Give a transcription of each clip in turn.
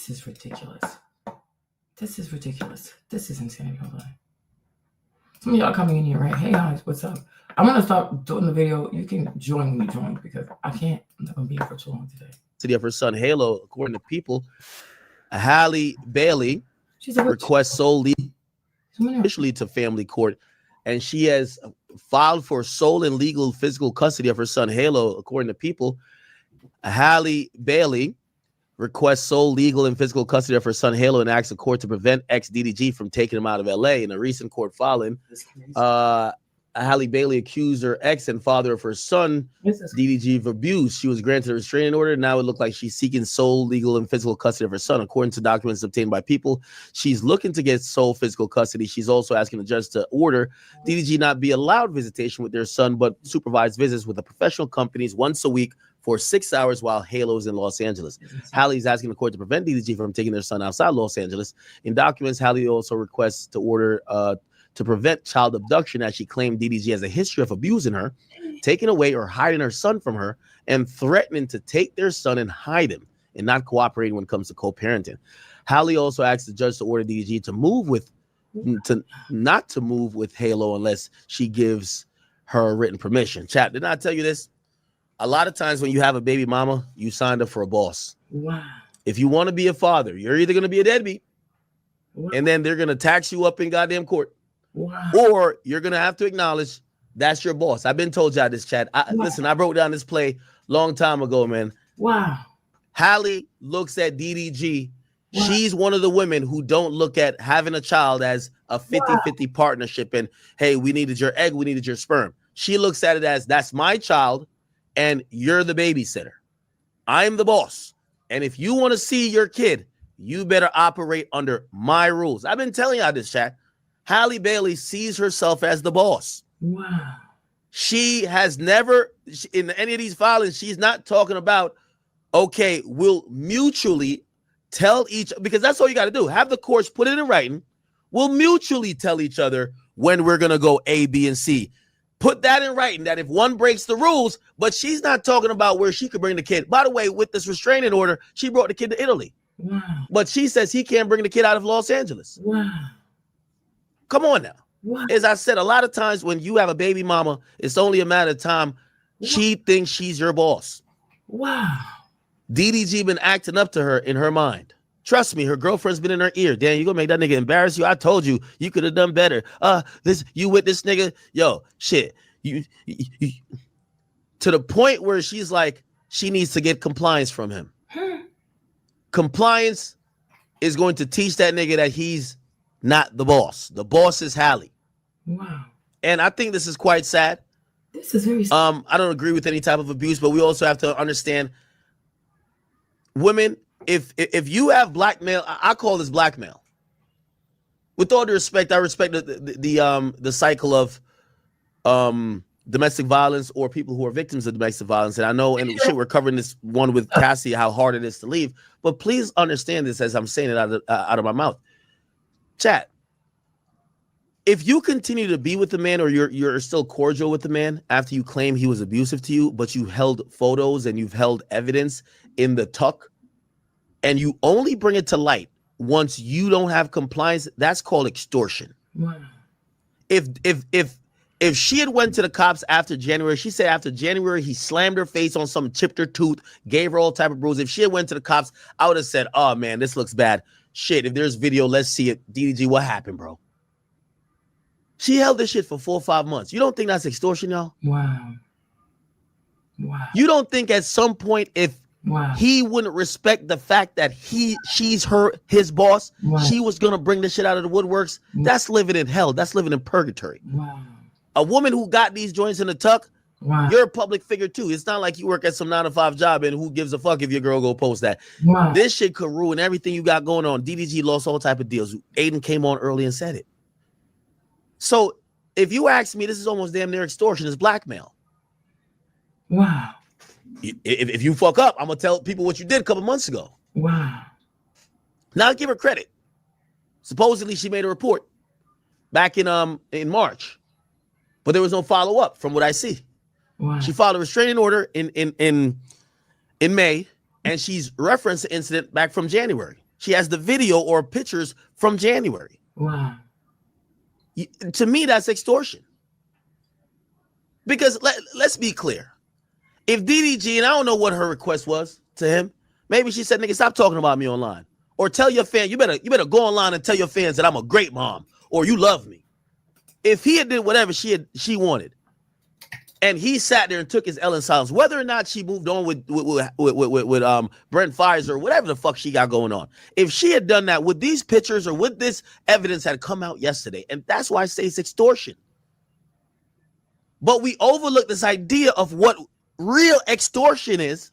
This is ridiculous. This is ridiculous. This is insanity. Hold on. Some of y'all coming in here, right? Hey guys, what's up? I'm gonna stop doing the video. You can join when you join because I can't. I'm not gonna be here for too long today. City of her son Halo, according to People, Halle Bailey requests sole legal officially to family court, and she has filed for sole and legal physical custody of her son Halo. According to People, Halle Bailey requests sole legal and physical custody of her son Halo and asks the court to prevent ex-DDG from taking him out of LA. In a recent court filing, Halle Bailey accused her ex and father of her son DDG of abuse. She was granted a restraining order. Now it looked like she's seeking sole legal and physical custody of her son. According to documents obtained by People, she's looking to get sole physical custody. She's also asking the judge to order DDG not be allowed visitation with their son, but supervised visits with the professional companies once a week for 6 hours while Halo is in Los Angeles. Halle's asking the court to prevent DDG from taking their son outside Los Angeles. In documents, Halle also requests to order to prevent child abduction, as she claimed DDG has a history of abusing her, taking away or hiding her son from her, and threatening to take their son and hide him, and not cooperating when it comes to co-parenting. Halle also asked the judge to order DDG not to move with Halo unless she gives her written permission. Chat, did I tell you this? A lot of times when you have a baby mama, you signed up for a boss. Wow. If you want to be a father, you're either going to be a deadbeat, and then they're going to tax you up in goddamn court. Wow. Or you're going to have to acknowledge that's your boss. I've been told y'all this, chat. Listen, I broke down this play long time ago, man. Wow. Halle looks at DDG. Wow. She's one of the women who don't look at having a child as a 50-50 partnership. And, hey, we needed your egg, we needed your sperm. She looks at it as, that's my child, and you're the babysitter. I'm the boss. And if you want to see your kid, you better operate under my rules. I've been telling y'all this, chat. Halle Bailey sees herself as the boss. Wow. She has never, in any of these filings, she's not talking about, okay, we'll mutually tell each, because that's all you got to do. Have the courts put it in writing. We'll mutually tell each other when we're going to go A, B, and C. Put that in writing, that if one breaks the rules, but she's not talking about where she could bring the kid. By the way, with this restraining order, she brought the kid to Italy. Wow. But she says he can't bring the kid out of Los Angeles. Wow. Come on now. Wow. As I said, a lot of times when you have a baby mama, it's only a matter of time. She thinks she's your boss. Wow. DDG been acting up to her in her mind. Trust me, her girlfriend's been in her ear. Damn, you gonna make that nigga embarrass you? I told you, you could have done better. You with this nigga? Yo, shit. You to the point where she's like, she needs to get compliance from him. Compliance is going to teach that nigga that he's not the boss. The boss is Halle. Wow. And I think this is quite sad. This is very sad. I don't agree with any type of abuse, but we also have to understand women. If you have blackmail, I call this blackmail. With all due respect, I respect the cycle of domestic violence or people who are victims of domestic violence. And I know, and shit, we're covering this one with Cassie, how hard it is to leave. But please understand this as I'm saying it out of my mouth. Chat. If you continue to be with the man, or you're still cordial with the man after you claim he was abusive to you, but you held photos and you've held evidence in the tuck, and you only bring it to light once you don't have compliance, that's called extortion. Wow. If she had went to the cops after January, she said after January he slammed her face on something, chipped her tooth, gave her all type of bruises. If she had went to the cops, I would have said, oh man, this looks bad. Shit, if there's video, let's see it. DDG, what happened, bro? She held this shit for 4 or 5 months. You don't think that's extortion, y'all? Wow. Wow. You don't think at some point if he wouldn't respect the fact that she's his boss, she was gonna bring this shit out of the woodworks? That's living in hell. That's living in purgatory. Wow. A woman who got these joints in the tuck, you're a public figure too. It's not like you work at some 9-to-5 job and who gives a fuck if your girl go post that. Wow. This shit could ruin everything you got going on. DDG lost all type of deals. Aiden came on early and said it. So if you ask me, this is almost damn near extortion. It's blackmail. Wow. If you fuck up, I'm gonna tell people what you did a couple months ago. Wow. Now give her credit. Supposedly she made a report back in March, but there was no follow-up from what I see. Wow. She filed a restraining order in May, and she's referenced the incident back from January. She has the video or pictures from January. Wow. To me, that's extortion. Because let's be clear. If DDG, and I don't know what her request was to him, maybe she said, nigga, stop talking about me online. Or tell your fan, you better go online and tell your fans that I'm a great mom or you love me. If he had did whatever she wanted, and he sat there and took his L in silence, whether or not she moved on with Brent Fires or whatever the fuck she got going on, if she had done that with these pictures or with this evidence had come out yesterday, and that's why I say it's extortion. But we overlook this idea of what real extortion is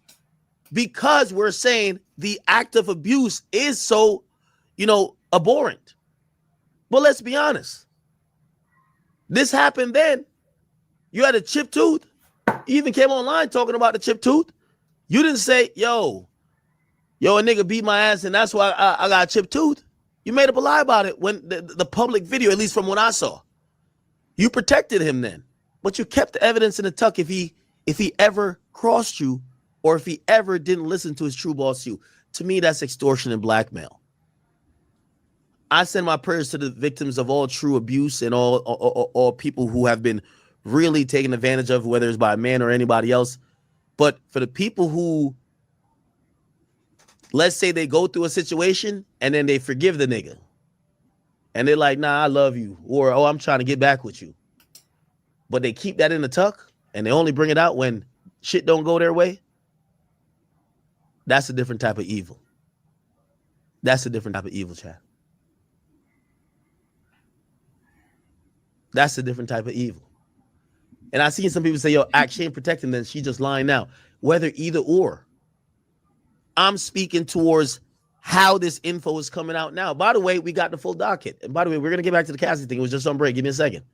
because we're saying the act of abuse is so, abhorrent. But let's be honest. This happened then. You had a chipped tooth. You even came online talking about the chipped tooth. You didn't say, yo, a nigga beat my ass and that's why I got a chipped tooth. You made up a lie about it when the public video, at least from what I saw. You protected him then, but you kept the evidence in the tuck if he ever crossed you or if he ever didn't listen to his true boss you. To me, that's extortion and blackmail. I send my prayers to the victims of all true abuse and all people who have been really taken advantage of, whether it's by a man or anybody else. But for the people who, let's say they go through a situation and then they forgive the nigga and they're like, nah, I love you, or, oh, I'm trying to get back with you. But they keep that in the tuck and they only bring it out when shit don't go their way. That's a different type of evil. That's a different type of evil, Chad. That's a different type of evil. And I've seen some people say, yo, she ain't protecting them. She just lying now. Whether either or. I'm speaking towards how this info is coming out now. By the way, we got the full docket. And by the way, we're going to get back to the Cassie thing. It was just on break. Give me a second.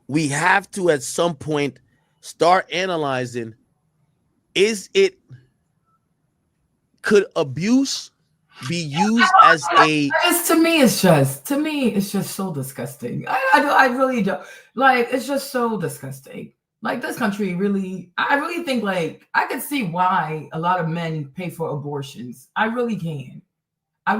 We have to, at some point, start analyzing, could abuse be used as a... To me, it's just so disgusting. I really don't. Like, it's just so disgusting. Like, this country really, I really think, like, I can see why a lot of men pay for abortions. I really can. I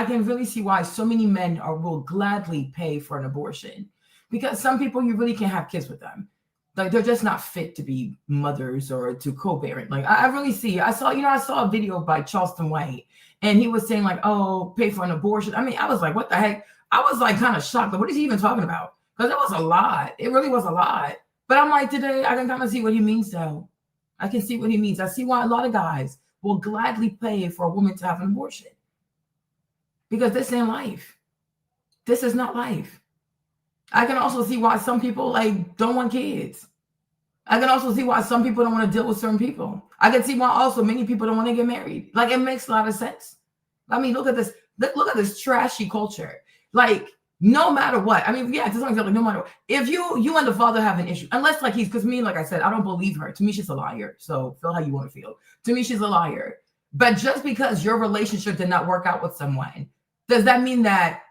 can really see why so many men will gladly pay for an abortion. Because some people, you really can't have kids with them. Like, they're just not fit to be mothers or to co-parent. Like, I really see. I saw a video by Charleston White, and he was saying, like, oh, pay for an abortion. I mean, I was like, what the heck? I was like kind of shocked. Like, what is he even talking about? Because it was a lot. It really was a lot. But I'm like, today, I can kind of see what he means, though. I can see what he means. I see why a lot of guys will gladly pay for a woman to have an abortion. Because this ain't life. This is not life. I can also see why some people like don't want kids. I can also see why some people don't want to deal with certain people. I can see why also many people don't want to get married. Like, it makes a lot of sense. I mean, look at this. Look at this trashy culture. Like, no matter what. I mean, yeah, to some extent, like, no matter what. If you and the father have an issue, unless like because me, like I said, I don't believe her. To me, she's a liar. So feel how you want to feel. To me, she's a liar. But just because your relationship did not work out with someone, does that mean that,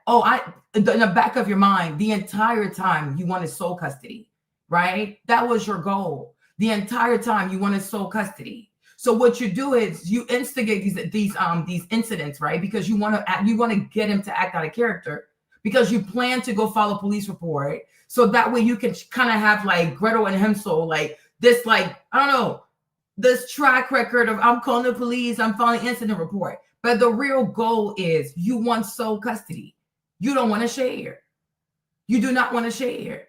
in the back of your mind, the entire time you wanted sole custody, right? That was your goal. The entire time you wanted sole custody. So what you do is you instigate these incidents, right? Because you want to get him to act out of character, because you plan to go file a police report. So that way you can kind of have like Gretel and Hansel, like this, like, I don't know, this track record of I'm calling the police, I'm filing incident report. But the real goal is you want sole custody. You don't want to share. You do not want to share.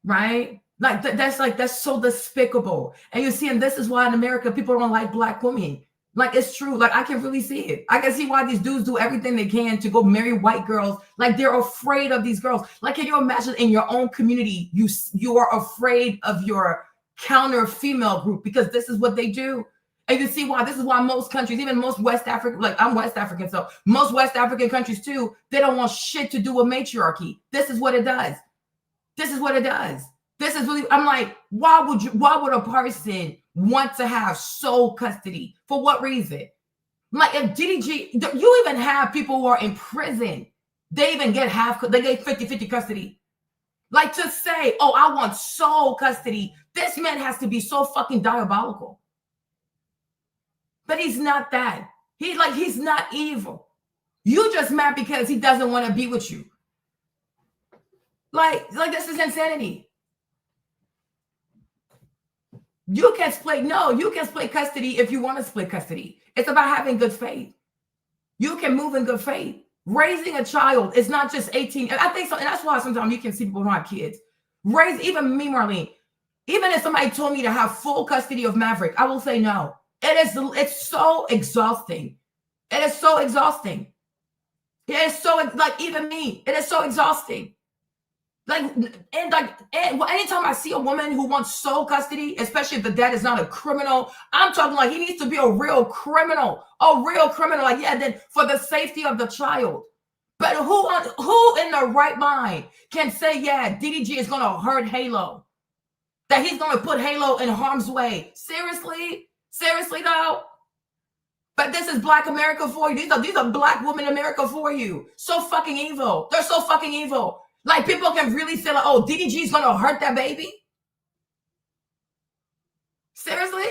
Right? Like that's so despicable. And you see, and this is why in America people don't like black women. Like, it's true. Like, I can really see it. I can see why these dudes do everything they can to go marry white girls. Like, they're afraid of these girls. Like, can you imagine in your own community, you are afraid of your counter female group because this is what they do. And you see why this is why most countries, even most West African, like I'm West African, so most West African countries too, they don't want shit to do with matriarchy. This is what it does. This is what it does. This is really, I'm like, why would a person want to have sole custody? For what reason? Like, if DDG, you even have people who are in prison, they even get they get 50-50 custody. Like to say, oh, I want sole custody. This man has to be so fucking diabolical. But he's not that. He's not evil. You just mad because he doesn't want to be with you. Like this is insanity. You can split custody if you want to split custody. It's about having good faith. You can move in good faith. Raising a child is not just 18. And I think so, and that's why sometimes you can see people who have kids. Even me, Marlene, even if somebody told me to have full custody of Maverick, I will say no. It's so exhausting. It is so exhausting. It is so, like, even me, it is so exhausting. Anytime I see a woman who wants sole custody, especially if the dad is not a criminal, I'm talking like he needs to be a real criminal. Like, yeah, then for the safety of the child. But who in the right mind can say, yeah, DDG is going to hurt Halo? That he's going to put Halo in harm's way? Seriously? Seriously, though? But this is Black America for you. These are Black women America for you. So fucking evil. They're so fucking evil. Like, people can really say, like, oh, DDG is going to hurt that baby? Seriously?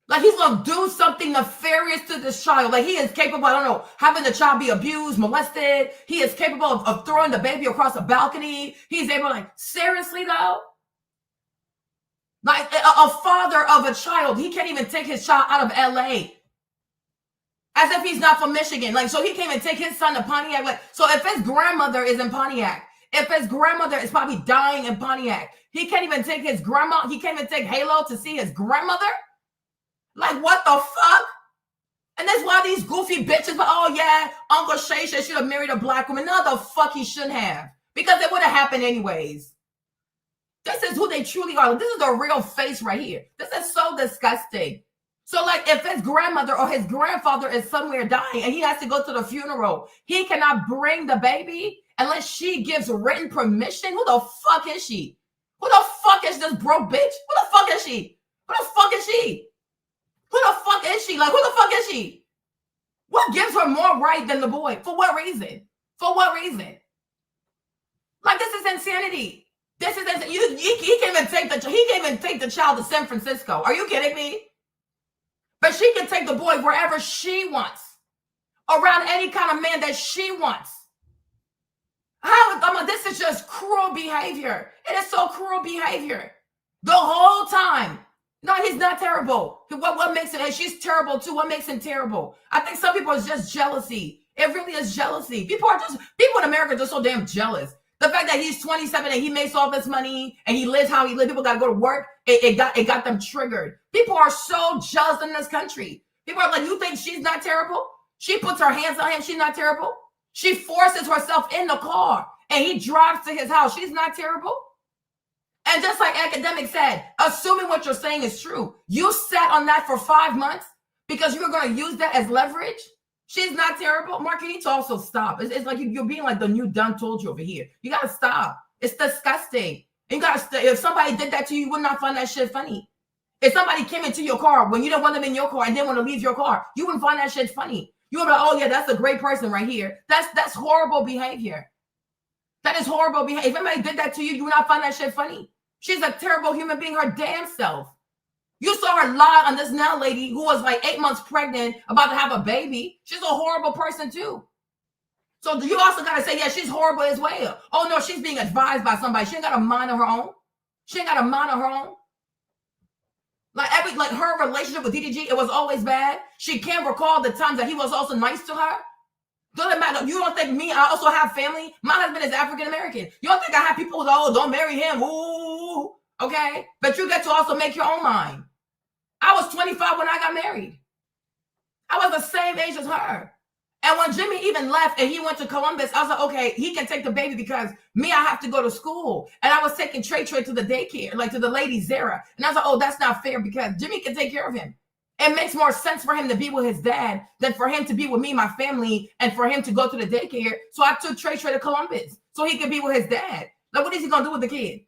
Like, he's going to do something nefarious to this child. Like, he is capable, I don't know, having the child be abused, molested. He is capable of throwing the baby across a balcony. He's able, like, seriously, though? Like, a father of a child, he can't even take his child out of LA. As if he's not from Michigan. Like, so he can't even take his son to Pontiac. Like, so if his grandmother is in Pontiac, if his grandmother is probably dying in Pontiac, he can't even take his grandma. He can't even take Halo to see his grandmother. Like, what the fuck? And that's why these goofy bitches, but oh yeah, Uncle Shay should have married a Black woman. No, the fuck he shouldn't have. Because it would have happened anyways. This is who they truly are. This is the real face right here. This is so disgusting. So, like, if his grandmother or his grandfather is somewhere dying and he has to go to the funeral, he cannot bring the baby unless she gives written permission. Who the fuck is she? Who the fuck is this broke bitch? Who the fuck is she? Who the fuck is she? Who the fuck is she? Like, who the fuck is she? What gives her more right than the boy? For what reason? For what reason? Like, this is insanity. This is insanity. He can't even take the child to San Francisco. Are you kidding me? But she can take the boy wherever she wants, around any kind of man that she wants. This is just cruel behavior. It is so cruel behavior. The whole time. No, he's not terrible. What makes it? She's terrible too. What makes him terrible? I think some people is just jealousy. It really is jealousy. People in America are just so damn jealous. The fact that he's 27 and he makes all this money and he lives how he lives, people got to go to work. It got them triggered. People are so jealous in this country. People are like, you think she's not terrible? She puts her hands on him. She's not terrible. She forces herself in the car and he drives to his house. She's not terrible. And just like Academic said, assuming what you're saying is true, you sat on that for 5 months because you were going to use that as leverage. She's not terrible. Mark, you need to also stop. It's like you're being like the new Don told you over here. You got to stop. It's disgusting. You got to. If somebody did that to you, you would not find that shit funny. If somebody came into your car when you didn't want them in your car and didn't want to leave your car, you wouldn't find that shit funny. You would be like, oh yeah, that's a great person right here. That's horrible behavior. That is horrible behavior. If anybody did that to you, you would not find that shit funny. She's a terrible human being, her damn self. You saw her lie on this now lady who was like 8 months pregnant, about to have a baby. She's a horrible person too. So you also got to say, yeah, she's horrible as well. Oh no, she's being advised by somebody. She ain't got a mind of her own. She ain't got a mind of her own. Like her relationship with DDG, it was always bad. She can't recall the times that he was also nice to her. Doesn't matter. You don't think me? I also have family. My husband is African American. You don't think I have people who go, oh, don't marry him? Ooh, okay. But you get to also make your own mind. I was 25 when I got married. I was the same age as her. And when Jimmy even left and he went to Columbus, I was like, okay, he can take the baby because me, I have to go to school. And I was taking Trey to the daycare, like to the lady Zara. And I was like, oh, that's not fair because Jimmy can take care of him. It makes more sense for him to be with his dad than for him to be with me, my family, and for him to go to the daycare. So I took Trey to Columbus so he could be with his dad. Like, what is he going to do with the kid?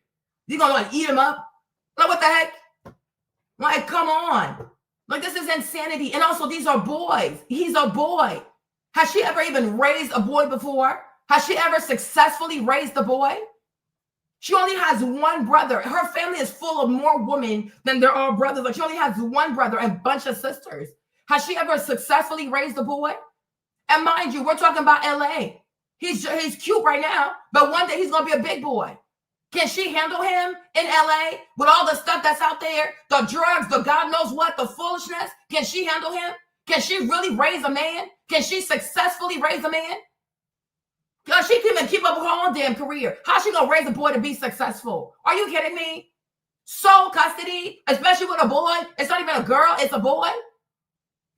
He's going to like eat him up? Like, what the heck? Like, come on. Like, this is insanity. And also, these are boys. He's a boy. Has she ever even raised a boy before? Has she ever successfully raised a boy? She only has one brother. Her family is full of more women than there are brothers. But she only has one brother and a bunch of sisters. Has she ever successfully raised a boy? And mind you, we're talking about LA. He's cute right now, but one day he's going to be a big boy. Can she handle him in LA with all the stuff that's out there? The drugs, the God knows what, the foolishness. Can she handle him? Can she really raise a man? Can she successfully raise a man? Because she can't even keep up with her own damn career. How's she going to raise a boy to be successful? Are you kidding me? Sole custody, especially with a boy. It's not even a girl, it's a boy.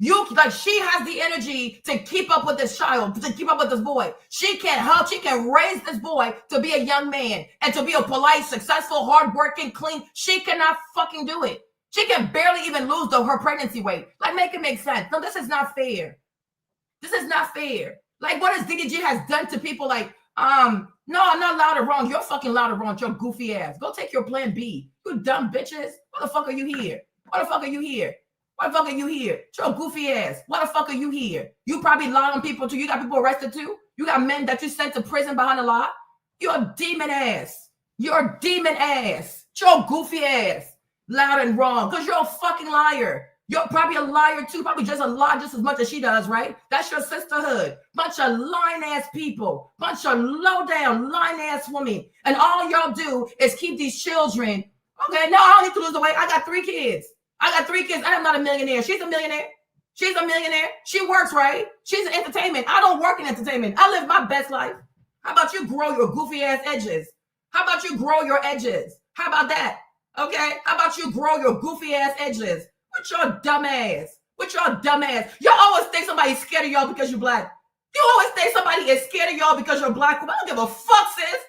She has the energy to keep up with this child, to keep up with this boy. She can help, she can raise this boy to be a young man and to be a polite, successful, hardworking, clean. She cannot fucking do it. She can barely even lose her pregnancy weight. Like, make it make sense. No, this is not fair. This is not fair. Like, what has DDG has done to people? Like, no, I'm not loud or wrong. You're fucking loud or wrong. Your goofy ass. Go take your plan B. You dumb bitches. Why the fuck are you here? Why the fuck are you here? Why the fuck are you here? Your goofy ass. Why the fuck are you here? You probably lie on people too. You got people arrested too. You got men that you sent to prison behind a lie. You're a demon ass. You're a demon ass. Your goofy ass. Loud and wrong. Because you're a fucking liar. You're probably a liar too. Probably just a lie just as much as she does, right? That's your sisterhood. Bunch of lying ass people. Bunch of low down lying ass women. And all y'all do is keep these children. Okay, no, I don't need to lose the weight. I got 3 kids. I am not a millionaire. She's a millionaire. She's a millionaire. She works, right? She's in entertainment. I don't work in entertainment. I live my best life. How about you grow your goofy ass edges? How about you grow your edges? How about that? Okay? How about you grow your goofy ass edges? With your dumb ass. With your dumb ass. Y'all always think somebody's scared of y'all because you're black. You always think somebody is scared of y'all because you're black. I don't give a fuck, sis.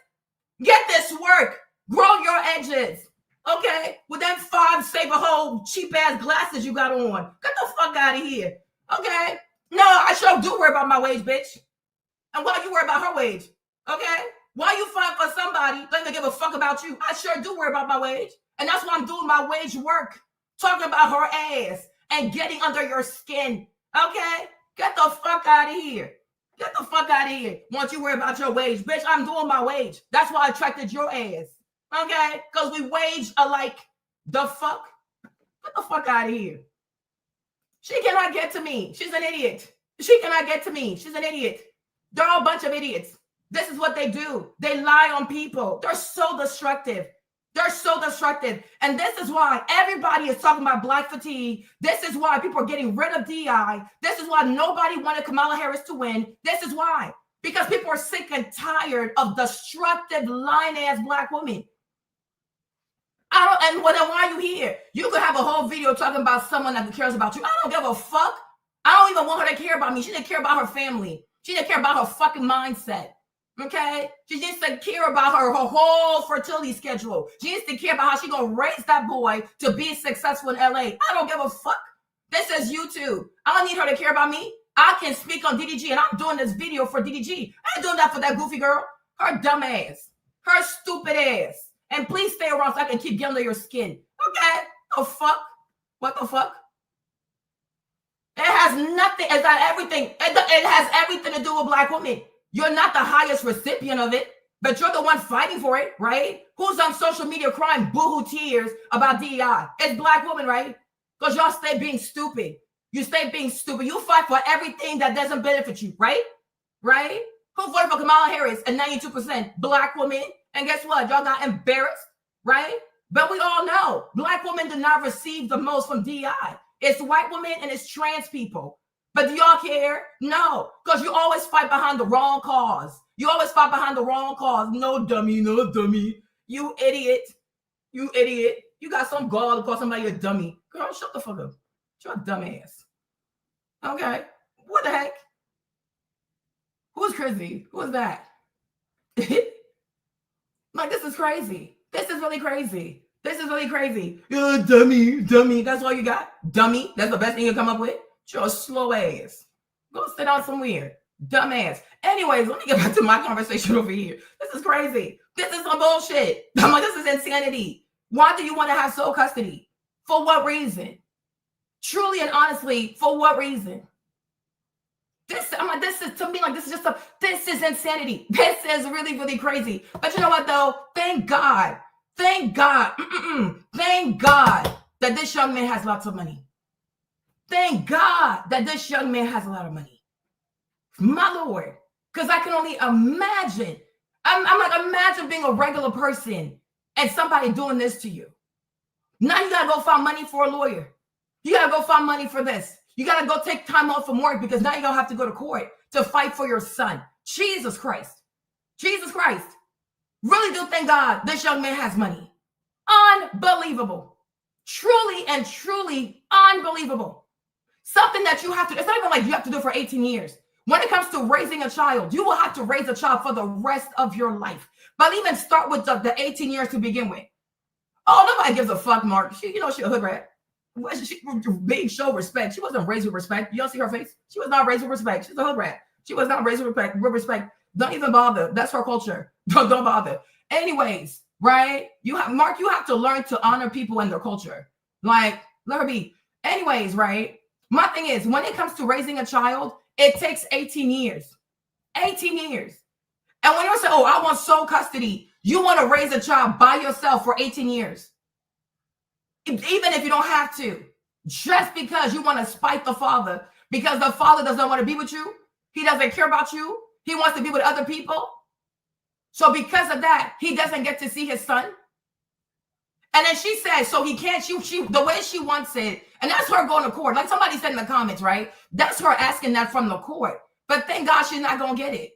Get this work. Grow your edges. Okay, with them 5 save-a-hole cheap-ass glasses you got on. Get the fuck out of here. Okay? No, I sure do worry about my wage, bitch. And why you worry about her wage? Okay? Why you fight for somebody that doesn't give a fuck about you? I sure do worry about my wage. And that's why I'm doing my wage work. Talking about her ass and getting under your skin. Okay? Get the fuck out of here. Get the fuck out of here. Once you worry about your wage, bitch, I'm doing my wage. That's why I attracted your ass. Okay, because we wage alike. The fuck? Get the fuck out of here. She cannot get to me. She's an idiot. She cannot get to me. She's an idiot. They're all a bunch of idiots. This is what they do. They lie on people. They're so destructive. They're so destructive. And this is why everybody is talking about black fatigue. This is why people are getting rid of DI. This is why nobody wanted Kamala Harris to win. This is why. Because people are sick and tired of destructive, lying-ass black women. Why are you here? You could have a whole video talking about someone that cares about you. I don't give a fuck. I don't even want her to care about me. She didn't care about her family. She didn't care about her fucking mindset. Okay? She just didn't care about her whole fertility schedule. She needs to care about how she's going to raise that boy to be successful in LA. I don't give a fuck. This is YouTube. I don't need her to care about me. I can speak on DDG, and I'm doing this video for DDG. I ain't doing that for that goofy girl. Her dumb ass. Her stupid ass. And please stay around so I can keep getting under your skin. Okay? The fuck? What the fuck? It has nothing. It's got everything. It has everything to do with black women. You're not the highest recipient of it, but you're the one fighting for it, right? Who's on social media crying boohoo tears about DEI? It's black women, right? Because y'all stay being stupid. You stay being stupid. You fight for everything that doesn't benefit you, right? Right? Who voted for Kamala Harris and 92% black women? And guess what? Y'all got embarrassed, right? But we all know black women did not receive the most from DEI. It's white women and it's trans people. But do y'all care? No, because you always fight behind the wrong cause. You always fight behind the wrong cause. No dummy, no dummy. You idiot. You idiot. You got some gall to call somebody a dummy. Girl, shut the fuck up. You're a dumbass. Okay. What the heck? Who's crazy? Who is that? Like, this is crazy. This is really crazy. This is really crazy. You're a dummy, dummy. That's all you got? Dummy? That's the best thing you can come up with? You're a slow ass. Go sit down somewhere. Dumbass. Anyways, let me get back to my conversation over here. This is crazy. This is some bullshit. I'm like, this is insanity. Why do you want to have sole custody? For what reason? Truly and honestly, for what reason? I'm like, this is, to me, like, this is insanity. This is really, really crazy. But you know what, though? Thank God that this young man has lots of money. Thank God that this young man has a lot of money. My Lord. Because I can only imagine. I'm like, imagine being a regular person and somebody doing this to you. Now you got to go find money for a lawyer. You got to go find money for this. You got to go take time off from work because now you're going to have to go to court to fight for your son. Jesus Christ. Jesus Christ. Really do thank God this young man has money. Unbelievable. Truly and truly unbelievable. Something that you have to, it's not even like you have to do it for 18 years. When it comes to raising a child, you will have to raise a child for the rest of your life. But even start with the 18 years to begin with. Oh, nobody gives a fuck, Mark. She a hood rat. She being show respect. She wasn't raised with respect. You don't see her face? She was not raised with respect. She's a hood rat. She was not raised with respect. Don't even bother. That's her culture. Don't bother. Anyways, right? Mark, you have to learn to honor people and their culture. Like, let her be. Anyways, right? My thing is, when it comes to raising a child, it takes 18 years. 18 years. And when you say, oh, I want sole custody, you want to raise a child by yourself for 18 years. Even if you don't have to. Just because you want to spite the father, because the father doesn't want to be with you. He doesn't care about you. He wants to be with other people. So because of that, he doesn't get to see his son. And then she says, so he can't, she the way she wants it, and that's her going to court. Like somebody said in the comments, right? That's her asking that from the court. But thank God she's not going to get it.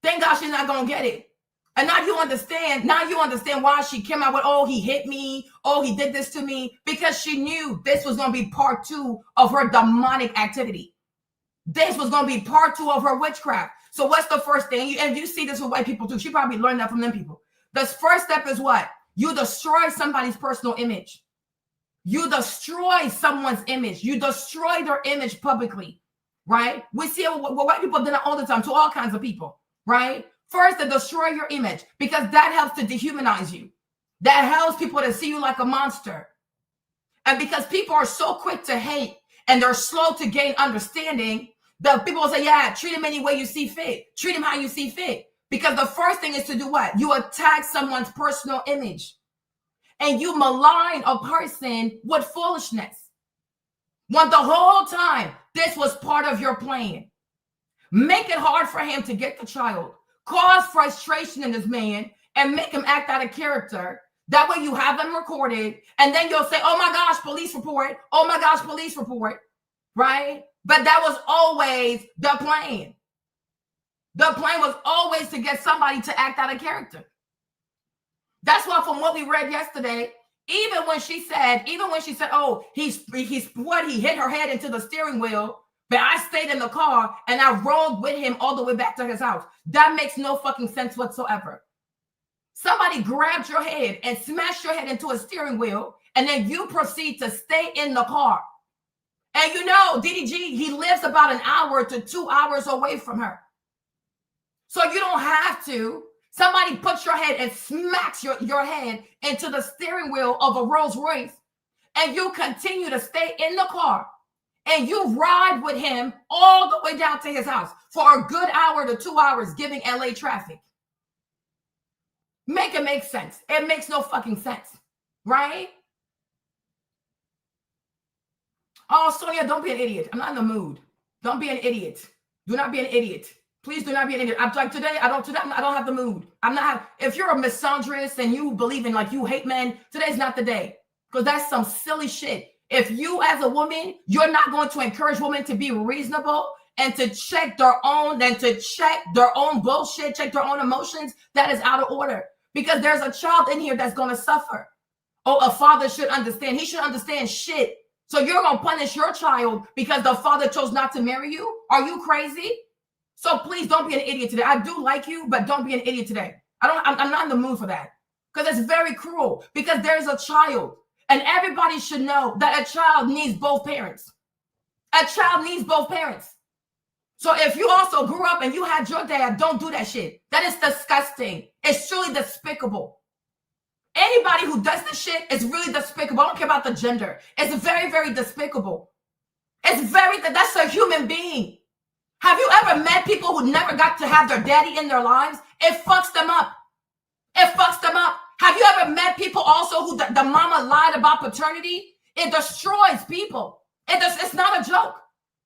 Thank God she's not going to get it. And now you understand why she came out with, oh, he hit me. Oh, he did this to me. Because she knew this was going to be part 2 of her demonic activity. This was going to be part 2 of her witchcraft. So what's the first thing? And you see this with white people too. She probably learned that from them people. The first step is what? You destroy somebody's personal image. You destroy someone's image. You destroy their image publicly, right? We see what white people do that all the time to all kinds of people, right? First, to destroy your image because that helps to dehumanize you. That helps people to see you like a monster. And because people are so quick to hate and they're slow to gain understanding, the people will say, yeah, treat him any way you see fit. Treat him how you see fit. Because the first thing is to do what? You attack someone's personal image. And you malign a person with foolishness. When the whole time, this was part of your plan. Make it hard for him to get the child. Cause frustration in this man and make him act out of character. That way you have them recorded. And then you'll say, oh my gosh, police report. Oh my gosh, police report. Right? But that was always the plan. The plan was always to get somebody to act out of character. That's why from what we read yesterday, even when she said, oh, he hit her head into the steering wheel, but I stayed in the car and I rode with him all the way back to his house. That makes no fucking sense whatsoever. Somebody grabbed your head and smashed your head into a steering wheel, and then you proceed to stay in the car. And you know, DDG, he lives about an hour to 2 hours away from her. So you don't have to. Somebody puts your head and smacks your head into the steering wheel of a Rolls Royce, and you continue to stay in the car, and you ride with him all the way down to his house for a good hour to 2 hours, giving LA traffic. Make it make sense. It makes no fucking sense, right? Oh, Sonia, don't be an idiot. I'm not in the mood. Don't be an idiot. Do not be an idiot. Please do not be an idiot. I'm like, today, I don't have the mood. If you're a misandrist and you believe in, like, you hate men, today's not the day. Because that's some silly shit. If you as a woman, you're not going to encourage women to be reasonable and to check their own bullshit, check their own emotions, that is out of order. Because there's a child in here that's going to suffer. Oh, a father should understand. He should understand shit. So you're going to punish your child because the father chose not to marry you? Are you crazy? So please don't be an idiot today. I do like you, but don't be an idiot today. I'm not in the mood for that. Because it's very cruel. Because there's a child. And everybody should know that a child needs both parents. A child needs both parents. So if you also grew up and you had your dad, don't do that shit. That is disgusting. It's truly despicable. Anybody who does this shit is really despicable. I don't care about the gender. It's very, very despicable. That's a human being. Have you ever met people who never got to have their daddy in their lives? It fucks them up. It fucks them up. Have you ever met people also who the mama lied about paternity? It destroys people. It's not a joke.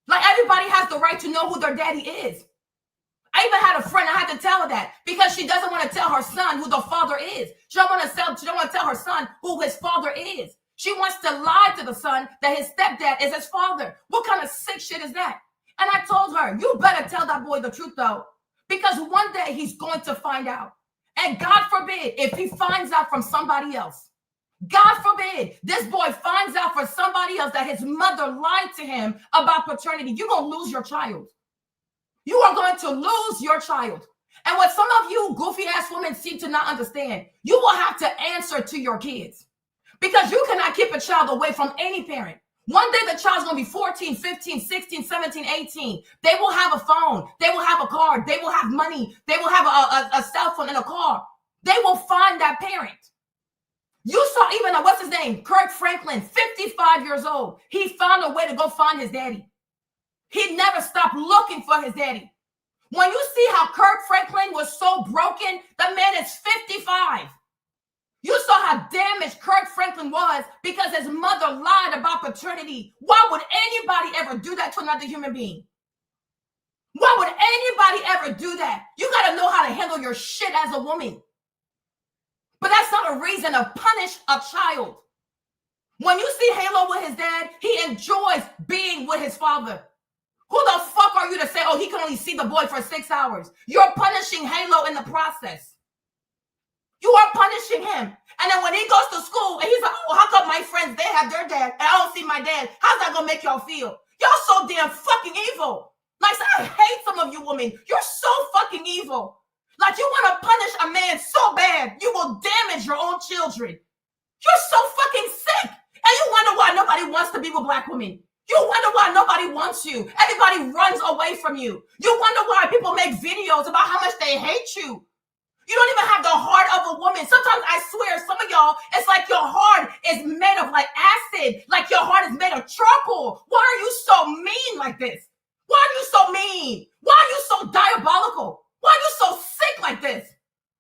Like, everybody has the right to know who their daddy is. I even had a friend, I had to tell her that because she doesn't want to tell her son who the father is. She don't want to tell her son who his father is. She wants to lie to the son that his stepdad is his father. What kind of sick shit is that? And I told her, you better tell that boy the truth, though, because one day he's going to find out. And God forbid if he finds out from somebody else. God forbid this boy finds out from somebody else that his mother lied to him about paternity. You're going to lose your child. You are going to lose your child. And what some of you goofy ass women seem to not understand, you will have to answer to your kids because you cannot keep a child away from any parent. One day the child's going to be 14, 15, 16, 17, 18. They will have a phone. They will have a car. They will have money. They will have a cell phone and a car. They will find that parent. You saw even, what's his name? Kirk Franklin, 55 years old. He found a way to go find his daddy. He never stopped looking for his daddy. When you see how Kirk Franklin was so broken, the man is 55. You saw how damaged Kirk Franklin was because his mother lied about paternity. Why would anybody ever do that to another human being? Why would anybody ever do that? You got to know how to handle your shit as a woman. But that's not a reason to punish a child. When you see Halo with his dad, he enjoys being with his father. Who the fuck are you to say, oh, he can only see the boy for 6 hours? You're punishing Halo in the process. You are punishing him. And then when he goes to school and he's like, oh, how come my friends, they have their dad and I don't see my dad? How's that going to make y'all feel? Y'all so damn fucking evil. Like, I hate some of you women. You're so fucking evil. Like, you want to punish a man so bad, you will damage your own children. You're so fucking sick. And you wonder why nobody wants to be with black women. You wonder why nobody wants you. Everybody runs away from you. You wonder why people make videos about how much they hate you. You don't even have the heart of a woman. Sometimes I swear, some of y'all, it's like your heart is made of like acid, like your heart is made of charcoal. Why are you so mean like this? Why are you so mean? Why are you so diabolical? Why are you so sick like this?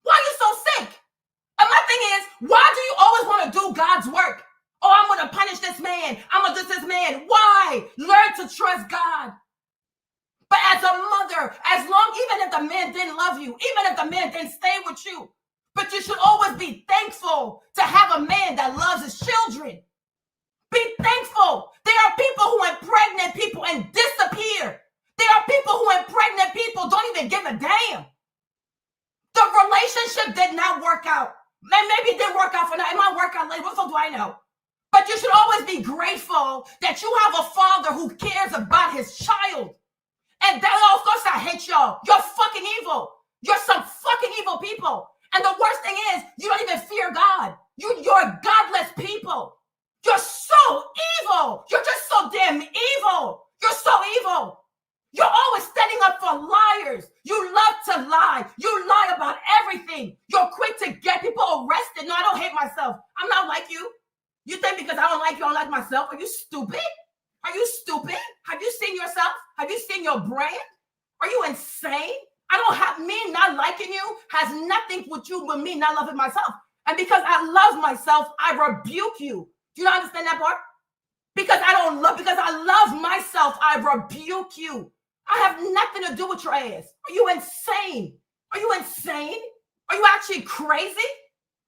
Why are you so sick? And my thing is, why do you always want to do God's work? Oh, I'm going to punish this man. I'm going to do this man. Why? Learn to trust God. But as a mother, even if the man didn't love you, even if the man didn't stay with you, but you should always be thankful to have a man that loves his children. Be thankful. There are people who impregnate people and disappear. There are people who impregnate people, don't even give a damn. The relationship did not work out. Maybe it didn't work out for now. It might work out later. What the fuck do I know? But you should always be grateful that you have a father who cares about his child. And that, of course, I hate y'all. You're fucking evil. You're some fucking evil people. And the worst thing is, you don't even fear God. You're godless people. You're so evil. You're just so damn evil. You're so evil. You're always standing up for liars. You love to lie. You lie about everything. You're quick to get people arrested. No, I don't hate myself. I'm not like you. You think because I don't like you, I don't like myself? Are you stupid? Are you stupid? Have you seen yourself? Have you seen your brand? Are you insane? Me not liking you has nothing with you but me not loving myself. And because I love myself, I rebuke you. Do you not understand that part? Because I love myself, I rebuke you. I have nothing to do with your ass. Are you insane? Are you insane? Are you actually crazy?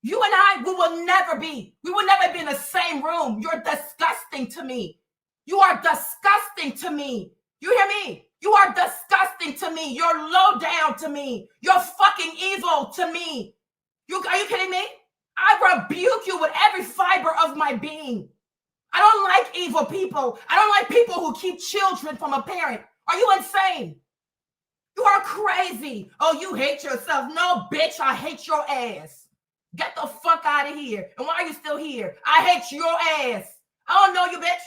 You and I, we will never be in the same room. You're disgusting to me. You are disgusting to me. You hear me? You are disgusting to me. You're low down to me. You're fucking evil to me. Are you kidding me? I rebuke you with every fiber of my being. I don't like evil people. I don't like people who keep children from a parent. Are you insane? You are crazy. Oh, you hate yourself. No, bitch, I hate your ass. Get the fuck out of here. And why are you still here? I hate your ass. I don't know you, bitch.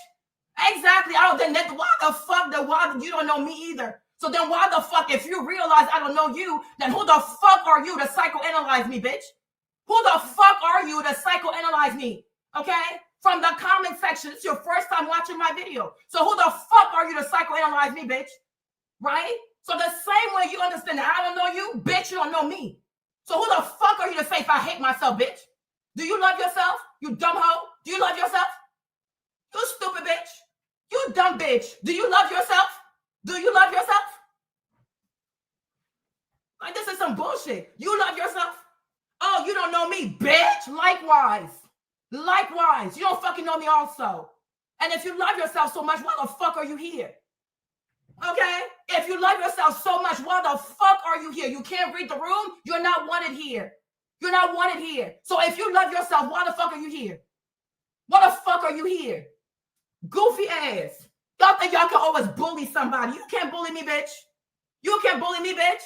Exactly. Why you don't know me either. So then why the fuck, if you realize I don't know you, then who the fuck are you to psychoanalyze me, bitch? Who the fuck are you to psychoanalyze me? Okay? From the comment section, it's your first time watching my video. So who the fuck are you to psychoanalyze me, bitch? Right? So the same way you understand that I don't know you, bitch, you don't know me. So who the fuck are you to say if I hate myself, bitch? Do you love yourself? You dumb hoe? Do you love yourself? You stupid bitch. You dumb bitch. Do you love yourself? Do you love yourself? Like, this is some bullshit. You love yourself? Oh, you don't know me, bitch. Likewise. Likewise. You don't fucking know me also. And if you love yourself so much, why the fuck are you here? Okay? If you love yourself so much, why the fuck are you here? You can't read the room? You're not wanted here. You're not wanted here. So if you love yourself, why the fuck are you here? Why the fuck are you here? Goofy ass. Y'all think y'all can always bully somebody. You can't bully me, bitch. You can't bully me, bitch.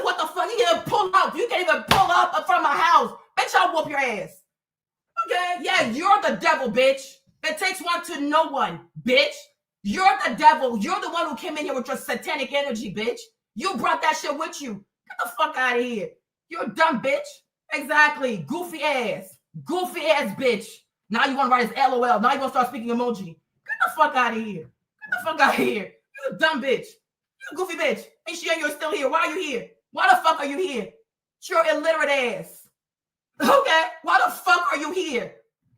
What the fuck? You can't pull up. You can't even pull up from my house. Bitch, I'll whoop your ass. Okay? Yeah, you're the devil, bitch. It takes one to know one, bitch. You're the devil. You're the one who came in here with your satanic energy, bitch. You brought that shit with you. Get the fuck out of here. You're a dumb bitch. Exactly. Goofy ass. Goofy ass bitch. Now you want to write as LOL. Now you want to start speaking emoji. Get the fuck out of here. Get the fuck out of here. You're a dumb bitch. You're a goofy bitch. Ain't sure you're still here. Why are you here? Why the fuck are you here? You're illiterate ass. Okay? Why the fuck are you here?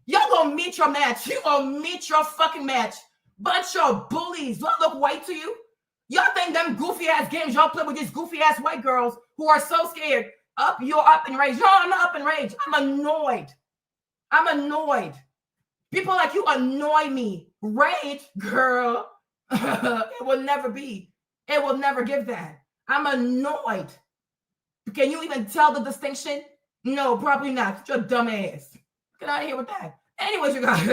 Y'all gonna meet your match. You gonna meet your fucking match. Bunch of bullies. Do I look white to you? Y'all think them goofy ass games y'all play with these goofy ass white girls who are so scared? You're up in rage. No, I'm not up in rage. I'm annoyed. I'm annoyed. People like you annoy me. Rage, girl. It will never be. It will never give that. I'm annoyed. Can you even tell the distinction? No, probably not. You're a dumb ass. Get out of here with that. Anyways, you guys,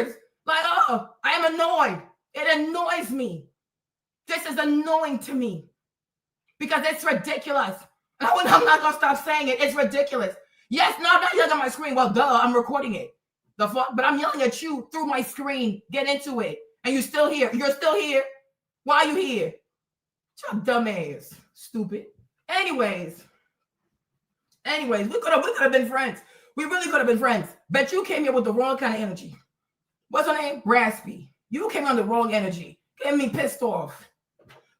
like, I am annoyed. It annoys me. This is annoying to me because it's ridiculous. I'm not going to stop saying it. It's ridiculous. Yes, no, I'm not yelling at my screen. Well, duh, I'm recording it. The fuck? But I'm yelling at you through my screen. Get into it. And you're still here. You're still here. Why are you here? You're dumb ass. Stupid. Anyways, we could have been friends. We really could have been friends. But you came here with the wrong kind of energy. What's her name? Raspy. You came on the wrong energy. Getting me pissed off.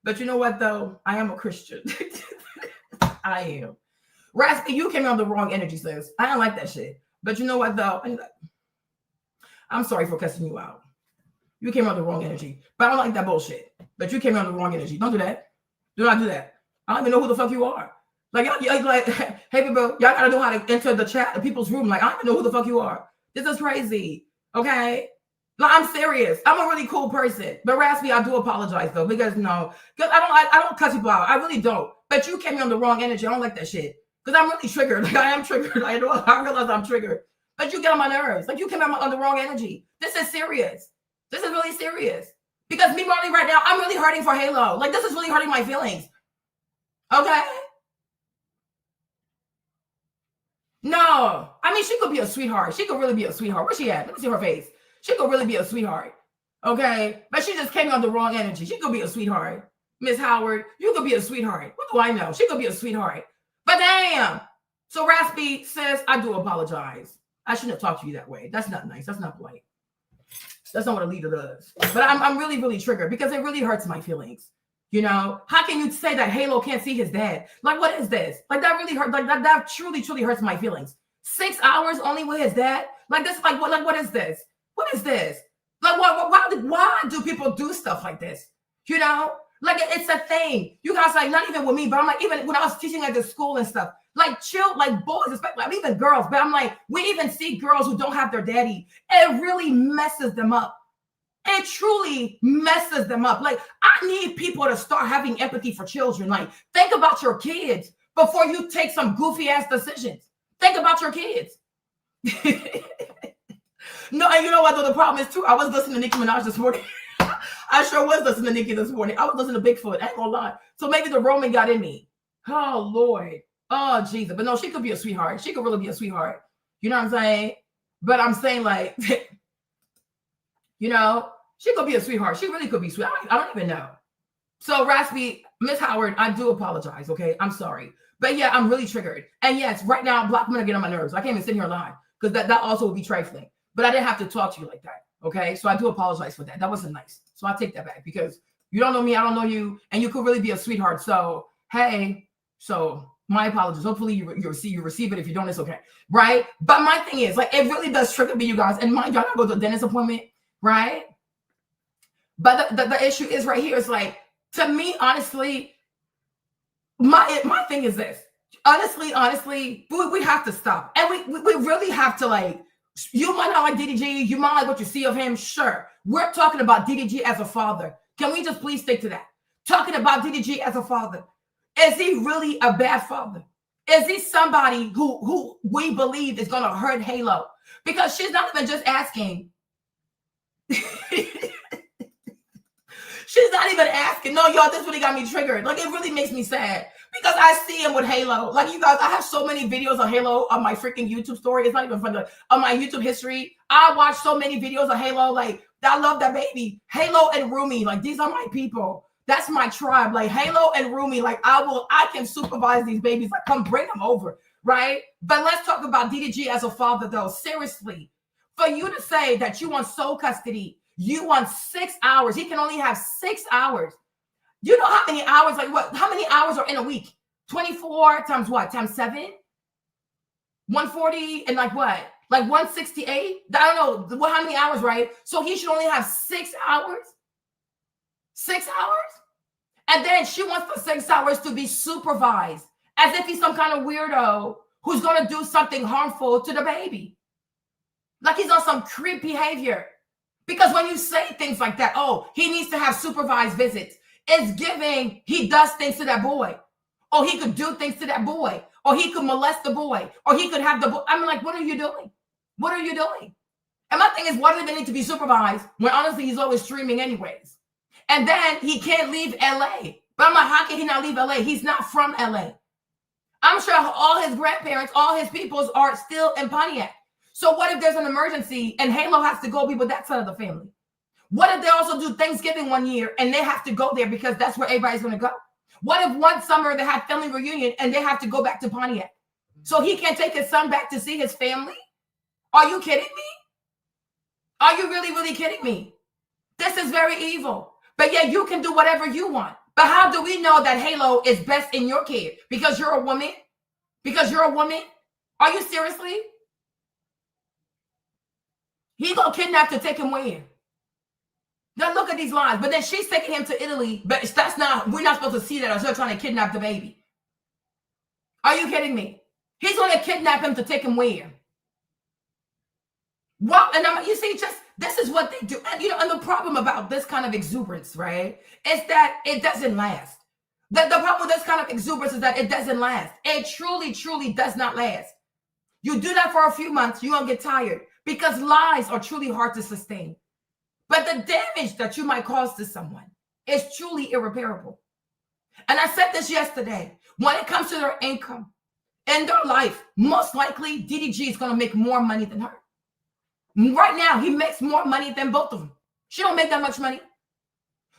But you know what, though? I am a Christian. I am. Raspy, you came on the wrong energy, sis. I don't like that shit. But you know what, though? I'm sorry for cussing you out. You came on the wrong energy. But I don't like that bullshit. But you came on the wrong energy. Don't do that. Do not do that. I don't even know who the fuck you are. Like, hey, people, y'all gotta know how to enter the chat, the people's room. Like, I don't even know who the fuck you are. This is crazy. Okay? Like, I'm serious. I'm a really cool person. But Raspy, I do apologize though, because I don't cuss people out. I really don't. But you came on the wrong energy. I don't like that shit. Because I'm really triggered. Like, I am triggered. I realize I'm triggered. But you get on my nerves. Like, you came on the wrong energy. This is serious. This is really serious. Because me really right now, I'm really hurting for Halo. Like, this is really hurting my feelings. Okay? No. I mean, she could be a sweetheart. She could really be a sweetheart. Where's she at? Let me see her face. She could really be a sweetheart. Okay? But she just came on the wrong energy. She could be a sweetheart. Miss Howard, you could be a sweetheart. What do I know? She could be a sweetheart. But damn. So Raspy says, I do apologize. I shouldn't have talked to you that way. That's not nice. That's not polite. That's not what a leader does. But I'm really, really triggered because it really hurts my feelings. You know, how can you say that Halo can't see his dad? Like, what is this? Like, that really hurt. Like, that truly, truly hurts my feelings. 6 hours only with his dad? Like, this, like, what is this? What is this? Like, why do people do stuff like this? You know, like, it's a thing. You guys, like, not even with me, but I'm like, even when I was teaching at the school and stuff, like, chill, like, boys, especially, like, even girls, but I'm like, we even see girls who don't have their daddy. It really messes them up. It truly messes them up. Like, I need people to start having empathy for children. Like, think about your kids before you take some goofy ass decisions. Think about your kids. No, and you know what, though, the problem is too, I was listening to Nicki Minaj this morning. I sure was listening to Nicki this morning. I was listening to Bigfoot. I ain't gonna lie. So maybe the Roman got in me. Oh, Lord. Oh, Jesus. But no, she could be a sweetheart. She could really be a sweetheart. You know what I'm saying? But I'm saying, like, you know, she could be a sweetheart. She really could be sweet. I don't even know. So, Raspy, Miss Howard, I do apologize, okay? I'm sorry. But yeah, I'm really triggered. And yes, right now, black men are getting on my nerves. I can't even sit here and lie because that also would be trifling. But I didn't have to talk to you like that, okay? So I do apologize for that. That wasn't nice. So I'll take that back because You don't know me, I don't know you, and you could really be a sweetheart. So, hey, so my apologies. Hopefully you receive it. If you don't, it's okay, right? But my thing is, like, it really does trigger me, you guys. And mind you, I gotta go to a dentist appointment, right? But the issue is right here. It's like, to me, honestly, my thing is this. Honestly, we have to stop. And we really have to, like, you might not like DDG, you might like what you see of him, sure. We're talking about DDG as a father. Can we just please stick to that? Talking about DDG as a father. Is he really a bad father? Is he somebody who we believe is going to hurt Halo? Because she's not even just asking. She's not even asking. No, y'all, this really got me triggered. Like, it really makes me sad. Because I see him with Halo. Like, you guys, I have so many videos of Halo on my freaking YouTube story. It's not even funny. On my YouTube history, I watch so many videos of Halo. Like, I love that baby. Halo and Rumi, like, these are my people. That's my tribe. Like, Halo and Rumi, like, I can supervise these babies. Like, come bring them over, right? But let's talk about DDG as a father, though. Seriously, for you to say that you want sole custody, you want 6 hours. He can only have 6 hours. You know how many hours, like what? How many hours are in a week? 24 times what? Times 7? 140 and like what? Like 168? I don't know. How many hours, right? So he should only have 6 hours? 6 hours? And then she wants the 6 hours to be supervised as if he's some kind of weirdo who's going to do something harmful to the baby. Like he's on some creep behavior. Because when you say things like that, oh, he needs to have supervised visits. It's giving he does things to that boy. Or he could do things to that boy. Or he could molest the boy. Or he could have the boy. I'm like, what are you doing? What are you doing? And my thing is, why do they need to be supervised when honestly he's always streaming anyways? And then he can't leave LA. But I'm like, how can he not leave LA? He's not from LA. I'm sure all his grandparents, all his peoples are still in Pontiac. So what if there's an emergency and Halo has to go be with that side of the family? What if they also do Thanksgiving one year and they have to go there because that's where everybody's going to go? What if one summer they have family reunion and they have to go back to Pontiac? So he can't take his son back to see his family? Are you kidding me? Are you really, really kidding me? This is very evil. But yeah, you can do whatever you want. But how do we know that Halo is best in your care? Because you're a woman? Because you're a woman? Are you seriously? He gonna kidnap to take him where? Now look at these lines. But then she's taking him to Italy. But that's not, we're not supposed to see that as her trying to kidnap the baby. Are you kidding me? He's gonna kidnap him to take him where? Well, and you see, just this is what they do. And you know, and the problem about this kind of exuberance, right, is that it doesn't last. The problem with this kind of exuberance is that it doesn't last. It truly, truly does not last. You do that for a few months, you're gonna get tired because lies are truly hard to sustain. But the damage that you might cause to someone is truly irreparable. And I said this yesterday. When it comes to their income and their life, most likely DDG is going to make more money than her. Right now, he makes more money than both of them. She don't make that much money.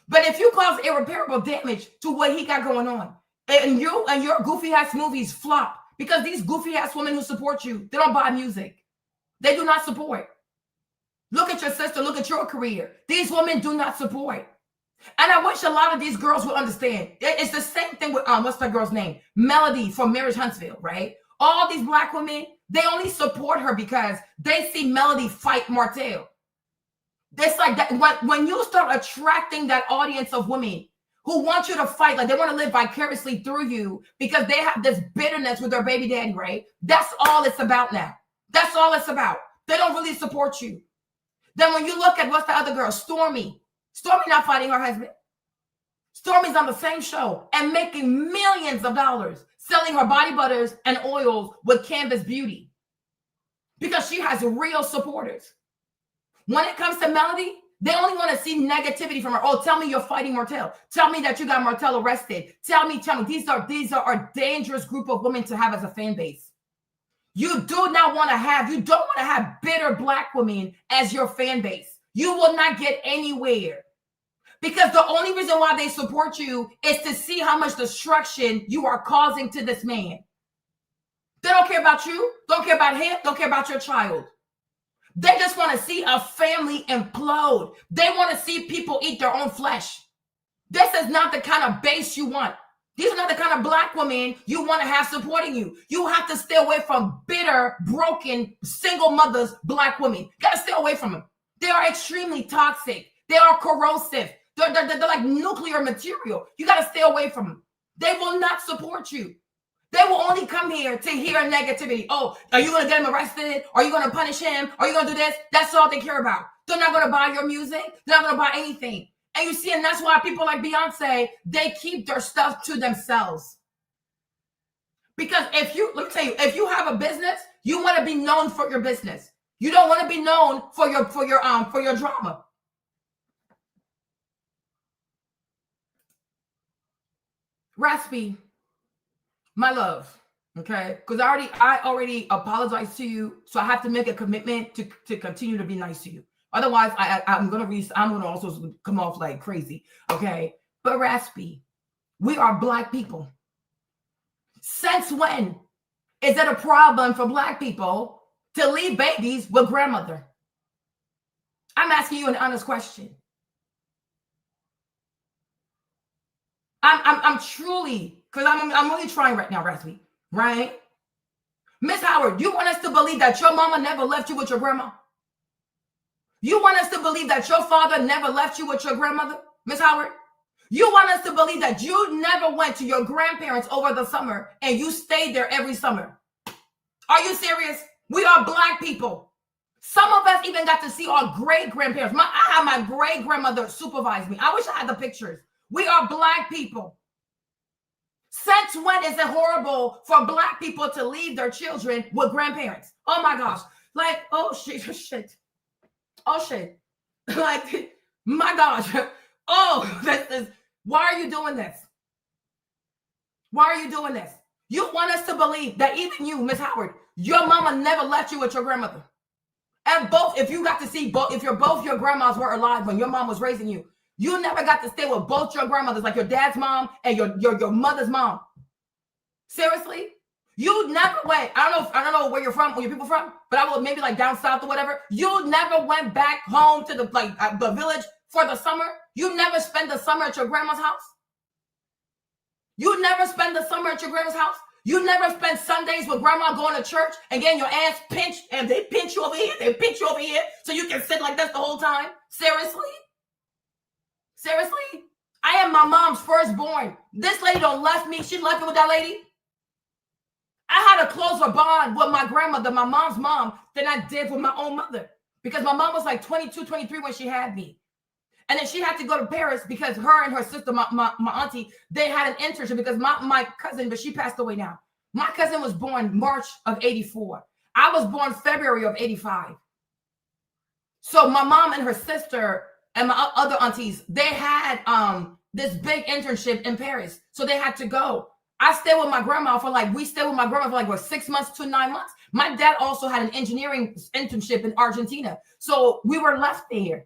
But if you cause irreparable damage to what he got going on, and you and your goofy ass movies flop because these goofy ass women who support you, they don't buy music. They do not support. Look at your sister. Look at your career. These women do not support. And I wish a lot of these girls would understand. It's the same thing with, what's that girl's name? Melody from Marriage Huntsville, right? All these black women, they only support her because they see Melody fight Martell. It's like that. When you start attracting that audience of women who want you to fight, like they want to live vicariously through you because they have this bitterness with their baby daddy, right? That's all it's about now. That's all it's about. They don't really support you. Then when you look at what's the other girl, Stormy not fighting her husband. Stormy's on the same show and making millions of dollars selling her body butters and oils with Canvas Beauty because she has real supporters. When it comes to Melody, they only want to see negativity from her. Oh, tell me you're fighting Martell. Tell me that you got Martell arrested. Tell me. These are a dangerous group of women to have as a fan base. You don't want to have bitter black women as your fan base. You will not get anywhere because the only reason why they support you is to see how much destruction you are causing to this man. They don't care about you, don't care about him, don't care about your child. They just want to see a family implode. They want to see people eat their own flesh. This is not the kind of base you want. These are not the kind of black women you want to have supporting you. You have to stay away from bitter, broken, single mothers, black women. You got to stay away from them. They are extremely toxic. They are corrosive. They're like nuclear material. You got to stay away from them. They will not support you. They will only come here to hear negativity. Oh, are you going to get him arrested? Are you going to punish him? Are you going to do this? That's all they care about. They're not going to buy your music. They're not going to buy anything. And you see, and that's why people like Beyonce, they keep their stuff to themselves. Because let me tell you, if you have a business, you want to be known for your business. You don't want to be known for your drama. Raspy, my love, okay? Because I already apologized to you, so I have to make a commitment to continue to be nice to you. Otherwise, I'm gonna also come off like crazy, okay? But Raspy, we are black people. Since when is it a problem for black people to leave babies with grandmother? I'm asking you an honest question. I'm truly, because I'm really trying right now, Raspy, right? Miss Howard, you want us to believe that your mama never left you with your grandma? You want us to believe that your father never left you with your grandmother, Miss Howard? You want us to believe that you never went to your grandparents over the summer and you stayed there every summer? Are you serious? We are black people. Some of us even got to see our great-grandparents. I had my great-grandmother supervise me. I wish I had the pictures. We are black people. Since when is it horrible for black people to leave their children with grandparents? Oh my gosh. Like, oh shit. Oh shit. Like, my gosh. Oh, why are you doing this? Why are you doing this? You want us to believe that even you, Miss Howard, your mama never left you with your grandmother. And if you got to see both, if both your grandmas were alive when your mom was raising you, you never got to stay with both your grandmothers, like your dad's mom and your mother's mom. Seriously? You never went. I don't know where you're from, where your people from, but I will maybe like down south or whatever. You never went back home to the village for the summer. You never spent the summer at your grandma's house. You never spend the summer at your grandma's house. You never spend Sundays with grandma going to church and getting your ass pinched, and they pinch you over here, they pinch you over here, so you can sit like this the whole time. Seriously? Seriously? I am my mom's firstborn. This lady don't left me. She left me with that lady. I had a closer bond with my grandmother, my mom's mom, than I did with my own mother. Because my mom was like 22, 23 when she had me. And then she had to go to Paris because her and her sister, my auntie, they had an internship because my cousin, but she passed away now. My cousin was born March of 84. I was born February of 85. So my mom and her sister and my other aunties, they had this big internship in Paris. So they had to go. I stayed with my grandma we stayed with my grandma for 6 months to 9 months. My dad also had an engineering internship in Argentina. So we were left there.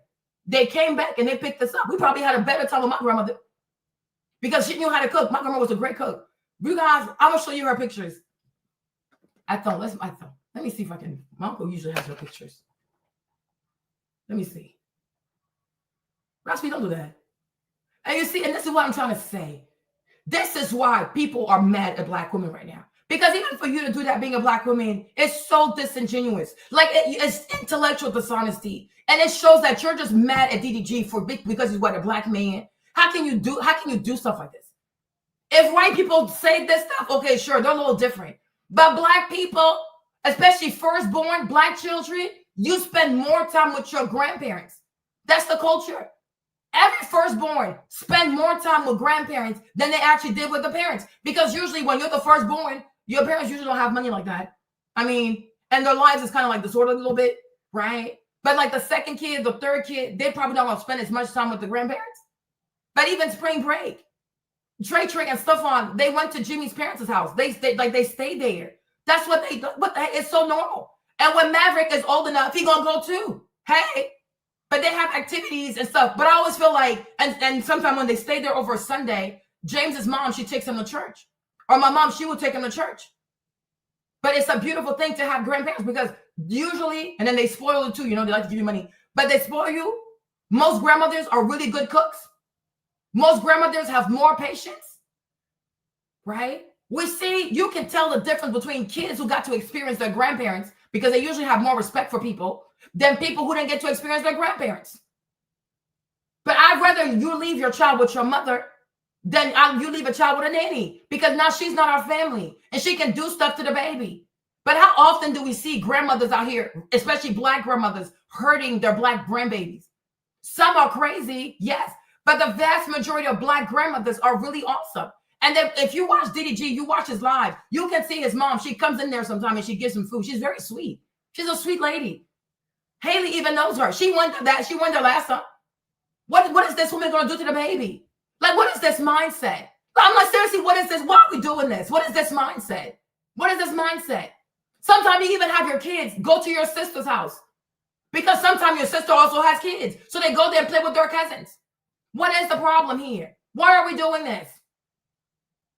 They came back and they picked us up. We probably had a better time with my grandmother because she knew how to cook. My grandma was a great cook. You guys, I'm gonna show you her pictures. Let me see if I can. My uncle usually has her pictures. Let me see. Raspy, don't do that. And you see, and this is what I'm trying to say. This is why people are mad at black women right now. Because even for you to do that being a black woman, it's so disingenuous. Like it's intellectual dishonesty. And it shows that you're just mad at DDG because he's a black man. How can you do stuff like this? If white people say this stuff, okay, sure, they're a little different. But black people, especially firstborn black children, you spend more time with your grandparents. That's the culture. Every firstborn spend more time with grandparents than they actually did with the parents. Because usually when you're the firstborn, your parents usually don't have money like that. I mean, and their lives is kind of like disordered a little bit, right? But like the second kid, the third kid, they probably don't want to spend as much time with the grandparents. But even spring break, Trey and Stephon, they went to Jimmy's parents' house. They stayed there. That's what they do. What the heck? It's so normal. And when Maverick is old enough, he gonna go too. Hey. But they have activities and stuff. But I always feel like, and sometimes when they stay there over Sunday, James's mom, she takes him to church. Or my mom, she will take him to church. But it's a beautiful thing to have grandparents because usually, and then they spoil you too, they like to give you money, but they spoil you. Most grandmothers are really good cooks. Most grandmothers have more patience, right? We see, you can tell the difference between kids who got to experience their grandparents because they usually have more respect for people than people who didn't get to experience their grandparents. But I'd rather you leave your child with your mother than you leave a child with a nanny, because now she's not our family and she can do stuff to the baby. But how often do we see grandmothers out here, especially Black grandmothers, hurting their Black grandbabies? Some are crazy, yes, but the vast majority of Black grandmothers are really awesome. And then if you watch DDG, you watch his live, you can see his mom. She comes in there sometime and she gives him food. She's very sweet. She's a sweet lady. Haley even knows her. She went to that. She went there last time. What is this woman going to do to the baby? Like, what is this mindset? I'm like, seriously, what is this? Why are we doing this? What is this mindset? What is this mindset? Sometimes you even have your kids go to your sister's house because sometimes your sister also has kids. So they go there and play with their cousins. What is the problem here? Why are we doing this?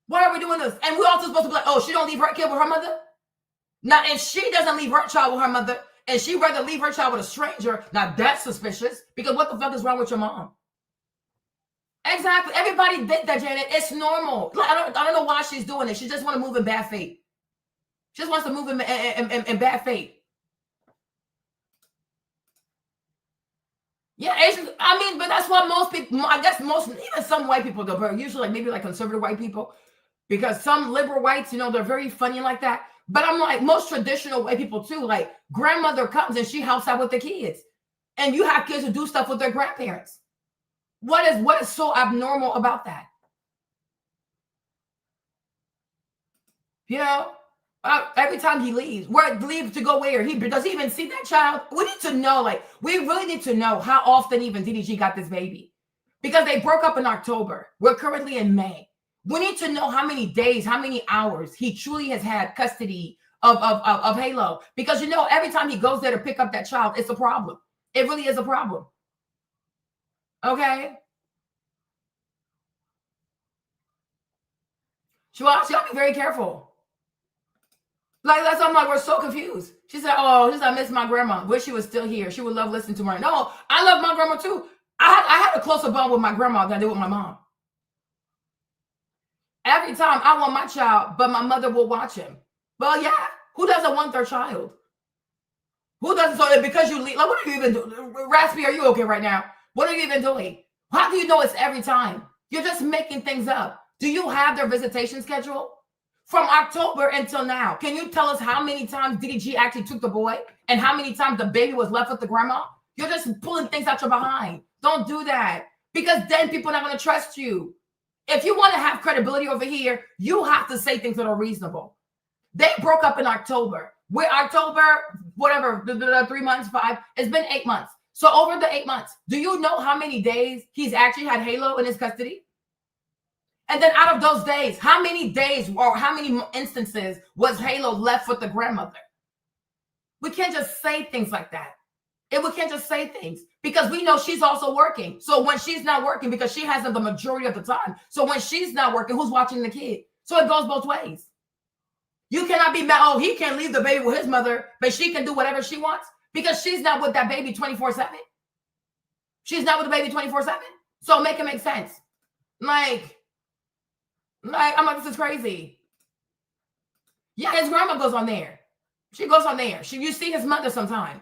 Why are we doing this? And we're also supposed to be like, oh, she don't leave her kid with her mother? Now, if she doesn't leave her child with her mother and she'd rather leave her child with a stranger, now that's suspicious, because what the fuck is wrong with your mom? Exactly. Everybody did that, Janet. It's normal. I don't know why she's doing it. She just want to move in bad faith. She just wants to move in bad faith. Yeah, I mean, but that's what most people, I guess even some white people do, but usually maybe like conservative white people, because some liberal whites, they're very funny like that. But I'm like, most traditional white people too, like grandmother comes and she helps out with the kids. And you have kids who do stuff with their grandparents. What is so abnormal about that? Every time he leaves, leaves to go where? Does he even see that child? We need to know, we really need to know how often even DDG got this baby. Because they broke up in October. We're currently in May. We need to know how many days, how many hours he truly has had custody of Halo. Because every time he goes there to pick up that child, it's a problem. It really is a problem. Okay? She gotta be very careful. That's why I'm like, we're so confused. She said, I miss my grandma. Wish she was still here. She would love listening to her. No, I love my grandma too. I had a closer bond with my grandma than I did with my mom. Every time I want my child, but my mother will watch him. Well, yeah. Who doesn't want their child? Who doesn't? So because you leave, what are you even doing? Raspy, are you okay right now? What are you even doing? How do you know it's every time? You're just making things up. Do you have their visitation schedule? From October until now, can you tell us how many times DDG actually took the boy and how many times the baby was left with the grandma? You're just pulling things out your behind. Don't do that, because then people are not going to trust you. If you want to have credibility over here, you have to say things that are reasonable. They broke up in October. Whatever, 3 months, 5, it's been 8 months. So over the 8 months, do you know how many days he's actually had Halo in his custody? And then out of those days, how many days or how many instances was Halo left with the grandmother? We can't just say things like that. We can't just say things, because we know she's also working. So when she's not working, because she has them the majority of the time. So when she's not working, who's watching the kid? So it goes both ways. You cannot be mad, he can't leave the baby with his mother, but she can do whatever she wants, because she's not with that baby 24/7. She's not with the baby 24/7. So make it make sense. I'm like, this is crazy. Yeah, his grandma goes on there. She goes on there. You see his mother sometime.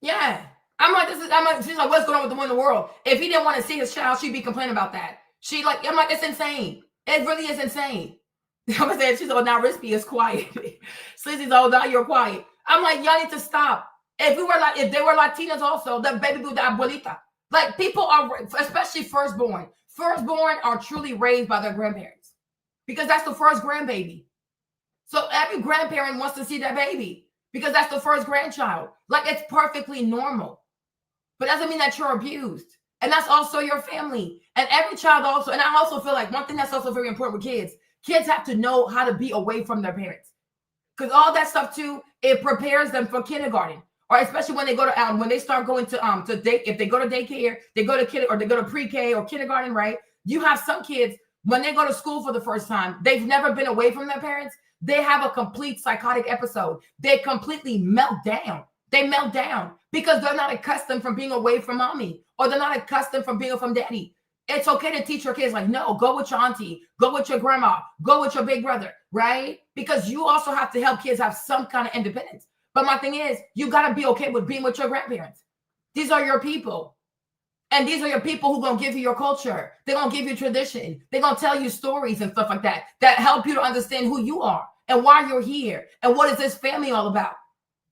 Yeah. She's like, what's going on with the one in the world? If he didn't want to see his child, she'd be complaining about that. I'm like, it's insane. It really is insane. I'm gonna say, she's like, now Rispy is quiet. Slizzy's like, now you're quiet. I'm like, y'all need to stop. If they were Latinas also, the baby with the abuelita. Like, people are, especially firstborn are truly raised by their grandparents, because that's the first grandbaby. So every grandparent wants to see that baby because that's the first grandchild. Like, it's perfectly normal, but doesn't mean that you're abused. And that's also your family. And every child also, and I also feel like one thing that's also very important with kids have to know how to be away from their parents, because all that stuff too, it prepares them for kindergarten. Or especially when they go to when they start going to day, if they go to daycare, they go to or they go to pre-K or kindergarten, right? You have some kids, when they go to school for the first time, they've never been away from their parents. They have a complete psychotic episode. They completely melt down. They melt down because they're not accustomed from being away from mommy, or they're not accustomed from being from daddy. It's okay to teach your kids, like, no, go with your auntie, go with your grandma, go with your big brother, right? Because you also have to help kids have some kind of independence. But my thing is, you got to be okay with being with your grandparents. These are your people. And these are your people who are going to give you your culture. They're going to give you tradition. They're going to tell you stories and stuff like that help you to understand who you are and why you're here and what is this family all about.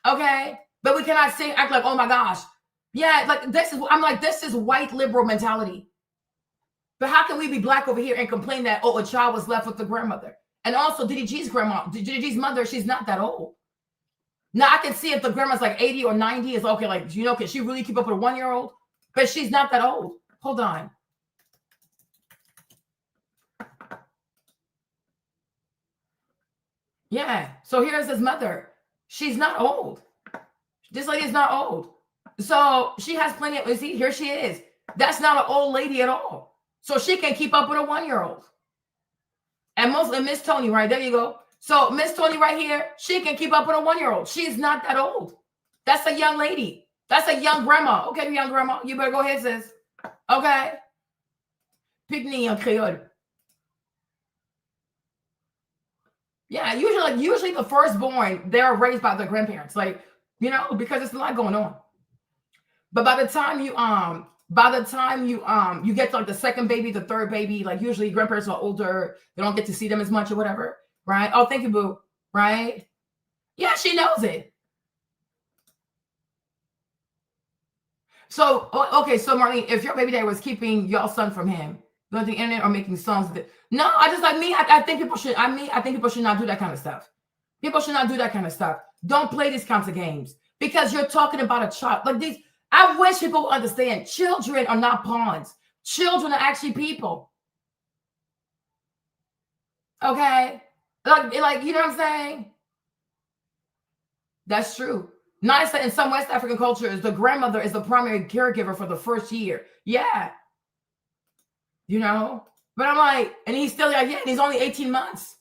Okay? But we cannot act like, oh my gosh. Yeah, like this is white liberal mentality. But how can we be black over here and complain that, oh, a child was left with the grandmother? And also, Diddy G's grandma, Diddy G's mother, she's not that old. Now, I can see if the grandma's like 80 or 90, it's okay, like, you know, can she really keep up with a 1-year-old? But she's not that old. Hold on. Yeah, so here's his mother. She's not old. This lady is not old. So she has plenty of, see, here she is. That's not an old lady at all. So she can keep up with a 1-year-old. And Miss Tony, right, there you go. So Miss Tony right here, she can keep up with a 1-year-old. She's not that old. That's a young lady. That's a young grandma. Okay, young grandma, you better go ahead, sis. Okay. Pygmy en Creole. Yeah, usually the firstborn, they're raised by their grandparents, like, you know, because there's a lot going on. But by the time you get to like the second baby, the third baby, like usually grandparents are older, they don't get to see them as much or whatever, right? Oh, thank you, boo. Right? Yeah, she knows it. So, okay, so Marlene, if your baby daddy was keeping your son from him, going to the internet or making songs with it, no, I just like me. I think people should. I think people should not do that kind of stuff. People should not do that kind of stuff. Don't play these kinds of games because you're talking about a child. Like these, I wish people would understand. Children are not pawns. Children are actually people. Okay, like you know what I'm saying? That's true. Nice that in some West African cultures, the grandmother is the primary caregiver for the first year. Yeah. You know? But I'm like, and he's still like, yeah, and he's only 18 months.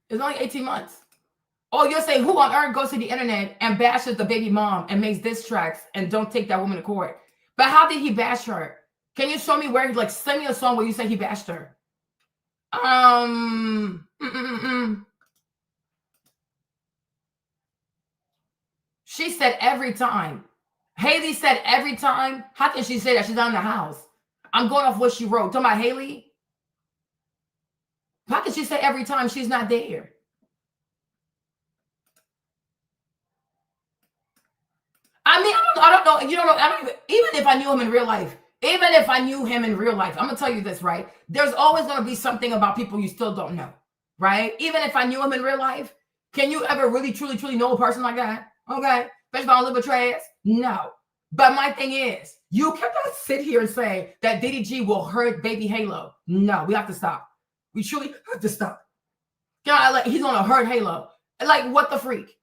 It's only 18 months. Oh, you're saying who on earth goes to the internet and bashes the baby mom and makes diss tracks and don't take that woman to court? But how did he bash her? Can you show me where, like, send me a song where you say he bashed her? She said every time. Haley said every time. How can she say that? She's not in the house. I'm going off what she wrote. Talking about Haley? How can she say every time she's not there? I mean, I don't know. You don't know. Even if I knew him in real life, I'm going to tell you this, right? There's always going to be something about people you still don't know, right? Even if I knew him in real life, can you ever really, truly, truly know a person like that? Okay. Especially if I don't live with trash? No. But my thing is, you cannot sit here and say that Diddy G will hurt baby Halo. No, we have to stop. We truly have to stop. He's going to hurt Halo. Like, what the freak?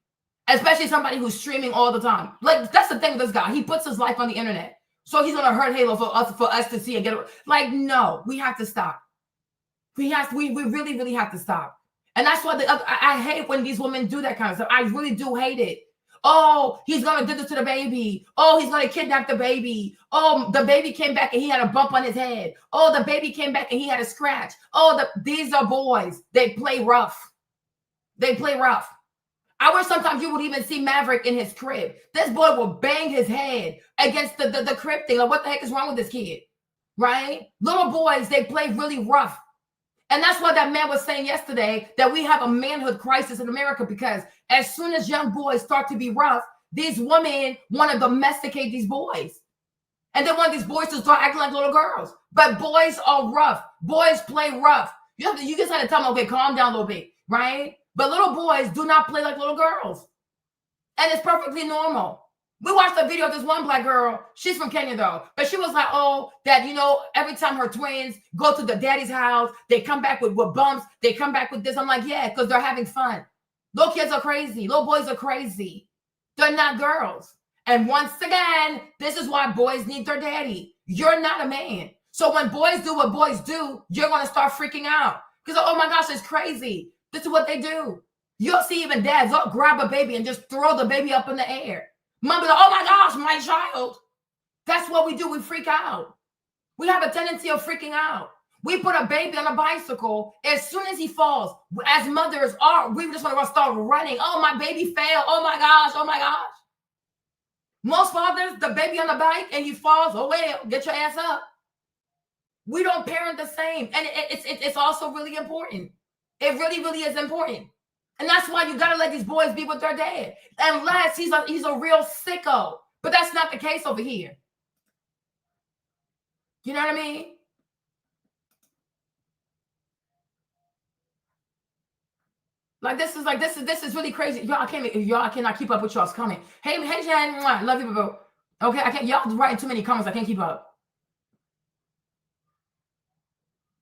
Especially somebody who's streaming all the time. Like, that's the thing with this guy. He puts his life on the internet. So he's going to hurt Halo for us to see and get it. Like, no, we have to stop. We really, really have to stop. And that's why I hate when these women do that kind of stuff. I really do hate it. Oh, he's going to do this to the baby. Oh, he's going to kidnap the baby. Oh, the baby came back and he had a bump on his head. Oh, the baby came back and he had a scratch. Oh, these are boys. They play rough. They play rough. I wish sometimes you would even see Maverick in his crib. This boy will bang his head against the crib thing. Like, what the heck is wrong with this kid? Right? Little boys, they play really rough. And that's why that man was saying yesterday that we have a manhood crisis in America, because as soon as young boys start to be rough, these women want to domesticate these boys. And they want these boys to start acting like little girls. But boys are rough. Boys play rough. You just had to tell them, okay, calm down a little bit, right? But little boys do not play like little girls. And it's perfectly normal. We watched a video of this one black girl. She's from Kenya, though. But she was like, oh, that, you know, every time her twins go to the daddy's house, they come back with bumps. They come back with this. I'm like, yeah, because they're having fun. Little kids are crazy. Little boys are crazy. They're not girls. And once again, this is why boys need their daddy. You're not a man. So when boys do what boys do, you're going to start freaking out. Because, oh my gosh, it's crazy. This is what they do. You'll see even dads, they'll grab a baby and just throw the baby up in the air. Mom be like, oh my gosh, my child. That's what we do. We freak out. We have a tendency of freaking out. We put a baby on a bicycle. As soon as he falls, as mothers are, we just want to start running. Oh, my baby fell. Oh my gosh. Oh my gosh. Most fathers, the baby on the bike and he falls. Oh, well, get your ass up. We don't parent the same. And it's also really important. It really, really is important. And that's why you got to let these boys be with their dad. Unless he's a real sicko. But that's not the case over here. You know what I mean? This is really crazy. Y'all cannot keep up with y'all's comment. Hey, Jen, love you, bro. Okay, I can't. Y'all writing too many comments. I can't keep up.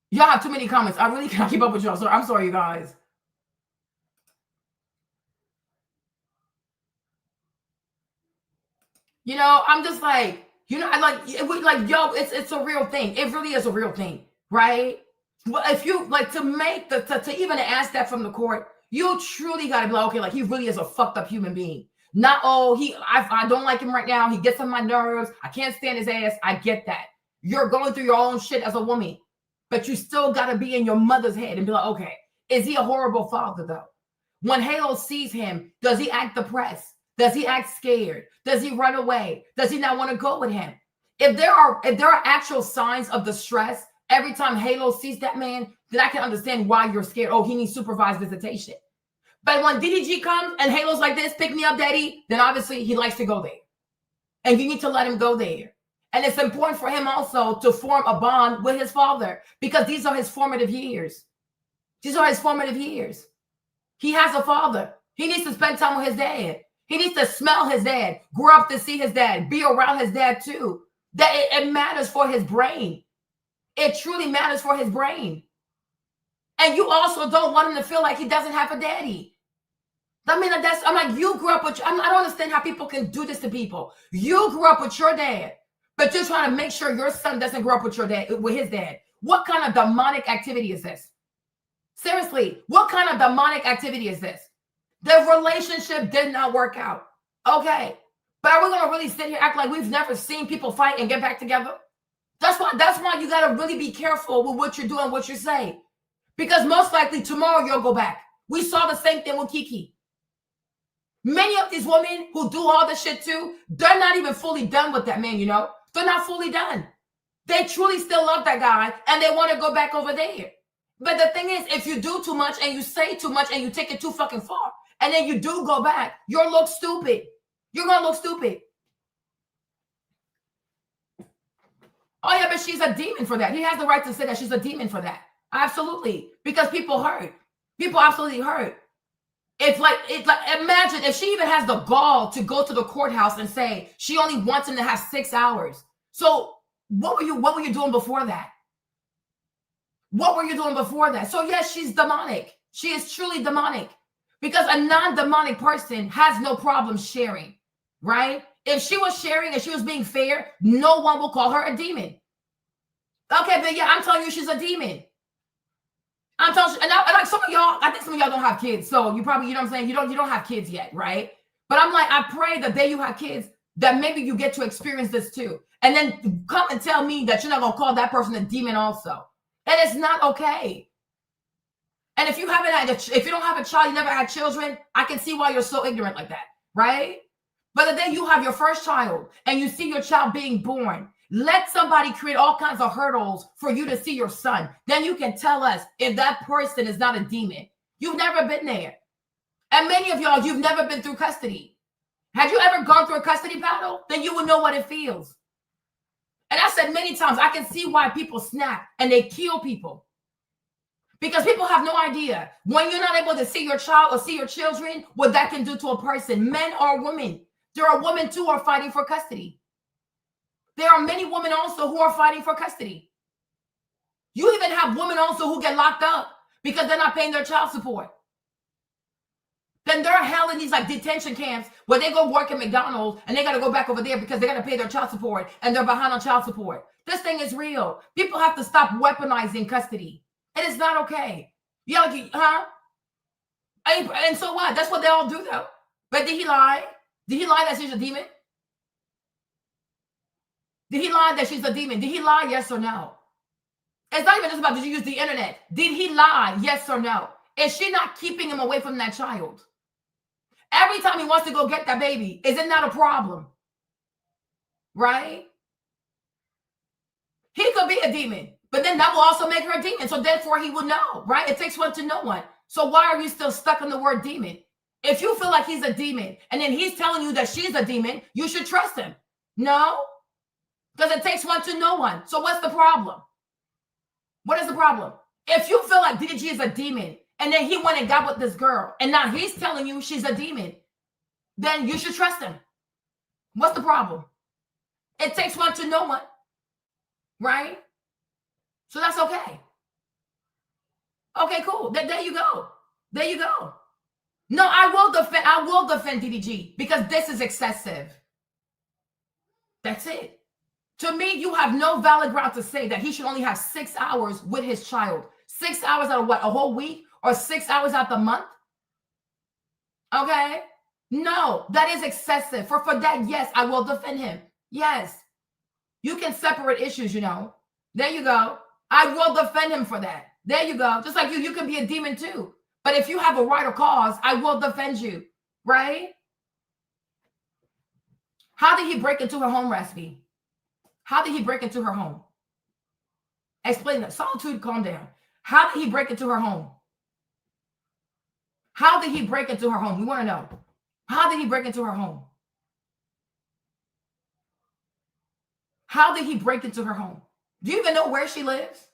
Y'all have too many comments. I really cannot keep up with y'all. So I'm sorry, you guys. You know, I'm just like, you know, yo, it's a real thing. It really is a real thing, right? Well, if you to even ask that from the court, you truly got to be like, okay, like he really is a fucked up human being. Not, I don't like him right now. He gets on my nerves. I can't stand his ass. I get that. You're going through your own shit as a woman, but you still got to be in your mother's head and be like, okay, is he a horrible father though? When Halo sees him, does he act depressed? Does he act scared? Does he run away? Does he not want to go with him? If there are actual signs of distress every time Halo sees that man, then I can understand why you're scared. Oh, he needs supervised visitation. But when DDG comes and Halo's like this, pick me up, daddy, then obviously he likes to go there. And you need to let him go there. And it's important for him also to form a bond with his father because these are his formative years. These are his formative years. He has a father. He needs to spend time with his dad. He needs to smell his dad, grow up to see his dad, be around his dad too. That it matters for his brain. It truly matters for his brain. And you also don't want him to feel like he doesn't have a daddy. I mean, I'm like, you grew up with, I don't understand how people can do this to people. You grew up with your dad, but you're trying to make sure your son doesn't grow up with your dad, with his dad. What kind of demonic activity is this? Seriously, what kind of demonic activity is this? The relationship did not work out. Okay. But are we going to really sit here act like we've never seen people fight and get back together? That's why you got to really be careful with what you're doing, what you say. Because most likely tomorrow you'll go back. We saw the same thing with Kiki. Many of these women who do all this shit too, they're not even fully done with that man, you know? They're not fully done. They truly still love that guy and they want to go back over there. But the thing is, if you do too much and you say too much and you take it too fucking far, and then you do go back, you'll look stupid. You're going to look stupid. Oh, yeah, but she's a demon for that. He has the right to say that she's a demon for that. Absolutely. Because people hurt. People absolutely hurt. It's like, imagine if she even has the gall to go to the courthouse and say she only wants him to have 6 hours. So what were you doing before that? What were you doing before that? So yes, she's demonic. She is truly demonic. Because a non-demonic person has no problem sharing, right? If she was sharing and she was being fair, no one will call her a demon. Okay, but yeah, I'm telling you she's a demon. I'm telling you, and like some of y'all, I think some of y'all don't have kids. So you probably, you know what I'm saying? You don't have kids yet, right? But I'm like, I pray the day you have kids, that maybe you get to experience this too. And then come and tell me that you're not going to call that person a demon also. And it's not okay. And if you don't have a child, you never had children, I can see why you're so ignorant like that, right? But the day you have your first child and you see your child being born, let somebody create all kinds of hurdles for you to see your son. Then you can tell us if that person is not a demon. You've never been there. And many of y'all, you've never been through custody. Had you ever gone through a custody battle? Then you would know what it feels. And I said many times, I can see why people snap and they kill people. Because people have no idea when you're not able to see your child or see your children, what that can do to a person, men or women. There are women too who are fighting for custody. There are many women also who are fighting for custody. You even have women also who get locked up because they're not paying their child support. Then they're held in these like detention camps where they go work at McDonald's and they got to go back over there because they got to pay their child support and they're behind on child support. This thing is real. People have to stop weaponizing custody. It is not okay. Yeah, like, huh? And so what? That's what they all do, though. But did he lie? Did he lie that she's a demon? Did he lie that she's a demon? Did he lie, yes or no? It's not even just about did you use the internet. Did he lie, yes or no? Is she not keeping him away from that child? Every time he wants to go get that baby, is it not a problem? Right? He could be a demon, but then that will also make her a demon. So therefore he will know, right? It takes one to know one. So why are you still stuck on the word demon? If you feel like he's a demon and then he's telling you that she's a demon, you should trust him. No? Because it takes one to know one. So what's the problem? What is the problem? If you feel like DDG is a demon and then he went and got with this girl and now he's telling you she's a demon, then you should trust him. What's the problem? It takes one to know one, right? So that's okay. Okay, cool. There you go. There you go. No, I will defend DDG because this is excessive. That's it. To me, you have no valid ground to say that he should only have 6 hours with his child. 6 hours out of what, a whole week? Or 6 hours out the month? Okay? No, that is excessive. For that, yes, I will defend him. Yes. You can separate issues, you know. There you go. I will defend him for that. There you go. Just like you can be a demon too. But if you have a right or cause, I will defend you. Right? How did he break into her home, Raspy? How did he break into her home? Explain that. Solitude, calm down. How did he break into her home? How did he break into her home? We want to know. How did he break into her home? How did he break into her home? Do you even know where she lives?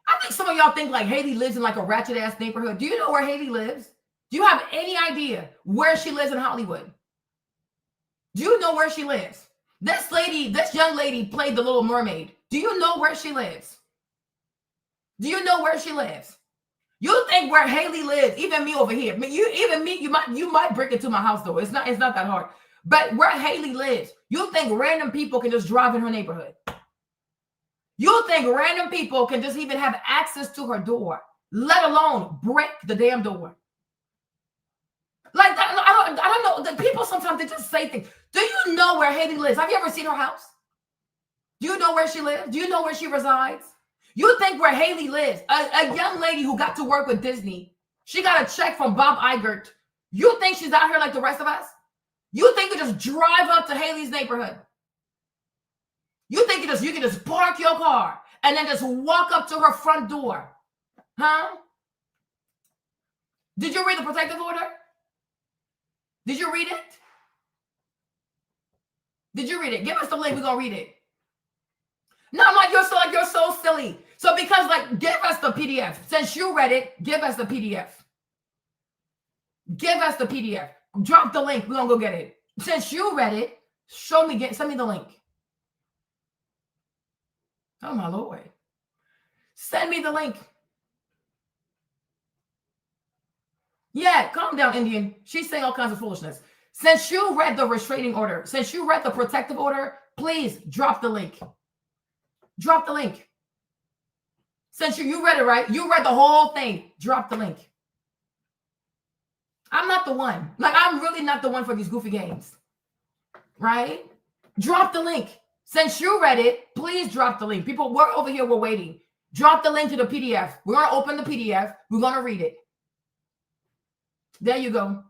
I think some of y'all think like Haley lives in like a ratchet ass neighborhood. Do you know where Haley lives? Do you have any idea where she lives in Hollywood? Do you know where she lives? This young lady played the Little Mermaid. Do you know where she lives? Do you know where she lives? You think where Haley lives, even me over here. I mean, you might break into my house though. It's not that hard. But where Haley lives, you think random people can just drive in her neighborhood. You think random people can just even have access to her door, let alone break the damn door. Like that, I don't know. The people sometimes they just say things. Do you know where Haley lives? Have you ever seen her house? Do you know where she lives? Do you know where she resides? You think where Haley lives, a young lady who got to work with Disney, she got a check from Bob Iger. You think she's out here like the rest of us? You think you just drive up to Haley's neighborhood? You think you can just park your car and then just walk up to her front door? Huh? Did you read the protective order? Did you read it? Did you read it? Give us the link. We're gonna read it. No, I'm like, you're so silly. So because give us the PDF. Since you read it, give us the PDF. Give us the PDF. Drop the link. We're gonna go get it. Since you read it, send me the link. Oh my Lord. Send me the link. Yeah, calm down, Indian. She's saying all kinds of foolishness. Since you read the restraining order, since you read the protective order, please drop the link. Drop the link. Since you read it, right? You read the whole thing. Drop the link. I'm not the one. I'm really not the one for these goofy games. Right? Drop the link. Since you read it, please drop the link. People, we're over here, we're waiting. Drop the link to the PDF. We're going to open the PDF. We're going to read it. There you go.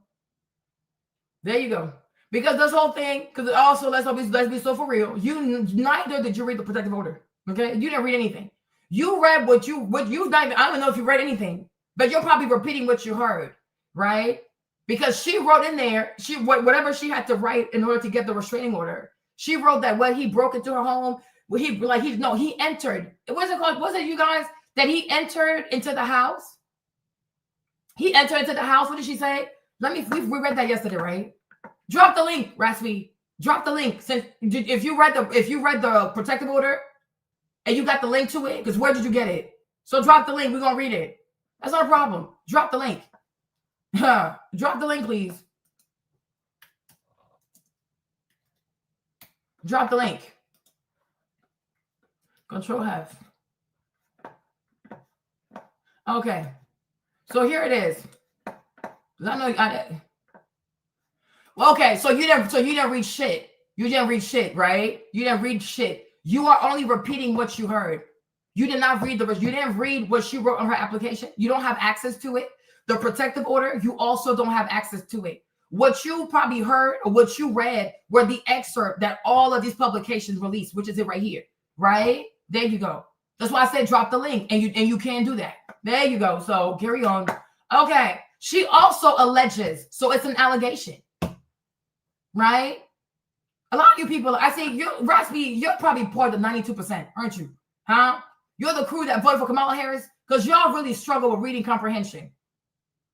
There you go. Because this whole thing, because also, let's be so for real. Neither did you read the protective order. Okay? You didn't read anything. You read what you've not even, I don't know if you read anything, but you're probably repeating what you heard, right? Because she wrote in there, whatever she had to write in order to get the restraining order. She wrote that when he broke into her home, he entered. Was it called? Was it you guys that he entered into the house? He entered into the house. What did she say? We read that yesterday, right? Drop the link, Raspy. Drop the link. Since if you read the protective order and you got the link to it, because where did you get it? So drop the link. We're gonna read it. That's not a problem. Drop the link. Drop the link, please. Drop the link. Control F. Okay. So here it is. I know okay, so you didn't read shit. You didn't read shit, right? You didn't read shit. You are only repeating what you heard. You did not read you didn't read what she wrote on her application. You don't have access to it. The protective order, you also don't have access to it. What you probably heard or what you read were the excerpt that all of these publications released, which is it right here, right? There you go. That's why I said drop the link, and you can do that. There you go. So carry on. Okay. She also alleges, so it's an allegation, right? A lot of you people, I say, you're probably part of the 92%, aren't you? Huh? You're the crew that voted for Kamala Harris because y'all really struggle with reading comprehension,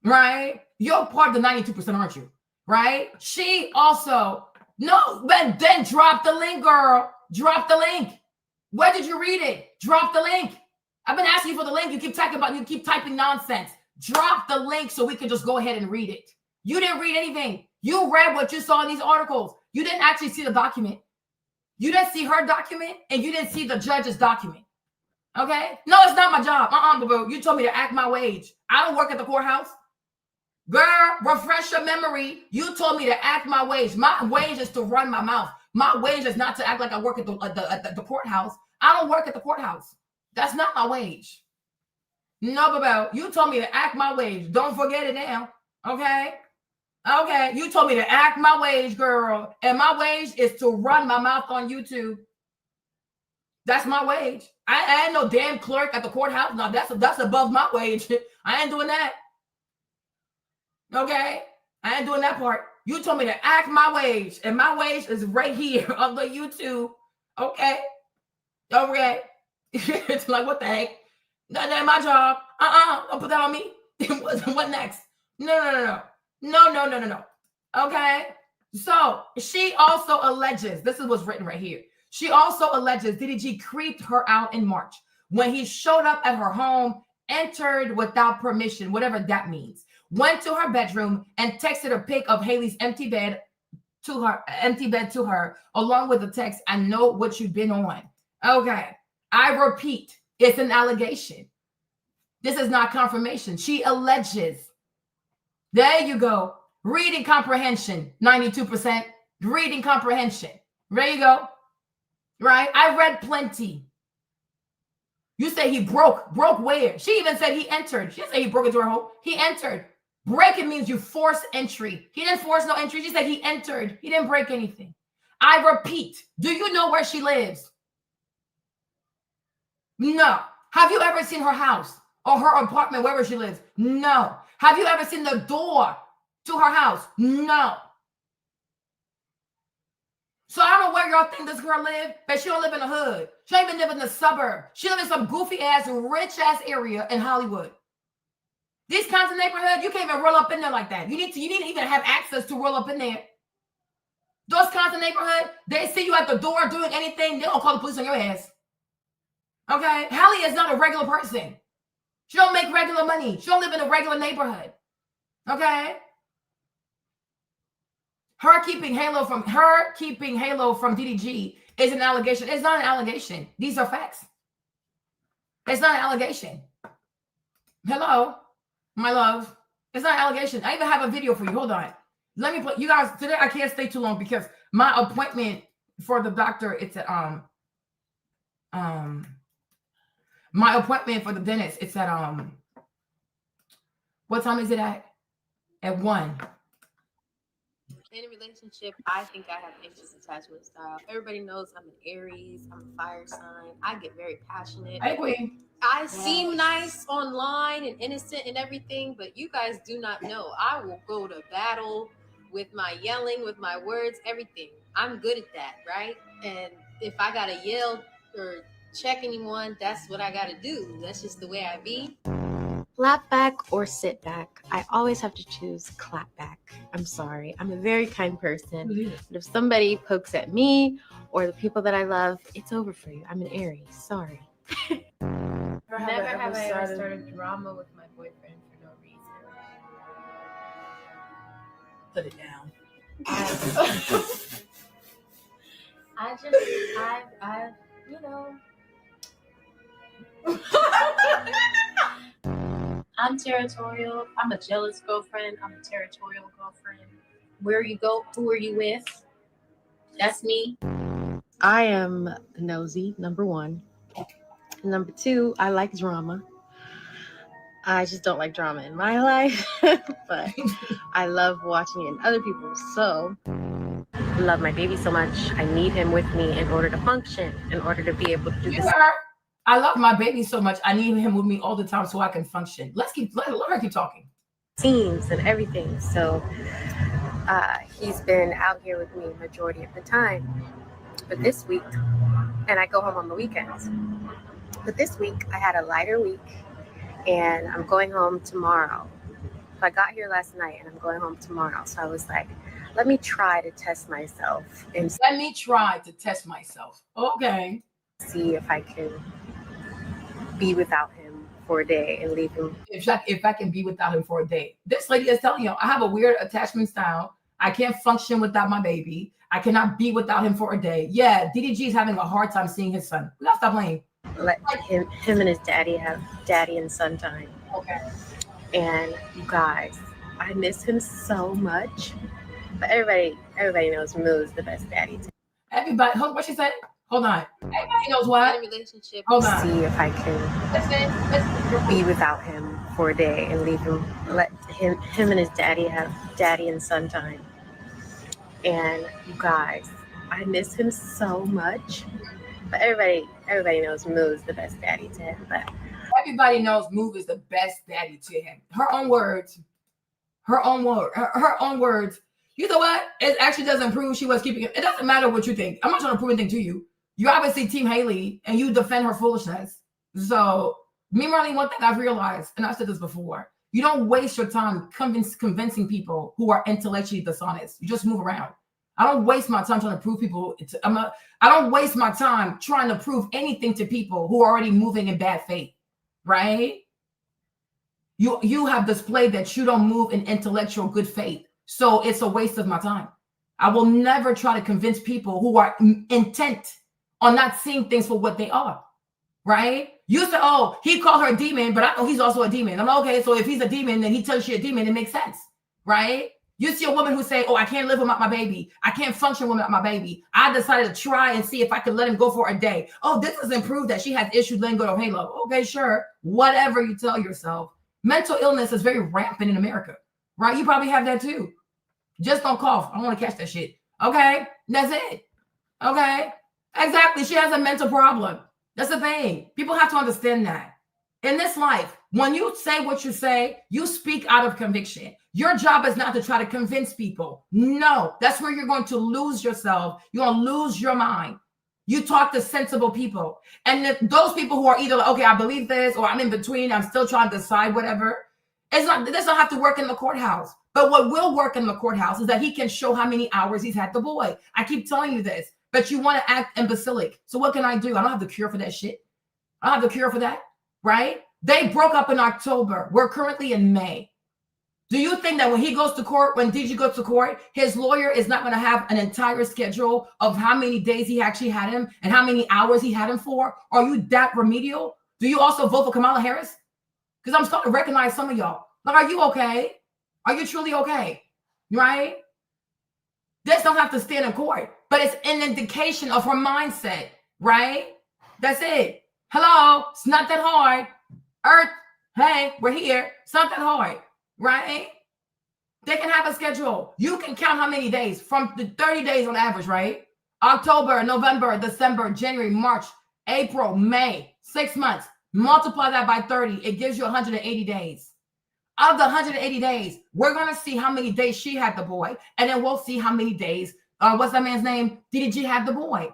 right? You're part of the 92%, aren't you? Right? She also, no, then drop the link, girl. Drop the link. Where did you read it? Drop the link. I've been asking you for the link. You keep typing nonsense. Drop the link so we can just go ahead and read it. You didn't read anything. You read what you saw in these articles. You didn't actually see the document. You didn't see her document, and you didn't see the judge's document. Okay? No, it's not my job. Boo. You told me to act my wage. I don't work at the courthouse. Girl, refresh your memory. You told me to act my wage. My wage is to run my mouth. My wage is not to act like I work at the courthouse. I don't work at the courthouse. That's not my wage. No, Babel, you told me to act my wage. Don't forget it now. Okay? Okay, you told me to act my wage, girl. And my wage is to run my mouth on YouTube. That's my wage. I ain't no damn clerk at the courthouse. No, that's above my wage. I ain't doing that. Okay? I ain't doing that part. You told me to act my wage, and my wage is right here on the YouTube. Okay? Okay. It's like, what the heck? That ain't my job. Don't put that on me. What next? No. Okay? So, she also alleges, this is what's written right here. She also alleges DDG creeped her out in March when he showed up at her home, entered without permission, whatever that means, went to her bedroom and texted a pic of Haley's empty bed to her, along with the text, "I know what you've been on." Okay. I repeat, it's an allegation. This is not confirmation. She alleges. There you go. Reading comprehension, 92%. Reading comprehension. There you go. Right? I read plenty. You say he broke. Broke where? She even said he entered. She didn't say he broke into her home. He entered. Breaking means you force entry. He didn't force no entry. She said he entered. He didn't break anything. I repeat, do you know where she lives? No. Have you ever seen her house or her apartment, wherever she lives? No. Have you ever seen the door to her house? No. So I don't know where y'all think this girl live, but she don't live in the hood. She don't even live in the suburb. She live in some goofy ass, rich ass area in Hollywood. These kinds of neighborhood, you can't even roll up in there like that. You need to even have access to roll up in there. Those kinds of neighborhood, they see you at the door doing anything, they don't call the police on your ass. Okay? Hallie is not a regular person. She don't make regular money. She don't live in a regular neighborhood. Okay? Her keeping Halo from DDG is an allegation. It's not an allegation. These are facts. It's not an allegation. Hello, my love. It's not an allegation. I even have a video for you. Hold on. Let me put you guys today. I can't stay too long because my appointment for the doctor, it's at my appointment for the dentist, it's at what time is it at? At 1. In a relationship, I think I have anxious attachment style. Everybody knows I'm an Aries. I'm a fire sign. I get very passionate. I agree. I seem nice online and innocent and everything, but you guys do not know. I will go to battle with my yelling, with my words, everything. I'm good at that, right? And if I gotta yell or check anyone, that's what I gotta do. That's just the way I be. Clap back or sit back. I always have to choose clap back. I'm sorry. I'm a very kind person. But if somebody pokes at me or the people that I love, it's over for you. I'm an Aries. Sorry. Never have I ever started drama with my boyfriend for no reason. Put it down. I've I'm territorial. I'm a jealous girlfriend. I'm a territorial girlfriend. Where you go, who are you with? That's me. I am nosy, number one. Number two, I like drama. I just don't like drama in my life, but I love watching it in other people's. So I love my baby so much. I need him with me in order to function, in order to be able to do this. I love my baby so much. I need him with me all the time so I can function. Let her keep talking. Teams and everything. So he's been out here with me majority of the time. But this week, and I go home on the weekends. But this week I had a lighter week, and I'm going home tomorrow. So I got here last night, and I'm going home tomorrow. So I was like, let me try to test myself. And let me try to test myself. Okay. See if I can be without him for a day and leave him. If I can be without him for a day. This lady is telling you, I have a weird attachment style. I can't function without my baby. I cannot be without him for a day. Yeah, DDG is having a hard time seeing his son. We gotta stop playing. Let him and his daddy have daddy and son time. Okay. And you guys, I miss him so much. But everybody knows Moo is the best daddy. Everybody, what she said? Hold on. Everybody knows what? In a relationship. Hold on. See if I can be without him for a day and leave him. Let him and his daddy have daddy and son time. And you guys, I miss him so much. But everybody knows Moo is the best daddy to him. But everybody knows Moo is the best daddy to him. Her own words. Her own words. You know what? It actually doesn't prove she was keeping it. It doesn't matter what you think. I'm not trying to prove anything to you. You're obviously Team Haley, and you defend her foolishness. So, me, Marlene, one thing I've realized, and I've said this before, you don't waste your time convincing people who are intellectually dishonest. You just move around. I don't waste my time trying to prove people. I don't waste my time trying to prove anything to people who are already moving in bad faith, right? You have displayed that you don't move in intellectual good faith. So it's a waste of my time. I will never try to convince people who are intent on not seeing things for what they are, right? You say, oh, he called her a demon, but I know he's also a demon. I'm like, okay, so if he's a demon, then he tells you a demon, it makes sense, right? You see a woman who say, oh, I can't live without my baby. I can't function without my baby. I decided to try and see if I could let him go for a day. Oh, this doesn't prove that she has issues letting go of Halo. Okay, sure. Whatever you tell yourself. Mental illness is very rampant in America, right? You probably have that too. Just don't cough. I don't want to catch that shit. Okay? That's it. Okay? Exactly. She has a mental problem. That's the thing. People have to understand that. In this life, when you say what you say, you speak out of conviction. Your job is not to try to convince people. No, that's where you're going to lose yourself. You're going to lose your mind. You talk to sensible people. And those people who are either like, okay, I believe this, or I'm in between, I'm still trying to decide whatever. It doesn't have to work in the courthouse. But what will work in the courthouse is that he can show how many hours he's had the boy. I keep telling you this, but you want to act imbecilic. So what can I do? I don't have the cure for that shit. I don't have the cure for that, right? They broke up in October. We're currently in May. Do you think that when he goes to court, when DG goes to court, his lawyer is not going to have an entire schedule of how many days he actually had him and how many hours he had him for? Are you that remedial? Do you also vote for Kamala Harris? Because I'm starting to recognize some of y'all. Like, are you okay? Are you truly okay? Right? This don't have to stand in court, but it's an indication of her mindset, right? That's it. Hello, it's not that hard. Earth, hey, we're here. It's not that hard, right? They can have a schedule. You can count how many days from the 30 days on average, right? October, November, December, January, March, April, May, 6 months. Multiply that by 30. It gives you 180 days. Of the 180 days, we're going to see how many days she had the boy. And then we'll see how many days, what's that man's name? DDG had the boy,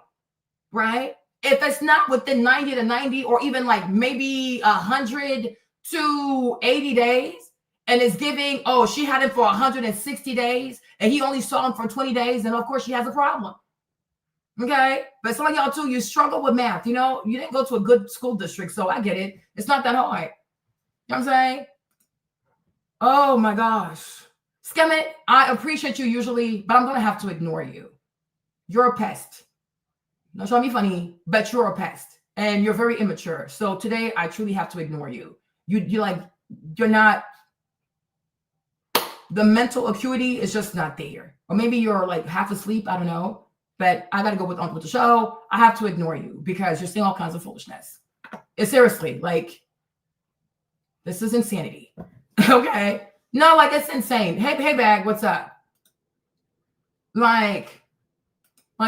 right? If it's not within 90 to 90 or even like maybe 100 to 80 days and it's giving, oh, she had him for 160 days and he only saw him for 20 days, then of course she has a problem. Okay? But some of y'all too, you struggle with math. You know, you didn't go to a good school district, so I get it. It's not that hard. You know what I'm saying? Oh my gosh. Skemet, I appreciate you usually, but I'm going to have to ignore you. You're a pest. Don't try to be funny, but you're a pest. and you're very immature. So today I truly have to ignore you. You're not, the mental acuity is just not there. Or maybe you're like half asleep, I don't know. But I got to go with the show. I have to ignore you because you're saying all kinds of foolishness. It's seriously, like, this is insanity. Okay? No, like, it's insane. Hey, bag, what's up? Like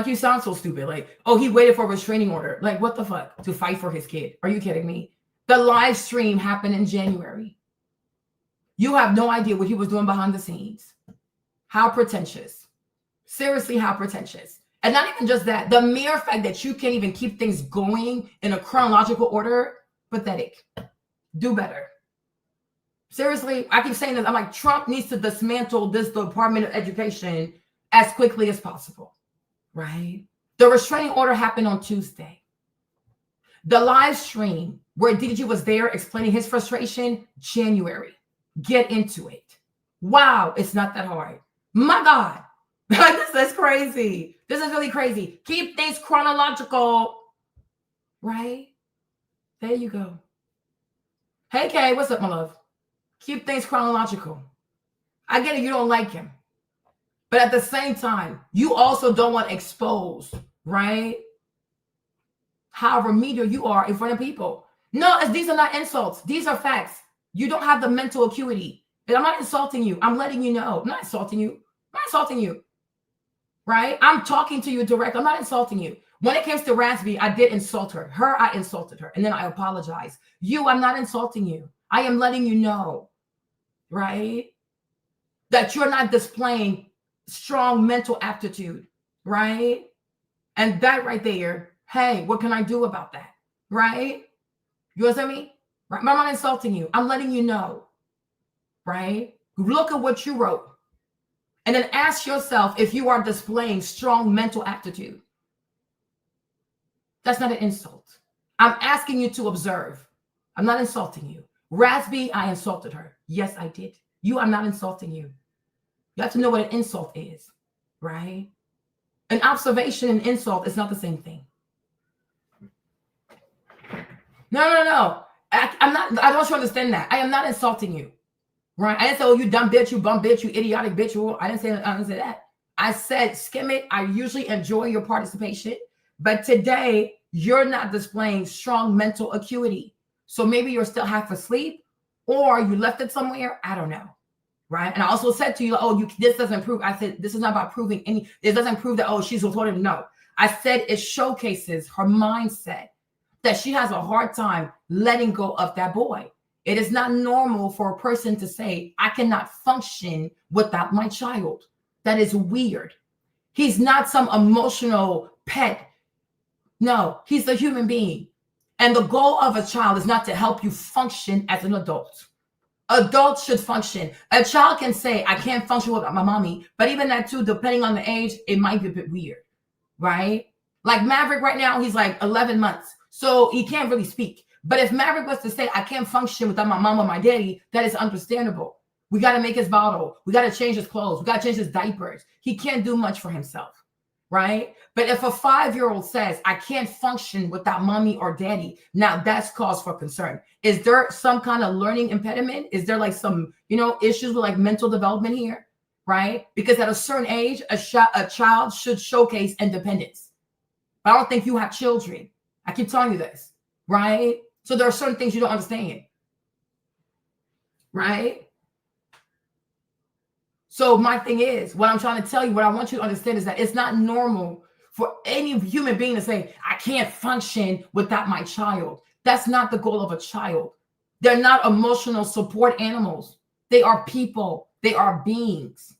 you sound so stupid. Like, oh, he waited for a restraining order. Like, what the fuck? To fight for his kid. Are you kidding me? The live stream happened in January. You have no idea what he was doing behind the scenes. How pretentious. Seriously, how pretentious. And not even just that. The mere fact that you can't even keep things going in a chronological order, pathetic. Do better. Seriously, I keep saying this. I'm like, Trump needs to dismantle this Department of Education as quickly as possible. Right? The restraining order happened on Tuesday. The live stream where DDG was there explaining his frustration, January. Get into it. Wow, it's not that hard. My God. Like, this is crazy. This is really crazy. Keep things chronological. Right? There you go. Hey, Kay, what's up, my love? Keep things chronological. I get it, you don't like him. But at the same time, you also don't want exposed, right? How remedial you are in front of people. No, these are not insults. These are facts. You don't have the mental acuity. And I'm not insulting you. I'm letting you know. I'm not insulting you. I'm not insulting you. Right? I'm talking to you direct. I'm not insulting you. When it comes to Raspy, I did insult her. I insulted her. And then I apologize. You, I'm not insulting you. I am letting you know. Right? That you're not displaying strong mental aptitude. Right? And that right there, hey, what can I do about that? Right? You understand me? Right? I'm not insulting you. I'm letting you know. Right? Look at what you wrote. And then ask yourself if you are displaying strong mental aptitude. That's not an insult. I'm asking you to observe. I'm not insulting you. Raspy, I insulted her. Yes, I did. You, I'm not insulting you. You have to know what an insult is, right? An observation and insult is not the same thing. No. I don't want you to understand that. I am not insulting you. Right? I didn't say, oh, you dumb bitch, you bum bitch, you idiotic bitch. I didn't say that. I said, skim it. I usually enjoy your participation. But today, you're not displaying strong mental acuity. So maybe you're still half asleep or you left it somewhere. I don't know. Right? And I also said to you, oh, this doesn't prove. I said, this is not about proving any. It doesn't prove that, oh, she's retorted. No. I said it showcases her mindset that she has a hard time letting go of that boy. It is not normal for a person to say, I cannot function without my child. That is weird. He's not some emotional pet. No, he's a human being. And the goal of a child is not to help you function as an adult. Adults should function. A child can say, I can't function without my mommy. But even that too, depending on the age, it might be a bit weird, right? Like Maverick right now, he's like 11 months. So he can't really speak. But if Maverick was to say, I can't function without my mom or my daddy, that is understandable. We got to make his bottle. We got to change his clothes. We got to change his diapers. He can't do much for himself, right? But if a 5-year-old says, I can't function without mommy or daddy, now that's cause for concern. Is there some kind of learning impediment? Is there like some, issues with like mental development here, right? Because at a certain age, a child should showcase independence. But I don't think you have children. I keep telling you this, right? So there are certain things you don't understand, right? So my thing is, what I'm trying to tell you, what I want you to understand is that it's not normal for any human being to say, I can't function without my child. That's not the goal of a child. They're not emotional support animals. They are people. They are beings,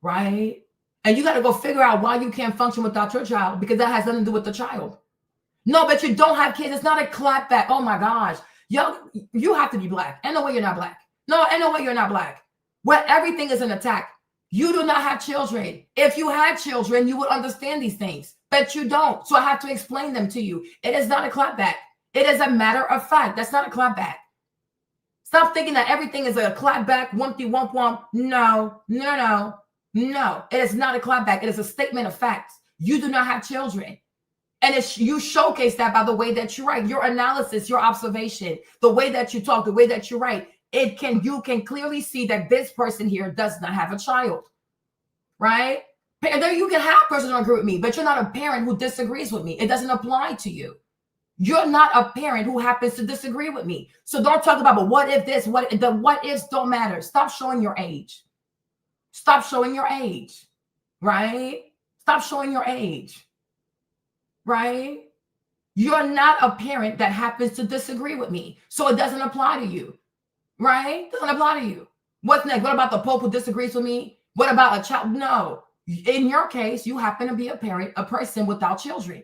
right? And you got to go figure out why you can't function without your child, because that has nothing to do with the child. No, but you don't have kids. It's not a clapback. Oh my gosh. Yo, you have to be black. Ain't no way you're not black. No, ain't no way you're not black. Where everything is an attack. You do not have children. If you had children, you would understand these things, but you don't. So I have to explain them to you. It is not a clapback. It is a matter of fact. That's not a clapback. Stop thinking that everything is a clapback, wumpty wump wump. No. It is not a clapback. It is a statement of facts. You do not have children. And you showcase that by the way that you write, your analysis, your observation, the way that you talk, the way that you write. You can clearly see that this person here does not have a child, right? You can have a person who agree with me, but you're not a parent who disagrees with me. It doesn't apply to you. You're not a parent who happens to disagree with me. So don't talk about, but what if this, the what ifs don't matter. Stop showing your age. Stop showing your age, right? Stop showing your age, right? You're not a parent that happens to disagree with me. So it doesn't apply to you, right? It doesn't apply to you. What's next? What about the Pope who disagrees with me? What about a child? No. In your case, you happen to be a parent, a person without children.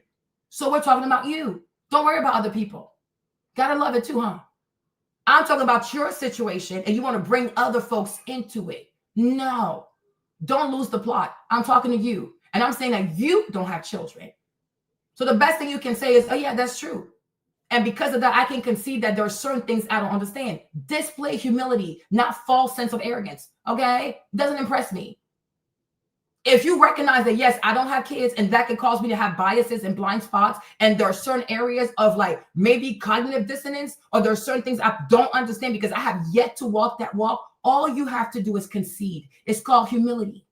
So we're talking about you. Don't worry about other people. Gotta love it too, huh? I'm talking about your situation and you want to bring other folks into it. No, don't lose the plot. I'm talking to you. And I'm saying that you don't have children. So the best thing you can say is, oh yeah, that's true. And because of that, I can concede that there are certain things I don't understand. Display humility, not false sense of arrogance. Okay? Doesn't impress me. If you recognize that, yes, I don't have kids and that could cause me to have biases and blind spots, and there are certain areas of like maybe cognitive dissonance, or there are certain things I don't understand because I have yet to walk that walk, all you have to do is concede. It's called humility,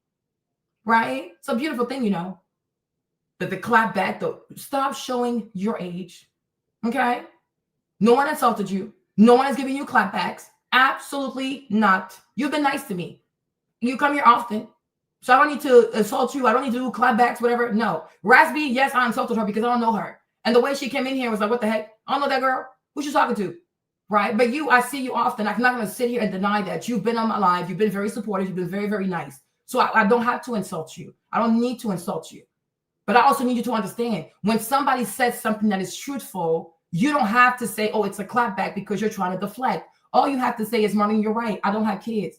right? It's a beautiful thing, you know. But the clap back, though, stop showing your age, okay? No one insulted you. No one is giving you clapbacks. Absolutely not. You've been nice to me. You come here often. So I don't need to insult you. I don't need to do clapbacks, whatever. No. Raspy, yes, I insulted her because I don't know her. And the way she came in here was like, what the heck? I don't know that girl. Who she talking to? Right? But you, I see you often. I'm not going to sit here and deny that. You've been on my live. You've been very supportive. You've been very, very nice. So I don't have to insult you. I don't need to insult you. But I also need you to understand, when somebody says something that is truthful, you don't have to say, oh, it's a clapback because you're trying to deflect. All you have to say is, Marlene, you're right. I don't have kids.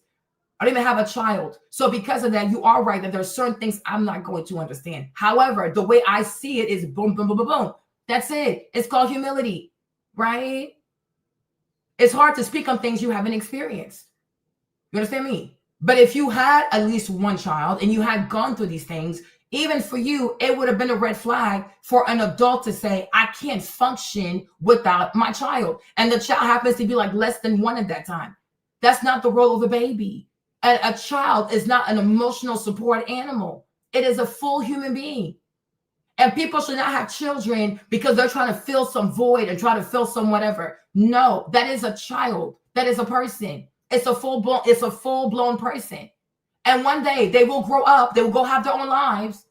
I don't even have a child. So because of that, you are right that there are certain things I'm not going to understand. However, the way I see it is boom, boom, boom, boom, boom. That's it. It's called humility, right? It's hard to speak on things you haven't experienced. You understand me? But if you had at least one child and you had gone through these things, even for you, it would have been a red flag for an adult to say, I can't function without my child. And the child happens to be like less than 1 at that time. That's not the role of a baby. A child is not an emotional support animal. It is a full human being. And people should not have children because they're trying to fill some void and try to fill some whatever. No, that is a child. That is a person. It's a full-blown person. And one day they will grow up. They will go have their own lives.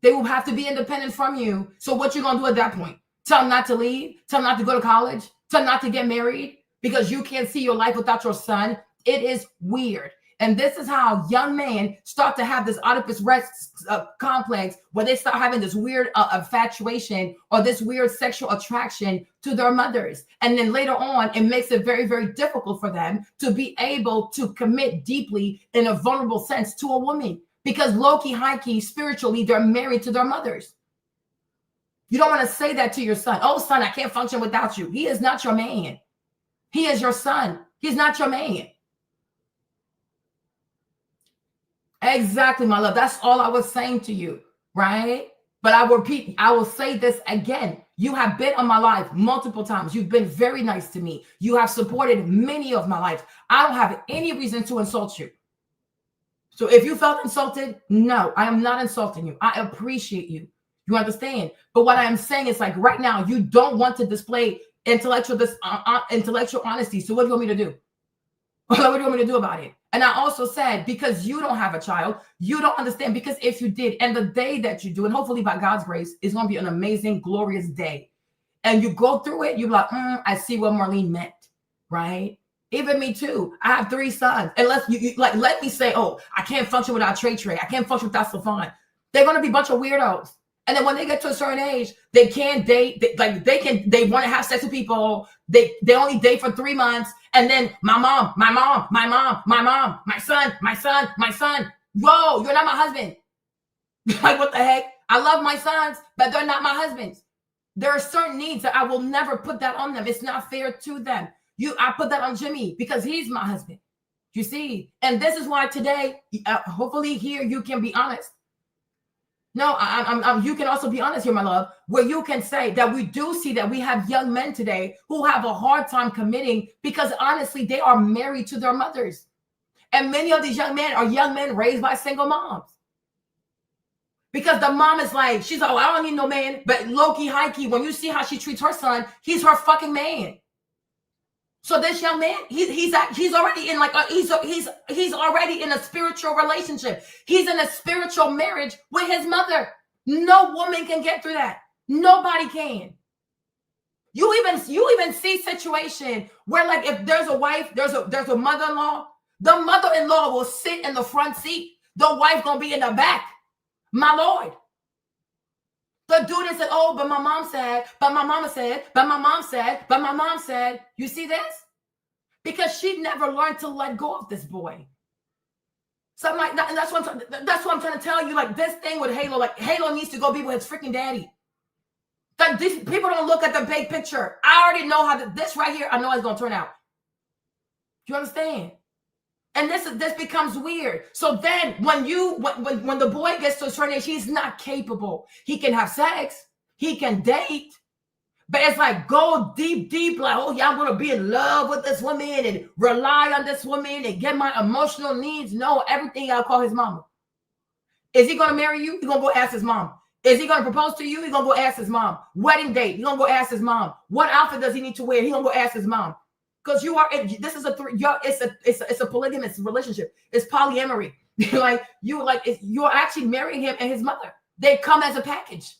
They will have to be independent from you. So what you going to do at that point? Tell them not to leave? Tell them not to go to college? Tell them not to get married? Because you can't see your life without your son? It is weird. And this is how young men start to have this Oedipus Rex complex, where they start having this weird infatuation or this weird sexual attraction to their mothers. And then later on, it makes it very, very difficult for them to be able to commit deeply in a vulnerable sense to a woman, because low-key, high-key, spiritually, they're married to their mothers. You don't want to say that to your son. Oh, son, I can't function without you. He is not your man. He is your son. He's not your man. Exactly, my love. That's all I was saying to you, right? But I will repeat, I will say this again. You have been on my life multiple times. You've been very nice to me. You have supported many of my life. I don't have any reason to insult you. So if you felt insulted, no, I am not insulting you. I appreciate you. You understand? But what I am saying is, like, right now, you don't want to display intellectual honesty. So what do you want me to do? What do you want me to do about it? And I also said, because you don't have a child, you don't understand. Because if you did, and the day that you do, and hopefully by God's grace, is going to be an amazing, glorious day. And you go through it, you're like, I see what Marlene meant, right? Even me too. I have 3 sons. Unless you let me say, oh, I can't function without Trey. I can't function without Stefan. They're going to be a bunch of weirdos. And then when they get to a certain age, they can't date. They want to have sex with people. They only date for 3 months. And then my mom, my son. Whoa, you're not my husband. Like, what the heck? I love my sons, but they're not my husbands. There are certain needs that I will never put that on them. It's not fair to them. I put that on Jimmy because he's my husband. You see? And this is why today, hopefully here you can be honest. No, you can also be honest here, my love, where you can say that we do see that we have young men today who have a hard time committing because honestly, they are married to their mothers. And many of these young men are young men raised by single moms. Because the mom is like, she's like, oh, I don't need no man. But low-key, high-key, when you see how she treats her son, he's her fucking man. So this young man, he's already in like he's already in a spiritual relationship. He's in a spiritual marriage with his mother. No woman can get through that. Nobody can. You even see situation where like if there's a wife, there's a mother-in-law, the mother-in-law will sit in the front seat. The wife gonna be in the back. My Lord. The dude that said, oh, but my mom said, but my mama said, but my mom said, but my mom said. You see this? Because she never learned to let go of this boy. So I'm like, that's what I'm trying to tell you. Like this thing with Halo, like Halo needs to go be with his freaking daddy. That these people don't look at the big picture. I already know how this right here, I know it's gonna turn out. Do you understand? And this becomes weird. So then when the boy gets to a certain age, he's not capable. He can have sex, he can date, but it's like go deep, like, oh yeah, I'm gonna be in love with this woman and rely on this woman and get my emotional needs. No, everything I'll call his mama. Is he gonna marry you? He's gonna go ask his mom. Is he gonna propose to you? He's gonna go ask his mom. Wedding date, he's gonna go ask his mom. What outfit does he need to wear? He's gonna go ask his mom. Because it's a polygamous relationship. It's polyamory. You're actually marrying him and his mother. They come as a package.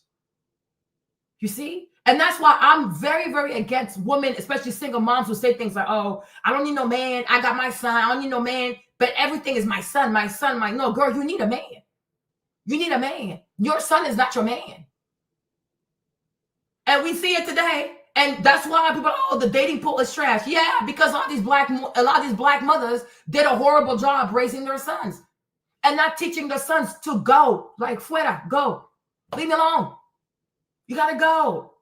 You see? And that's why I'm very, very against women, especially single moms who say things like, oh, I don't need no man. I got my son. I don't need no man. But everything is my son. No, girl, you need a man. You need a man. Your son is not your man. And we see it today. And that's why people, oh, the dating pool is trash. Yeah, because a lot of these black mothers did a horrible job raising their sons and not teaching their sons to go, like, fuera, go. Leave me alone. You got to go.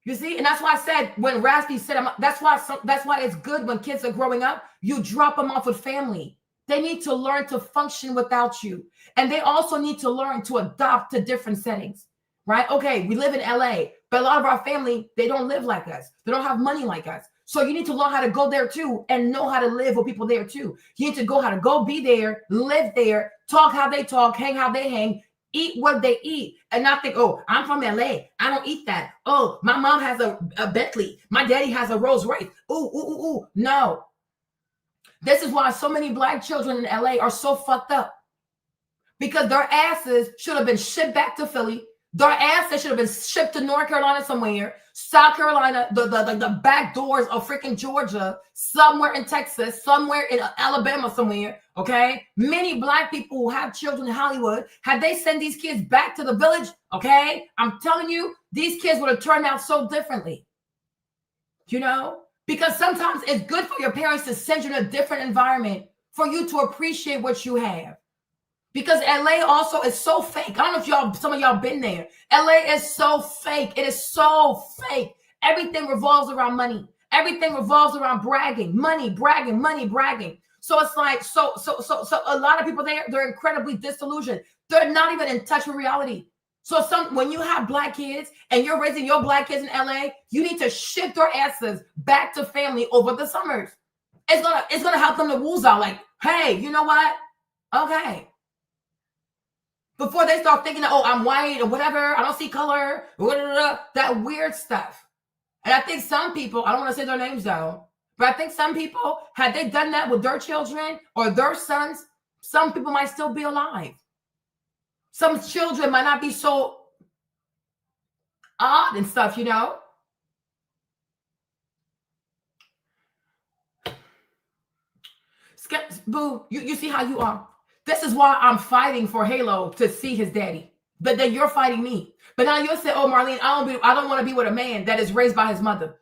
You see? And that's why I said, when Raspy said, that's why it's good when kids are growing up, you drop them off with family. They need to learn to function without you. And they also need to learn to adopt to different settings, right? Okay, we live in LA. But a lot of our family, they don't live like us. They don't have money like us. So you need to learn how to go there too and know how to live with people there too. You need to go how to go be there, live there, talk how they talk, hang how they hang, eat what they eat, and not think, oh, I'm from LA. I don't eat that. Oh, my mom has a Bentley. My daddy has a Rolls Royce. Ooh. No. This is why so many black children in LA are so fucked up. Because their asses should have been shipped back to Philly. Their asses should have been shipped to North Carolina somewhere, South Carolina, the back doors of freaking Georgia, somewhere in Texas, somewhere in Alabama, somewhere, okay? Many black people who have children in Hollywood, had they sent these kids back to the village, okay? I'm telling you, these kids would have turned out so differently, you know? Because sometimes it's good for your parents to send you in a different environment for you to appreciate what you have. Because LA also is so fake. I don't know if some of y'all been there. LA is so fake. It is so fake. Everything revolves around money. Everything revolves around bragging, money, bragging. So it's like, so a lot of people there, they're incredibly disillusioned. They're not even in touch with reality. So when you have black kids and you're raising your black kids in LA, you need to shift their asses back to family over the summers. It's gonna help them to wooz out like, hey, you know what? Okay. Before they start thinking, oh, I'm white or whatever, I don't see color, that weird stuff. And I think some people, I don't want to say their names though, but I think some people, had they done that with their children or their sons, some people might still be alive. Some children might not be so odd and stuff, you know? Boo, you see how you are. This is why I'm fighting for Halo to see his daddy. But then you're fighting me. But now you'll say, oh, Marlene, I don't want to be with a man that is raised by his mother.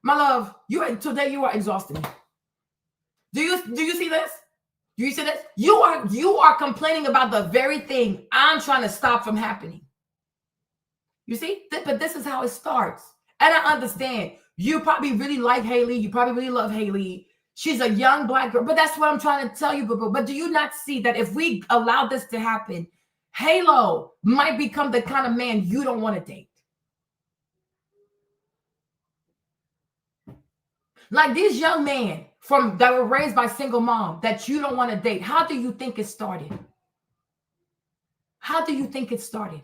My love, today you are exhausting me. Do you see this? Do you see this? You are complaining about the very thing I'm trying to stop from happening. You see? But this is how it starts. And I understand. You probably really like Haley. You probably really love Haley. She's a young Black girl. But that's what I'm trying to tell you, boo-boo. But do you not see that if we allow this to happen, Halo might become the kind of man you don't want to date? Like these young men that were raised by single mom that you don't want to date. How do you think it started? How do you think it started?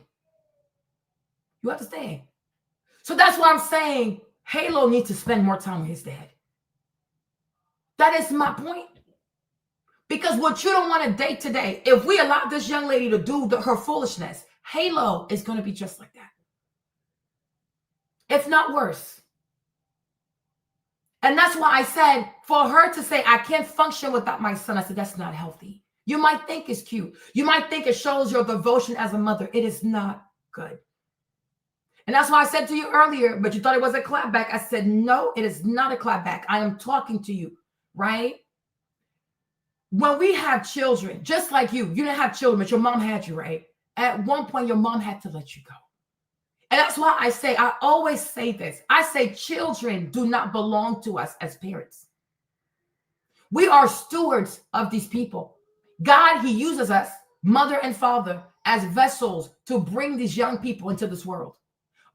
You understand? So that's why I'm saying Halo needs to spend more time with his dad. That is my point. Because what you don't want to date today, if we allow this young lady to do her foolishness, Halo is going to be just like that. If not worse. And that's why I said, for her to say, I can't function without my son, I said, that's not healthy. You might think it's cute. You might think it shows your devotion as a mother. It is not good. And that's why I said to you earlier, but you thought it was a clapback. I said, no, it is not a clapback. I am talking to you, right? When we have children, just like you didn't have children, but your mom had you, right? At one point, your mom had to let you go. And that's why I always say this. I say children do not belong to us as parents. We are stewards of these people. God, he uses us, mother and father, as vessels to bring these young people into this world.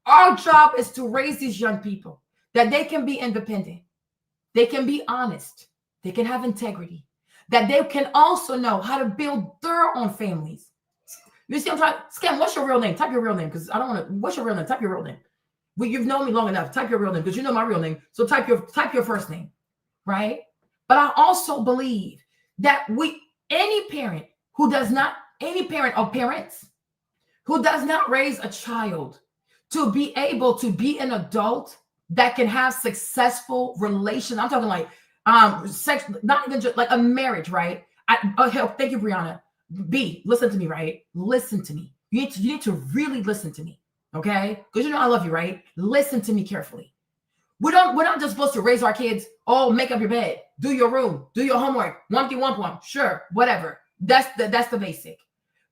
Our job is to raise these young people that they can be independent. They can be honest. They can have integrity. That they can also know how to build their own families. You see, I'm trying. Scam, what's your real name? Type your real name, because I don't want to. What's your real name? Type your real name. Well, you've known me long enough. Type your real name, because you know my real name. So type your first name, right? But I also believe that any parent of parents who does not raise a child to be able to be an adult that can have successful relations. I'm talking like sex, not even just like a marriage, right? Thank you, Brianna. B, listen to me, right? Listen to me. You need to really listen to me, okay? Because you know I love you, right? Listen to me carefully. We're not just supposed to raise our kids, make up your bed, do your room, do your homework, one, sure, whatever. That's the basic.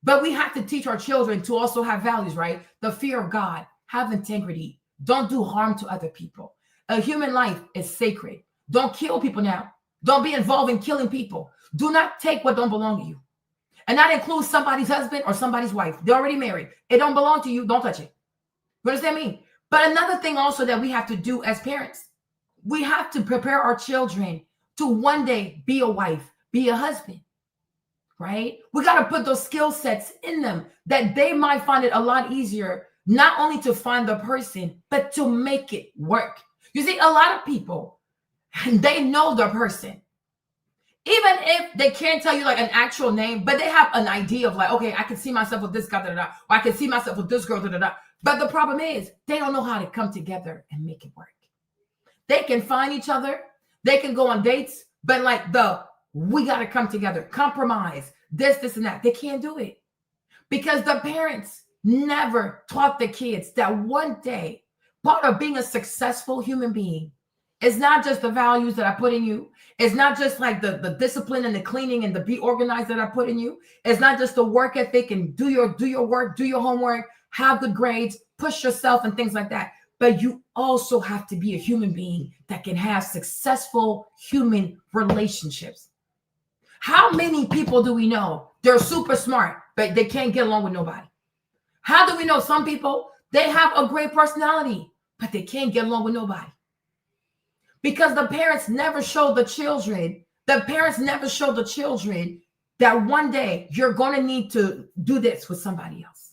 But we have to teach our children to also have values, right? The fear of God, have integrity, don't do harm to other people. A human life is sacred. Don't kill people now. Don't be involved in killing people. Do not take what don't belong to you. And that includes somebody's husband or somebody's wife. They're already married. It don't belong to you. Don't touch it. You understand me? But another thing also that we have to do as parents, we have to prepare our children to one day be a wife, be a husband, right? We got to put those skill sets in them that they might find it a lot easier, not only to find the person, but to make it work. You see, a lot of people, they know the person. Even if they can't tell you like an actual name, but they have an idea of like, okay, I can see myself with this guy, or I can see myself with this girl, But the problem is they don't know how to come together and make it work. They can find each other. They can go on dates, but like we got to come together, compromise, this, and that. They can't do it because the parents never taught the kids that one day part of being a successful human being is not just the values that I put in you. It's not just like the discipline and the cleaning and the be organized that I put in you. It's not just the work ethic and do your work, do your homework, have good grades, push yourself and things like that. But you also have to be a human being that can have successful human relationships. How many people do we know? They're super smart, but they can't get along with nobody. How do we know some people, they have a great personality, but they can't get along with nobody? Because the parents never show the children that one day you're going to need to do this with somebody else.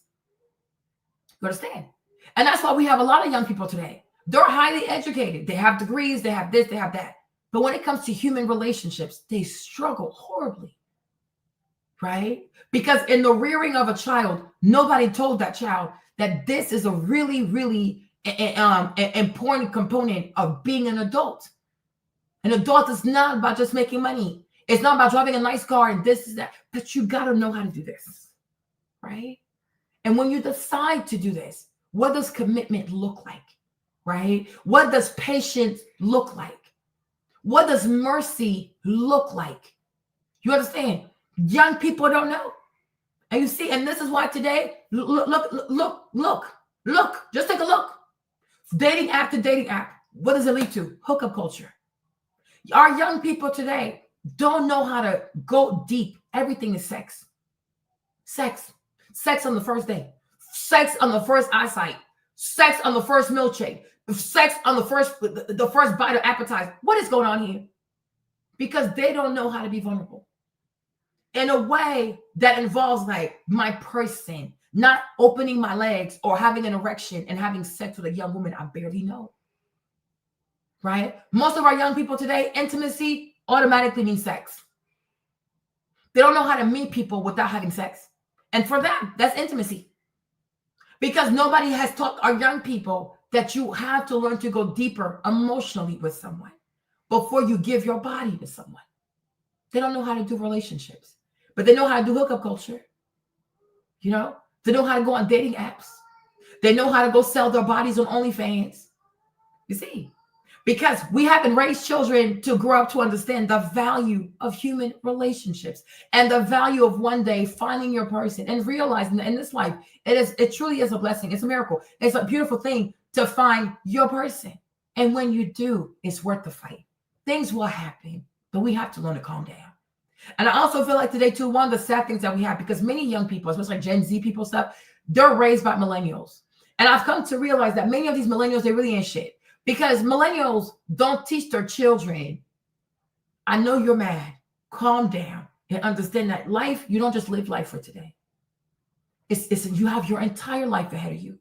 You understand? And that's why we have a lot of young people today. They're highly educated. They have degrees, they have this, they have that. But when it comes to human relationships, they struggle horribly, right? Because in the rearing of a child, nobody told that child that this is a really, really important component of being an adult. An adult is not about just making money. It's not about driving a nice car and this is that, but you got to know how to do this, right? And when you decide to do this, what does commitment look like, right? What does patience look like? What does mercy look like? You understand? Young people don't know. And you see, and this is why today, look, just take a look. Dating app to dating app. What does it lead to? Hookup culture. Our young people today don't know how to go deep. Everything is sex. Sex. Sex on the first day. Sex on the first eyesight. Sex on the first milkshake. Sex on the first bite of appetizer. What is going on here? Because they don't know how to be vulnerable in a way that involves like my person not opening my legs or having an erection and having sex with a young woman I barely know. Right? Most of our young people today, intimacy automatically means sex. They don't know how to meet people without having sex. And for them, that's intimacy. Because nobody has taught our young people that you have to learn to go deeper emotionally with someone before you give your body to someone. They don't know how to do relationships, but they know how to do hookup culture. You know, they know how to go on dating apps. They know how to go sell their bodies on OnlyFans. You see, because we haven't raised children to grow up to understand the value of human relationships and the value of one day finding your person and realizing that in this life, it truly is a blessing. It's a miracle. It's a beautiful thing to find your person. And when you do, it's worth the fight. Things will happen, but we have to learn to calm down. And I also feel like today, too, one of the sad things that we have, because many young people, especially like Gen Z people stuff, they're raised by millennials. And I've come to realize that many of these millennials, they really ain't shit. Because millennials don't teach their children, I know you're mad, calm down, and understand that life, you don't just live life for today. It's you have your entire life ahead of you.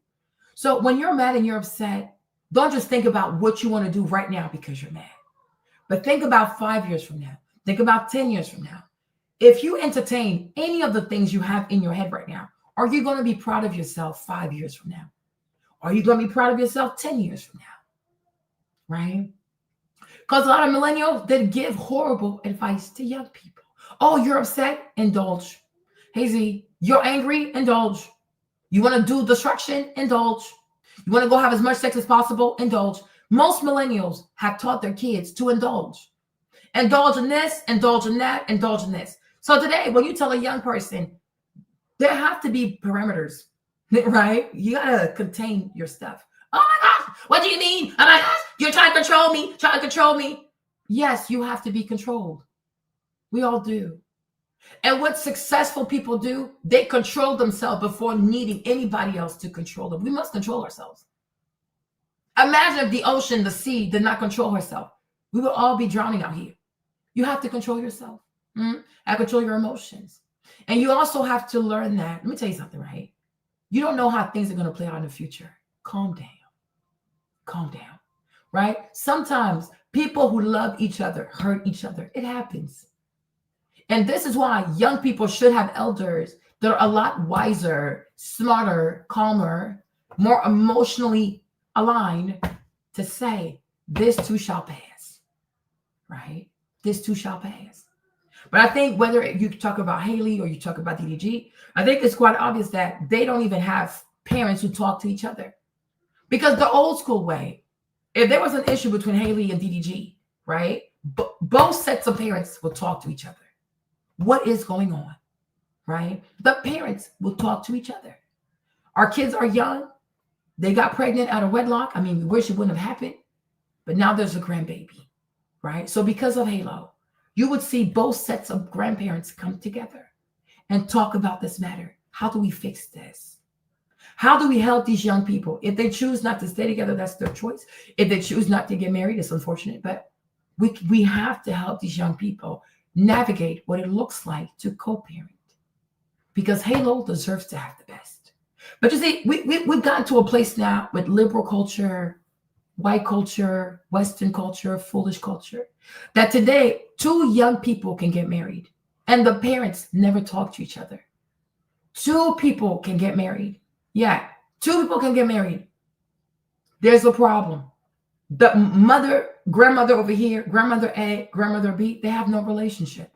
So when you're mad and you're upset, don't just think about what you want to do right now because you're mad. But think about 5 years from now. Think about 10 years from now. If you entertain any of the things you have in your head right now, are you going to be proud of yourself 5 years from now? Are you going to be proud of yourself 10 years from now? Right? Because a lot of millennials, they give horrible advice to young people. Oh, you're upset? Indulge. Hey, Z, you're angry? Indulge. You want to do destruction? Indulge. You want to go have as much sex as possible? Indulge. Most millennials have taught their kids to indulge. Indulge in this, indulge in that, indulge in this. So today, when you tell a young person, there have to be parameters, right? You got to contain your stuff. Oh my gosh, what do you mean? Oh my gosh, you're trying to control me. Yes, you have to be controlled. We all do. And what successful people do, they control themselves before needing anybody else to control them. We must control ourselves. Imagine if the ocean, the sea, did not control herself. We would all be drowning out here. You have to control yourself. And control your emotions. And you also have to learn that. Let me tell you something, right? You don't know how things are going to play out in the future. Calm down. Calm down, right? Sometimes people who love each other hurt each other. It happens. And this is why young people should have elders that are a lot wiser, smarter, calmer, more emotionally aligned to say, this too shall pass, right? This too shall pass. But I think whether you talk about Haley or you talk about DDG, I think it's quite obvious that they don't even have parents who talk to each other. Because the old school way, if there was an issue between Haley and DDG, right, both sets of parents will talk to each other. What is going on, right? The parents will talk to each other. Our kids are young. They got pregnant out of wedlock. I mean, we wish it wouldn't have happened, but now there's a grandbaby, right? So because of Halo, you would see both sets of grandparents come together and talk about this matter. How do we fix this? How do we help these young people? If they choose not to stay together, that's their choice. If they choose not to get married, it's unfortunate, but we have to help these young people navigate what it looks like to co-parent, because Halo deserves to have the best. But you see, we've gotten to a place now with liberal culture, white culture, Western culture, foolish culture, that today 2 young people can get married and the parents never talk to each other. 2 people can get married. Yeah, 2 people can get married. There's a problem. The grandmother over here, grandmother A, grandmother B, they have no relationship.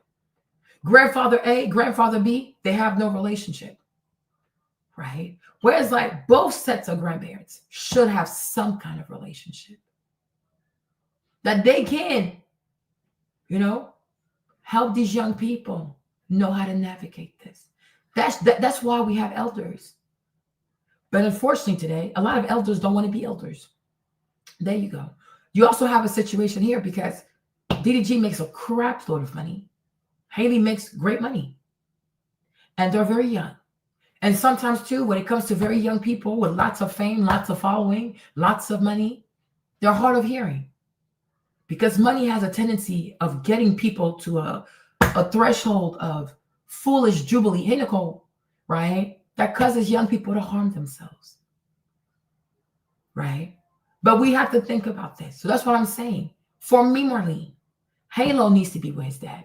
Grandfather A, grandfather B, they have no relationship, right? Whereas like both sets of grandparents should have some kind of relationship that they can, help these young people know how to navigate this. That's why we have elders. But unfortunately today, a lot of elders don't want to be elders. There you go. You also have a situation here because DDG makes a crap load of money. Haley makes great money. And they're very young. And sometimes too, when it comes to very young people with lots of fame, lots of following, lots of money, they're hard of hearing. Because money has a tendency of getting people to a threshold of foolish jubilee. Hey, Nicole, right? That causes young people to harm themselves. Right? But we have to think about this. So that's what I'm saying. For me, Marlene, Halo needs to be with his dad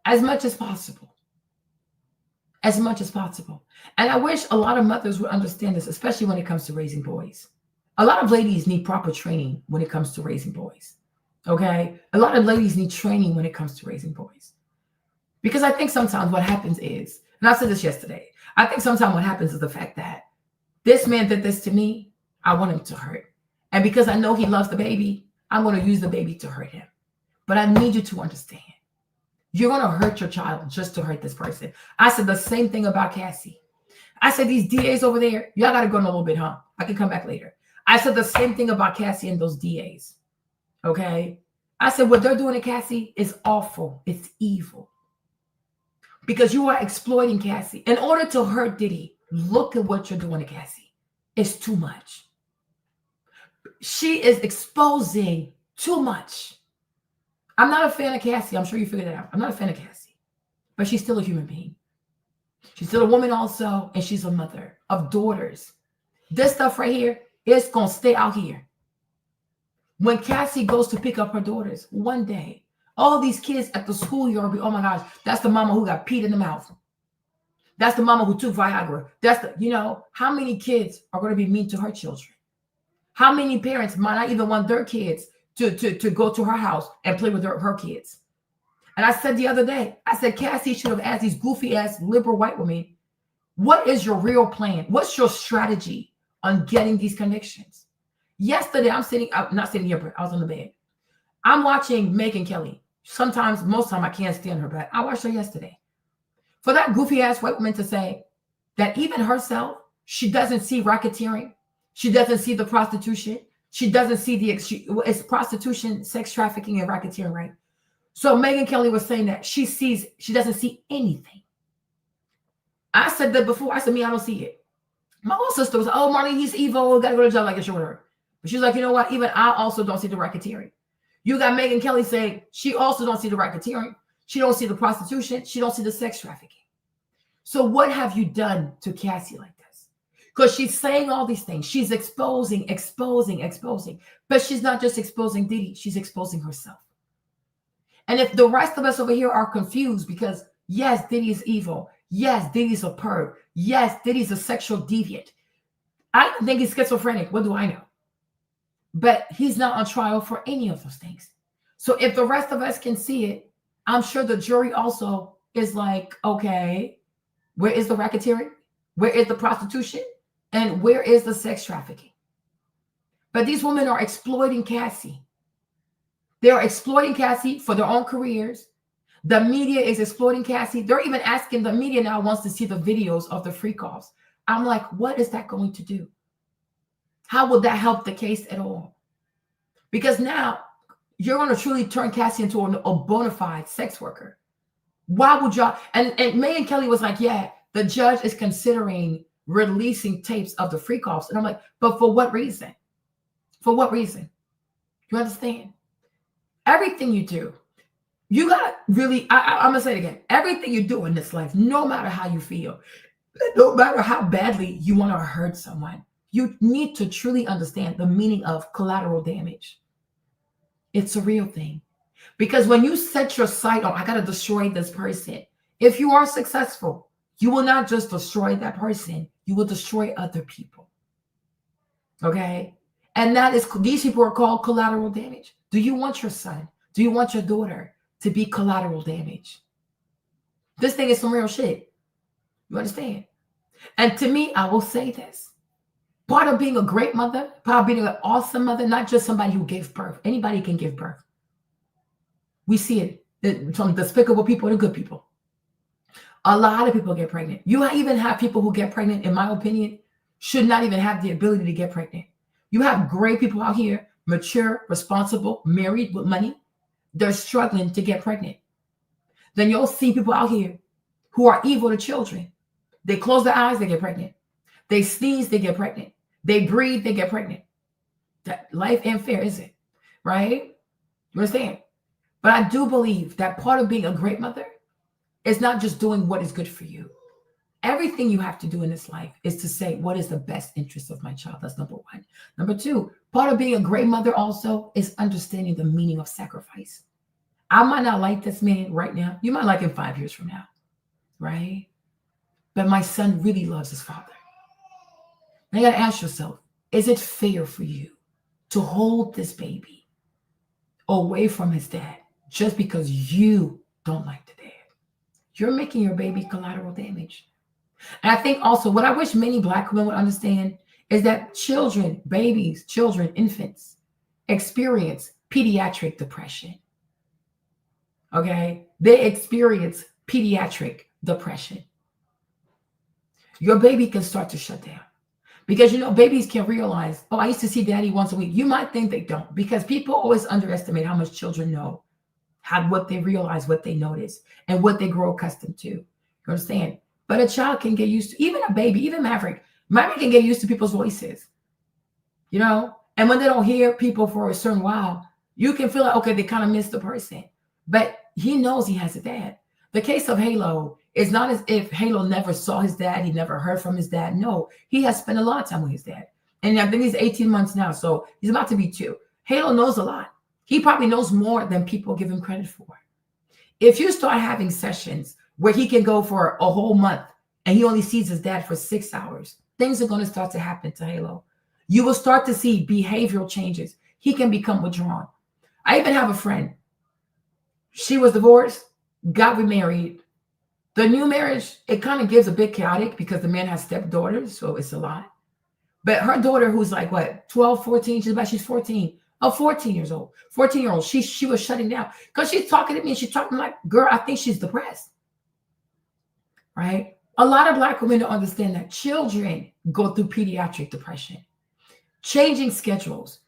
as much as possible. As much as possible. And I wish a lot of mothers would understand this, especially when it comes to raising boys. A lot of ladies need proper training when it comes to raising boys. Okay? A lot of ladies need training when it comes to raising boys. Because I think sometimes what happens is, and I said this yesterday, I think sometimes what happens is the fact that this man did this to me, I want him to hurt. And because I know he loves the baby, I'm going to use the baby to hurt him. But I need you to understand. You're going to hurt your child just to hurt this person. I said the same thing about Cassie. I said, these DAs over there, y'all got to go in a little bit, huh? I can come back later. I said the same thing about Cassie and those DAs. Okay? I said, what they're doing to Cassie is awful. It's evil. Because you are exploiting Cassie. In order to hurt Diddy, look at what you're doing to Cassie. It's too much. She is exposing too much. I'm not a fan of Cassie. I'm sure you figured that out. I'm not a fan of Cassie. But she's still a human being. She's still a woman also, and she's a mother of daughters. This stuff right here is going to stay out here. When Cassie goes to pick up her daughters, one day, all these kids at the schoolyard will be, oh my gosh, that's the mama who got peed in the mouth. That's the mama who took Viagra. That's the, you know, how many kids are going to be mean to her children? How many parents might not even want their kids to go to her house and play with her kids? And I said the other day, I said, Cassie should have asked these goofy ass liberal white women, what is your real plan? What's your strategy on getting these convictions? Yesterday, I'm not sitting here, but I was on the bed. I'm watching Megyn Kelly. Sometimes, most time I can't stand her, but I watched her yesterday. For that goofy ass white woman to say that even herself, she doesn't see racketeering. She doesn't see the prostitution. She doesn't see it's prostitution, sex trafficking, and racketeering, right? So Megyn Kelly was saying that she doesn't see anything. I said that before. I said, I don't see it. My little sister was, oh, Marlene, he's evil. Got to go to jail like a shorter. But she's like, you know what? Even I also don't see the racketeering. You got Megyn Kelly saying she also don't see the racketeering. She don't see the prostitution. She don't see the sex trafficking. So what have you done to Cassie like this? Because she's saying all these things. She's exposing. But she's not just exposing Diddy. She's exposing herself. And if the rest of us over here are confused because, yes, Diddy is evil. Yes, Diddy's a perv. Yes, Diddy's a sexual deviant. I don't think he's schizophrenic. What do I know? But he's not on trial for any of those things. So if the rest of us can see it, I'm sure the jury also is like, okay, where is the racketeering? Where is the prostitution? And where is the sex trafficking? But these women are exploiting Cassie. They are exploiting Cassie for their own careers. The media is exploiting Cassie. They're even asking, the media now wants to see the videos of the freak offs. I'm like, what is that going to do? How will that help the case at all? Because now you're going to truly turn Cassie into a bona fide sex worker. Why would y'all? And Megyn Kelly was like, yeah, the judge is considering releasing tapes of the freak offs. And I'm like, but for what reason? For what reason? You understand? Everything you do, you got to really, I'm going to say it again. Everything you do in this life, no matter how you feel, no matter how badly you want to hurt someone, you need to truly understand the meaning of collateral damage. It's a real thing. Because when you set your sight on, I got to destroy this person, if you are successful, you will not just destroy that person, you will destroy other people. Okay? And that is, these people are called collateral damage. Do you want your son? Do you want your daughter to be collateral damage? This thing is some real shit. You understand? And to me, I will say this. Part of being a great mother, part of being an awesome mother, not just somebody who gives birth. Anybody can give birth. We see it from despicable people to good people. A lot of people get pregnant. You even have people who get pregnant, in my opinion, should not even have the ability to get pregnant. You have great people out here, mature, responsible, married with money, they're struggling to get pregnant. Then you'll see people out here who are evil to children. They close their eyes, they get pregnant. They sneeze, they get pregnant. They breathe, they get pregnant. That life ain't fair, is it? Right? You understand? But I do believe that part of being a great mother is not just doing what is good for you. Everything you have to do in this life is to say, what is the best interest of my child? That's number one. Number two, part of being a great mother also is understanding the meaning of sacrifice. I might not like this man right now. You might like him 5 years from now, right? But my son really loves his father. Now you got to ask yourself, is it fair for you to hold this baby away from his dad just because you don't like the dad? You're making your baby collateral damage. And I think also what I wish many Black women would understand is that children, babies, children, infants experience pediatric depression. Okay? They experience pediatric depression. Your baby can start to shut down. Because, babies can realize, oh, I used to see daddy once a week. You might think they don't, because people always underestimate how much children know, what they realize, what they notice, and what they grow accustomed to. You understand? But a child can get used to, even a baby, even Maverick can get used to people's voices, and when they don't hear people for a certain while, you can feel like, okay, they kind of miss the person, but he knows he has a dad. The case of Halo is not as if Halo never saw his dad, he never heard from his dad. No, he has spent a lot of time with his dad. And I think he's 18 months now, so he's about to be 2. Halo knows a lot. He probably knows more than people give him credit for. If you start having sessions where he can go for a whole month and he only sees his dad for 6 hours, things are going to start to happen to Halo. You will start to see behavioral changes. He can become withdrawn. I even have a friend. She was divorced, got remarried. The new marriage, it kind of gives a bit chaotic because the man has stepdaughters, so it's a lot. But her daughter, who's like, 12, 14, she's 14. Oh, 14 years old. 14-year-old, she was shutting down because she's talking to me and she's talking like, girl, I think she's depressed. Right? A lot of Black women don't understand that children go through pediatric depression. Changing schedules,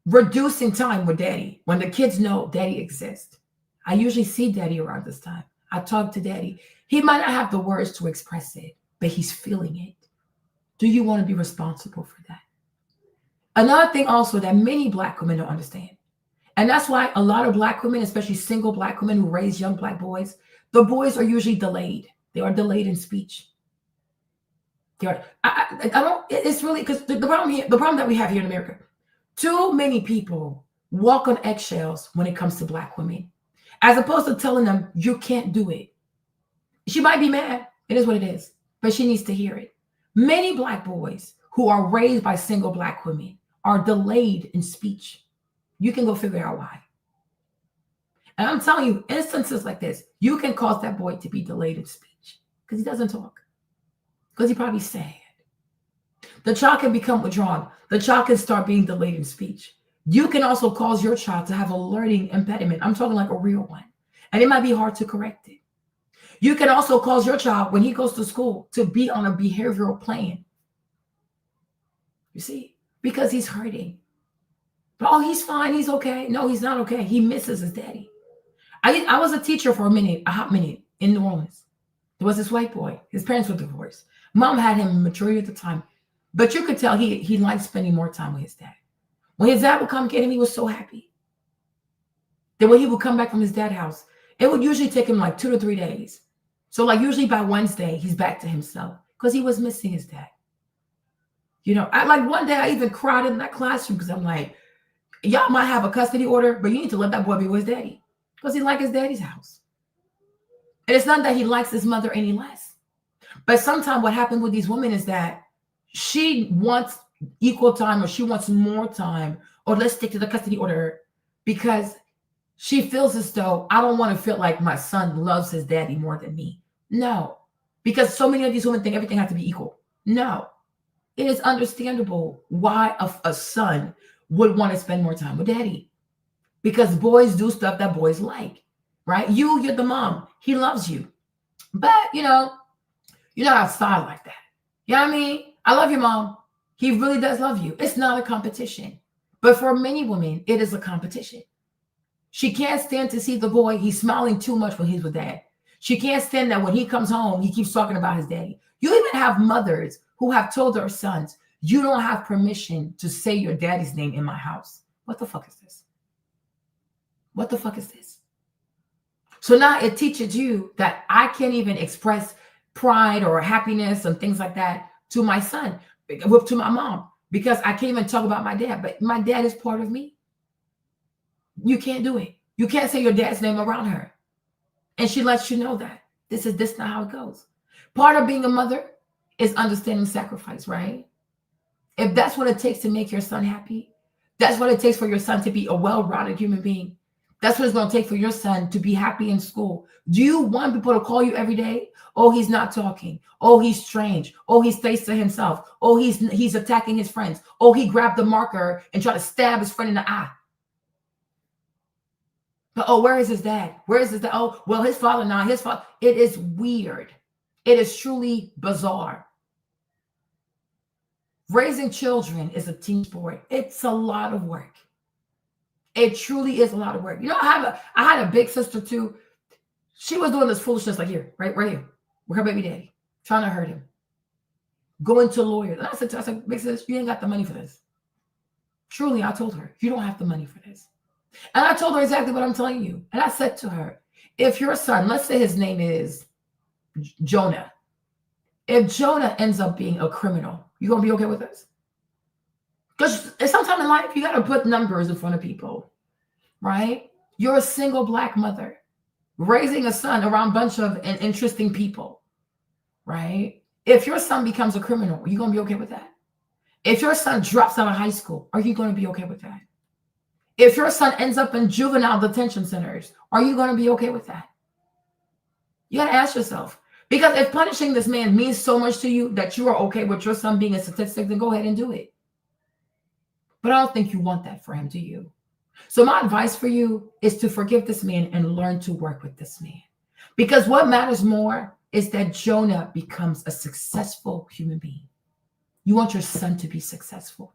reducing time with daddy when the kids know daddy exists. I usually see daddy around this time. I talk to daddy. He might not have the words to express it, but he's feeling it. Do you want to be responsible for that? Another thing also that many Black women don't understand, and that's why a lot of Black women, especially single Black women who raise young Black boys, the boys are usually delayed. They are delayed in speech. It's really, because the problem that we have here in America, too many people walk on eggshells when it comes to Black women, as opposed to telling them, you can't do it. She might be mad. It is what it is, but she needs to hear it. Many Black boys who are raised by single Black women are delayed in speech. You can go figure out why. And I'm telling you, instances like this, you can cause that boy to be delayed in speech because he doesn't talk, because he's probably sad. The child can become withdrawn. The child can start being delayed in speech. You can also cause your child to have a learning impediment. I'm talking like a real one. And it might be hard to correct it. You can also cause your child, when he goes to school, to be on a behavioral plane. You see? Because he's hurting. But, oh, he's fine. He's okay. No, he's not okay. He misses his daddy. I was a teacher for a hot minute in New Orleans. There was this white boy. His parents were divorced. Mom had him mature at the time. But you could tell he liked spending more time with his dad. When his dad would come get him, he was so happy. Then when he would come back from his dad's house, it would usually take him like 2 to 3 days. So like usually by Wednesday, he's back to himself because he was missing his dad. One day I even cried in that classroom because I'm like, y'all might have a custody order, but you need to let that boy be with his daddy because he likes his daddy's house. And it's not that he likes his mother any less. But sometimes what happens with these women is that she wants equal time, or she wants more time, or let's stick to the custody order, because she feels as though I don't want to feel like my son loves his daddy more than me. No, because so many of these women think everything has to be equal. No, it is understandable why a son would want to spend more time with daddy, because boys do stuff that boys like, right? You're the mom. He loves you, but you're not outside like that. You know what I mean? I love your mom. He really does love you. It's not a competition. But for many women, it is a competition. She can't stand to see the boy. He's smiling too much when he's with dad. She can't stand that when he comes home, he keeps talking about his daddy. You even have mothers who have told their sons, you don't have permission to say your daddy's name in my house. What the fuck is this? What the fuck is this? So now it teaches you that I can't even express pride or happiness and things like that to my son, to my mom, because I can't even talk about my dad, but my dad is part of me. You can't do it. You can't say your dad's name around her. And she lets you know that this is not how it goes. Part of being a mother is understanding sacrifice, right? If that's what it takes to make your son happy, that's what it takes for your son to be a well-rounded human being. That's what it's going to take for your son to be happy in school. Do you want people to call you every day? Oh, he's not talking. Oh, he's strange. Oh, he stays to himself. Oh, he's attacking his friends. Oh, he grabbed the marker and tried to stab his friend in the eye. But oh, where is his dad? Where is his dad? Oh, well, his father now. His father. It is weird. It is truly bizarre. Raising children is a team sport. It's a lot of work. It truly is a lot of work. You know, I had a big sister too. She was doing this foolishness like here, right here, with her baby daddy, trying to hurt him, going to lawyers. And I said, big sis, you ain't got the money for this. Truly, I told her, you don't have the money for this. And I told her exactly what I'm telling you. And I said to her, if your son, let's say his name is Jonah. If Jonah ends up being a criminal, you gonna be okay with this? Because sometimes in life, you got to put numbers in front of people, right? You're a single Black mother raising a son around a bunch of interesting people, right? If your son becomes a criminal, are you going to be okay with that? If your son drops out of high school, are you going to be okay with that? If your son ends up in juvenile detention centers, are you going to be okay with that? You got to ask yourself. Because if punishing this man means so much to you that you are okay with your son being a statistic, then go ahead and do it. But I don't think you want that for him, do you? So my advice for you is to forgive this man and learn to work with this man. Because what matters more is that Jonah becomes a successful human being. You want your son to be successful.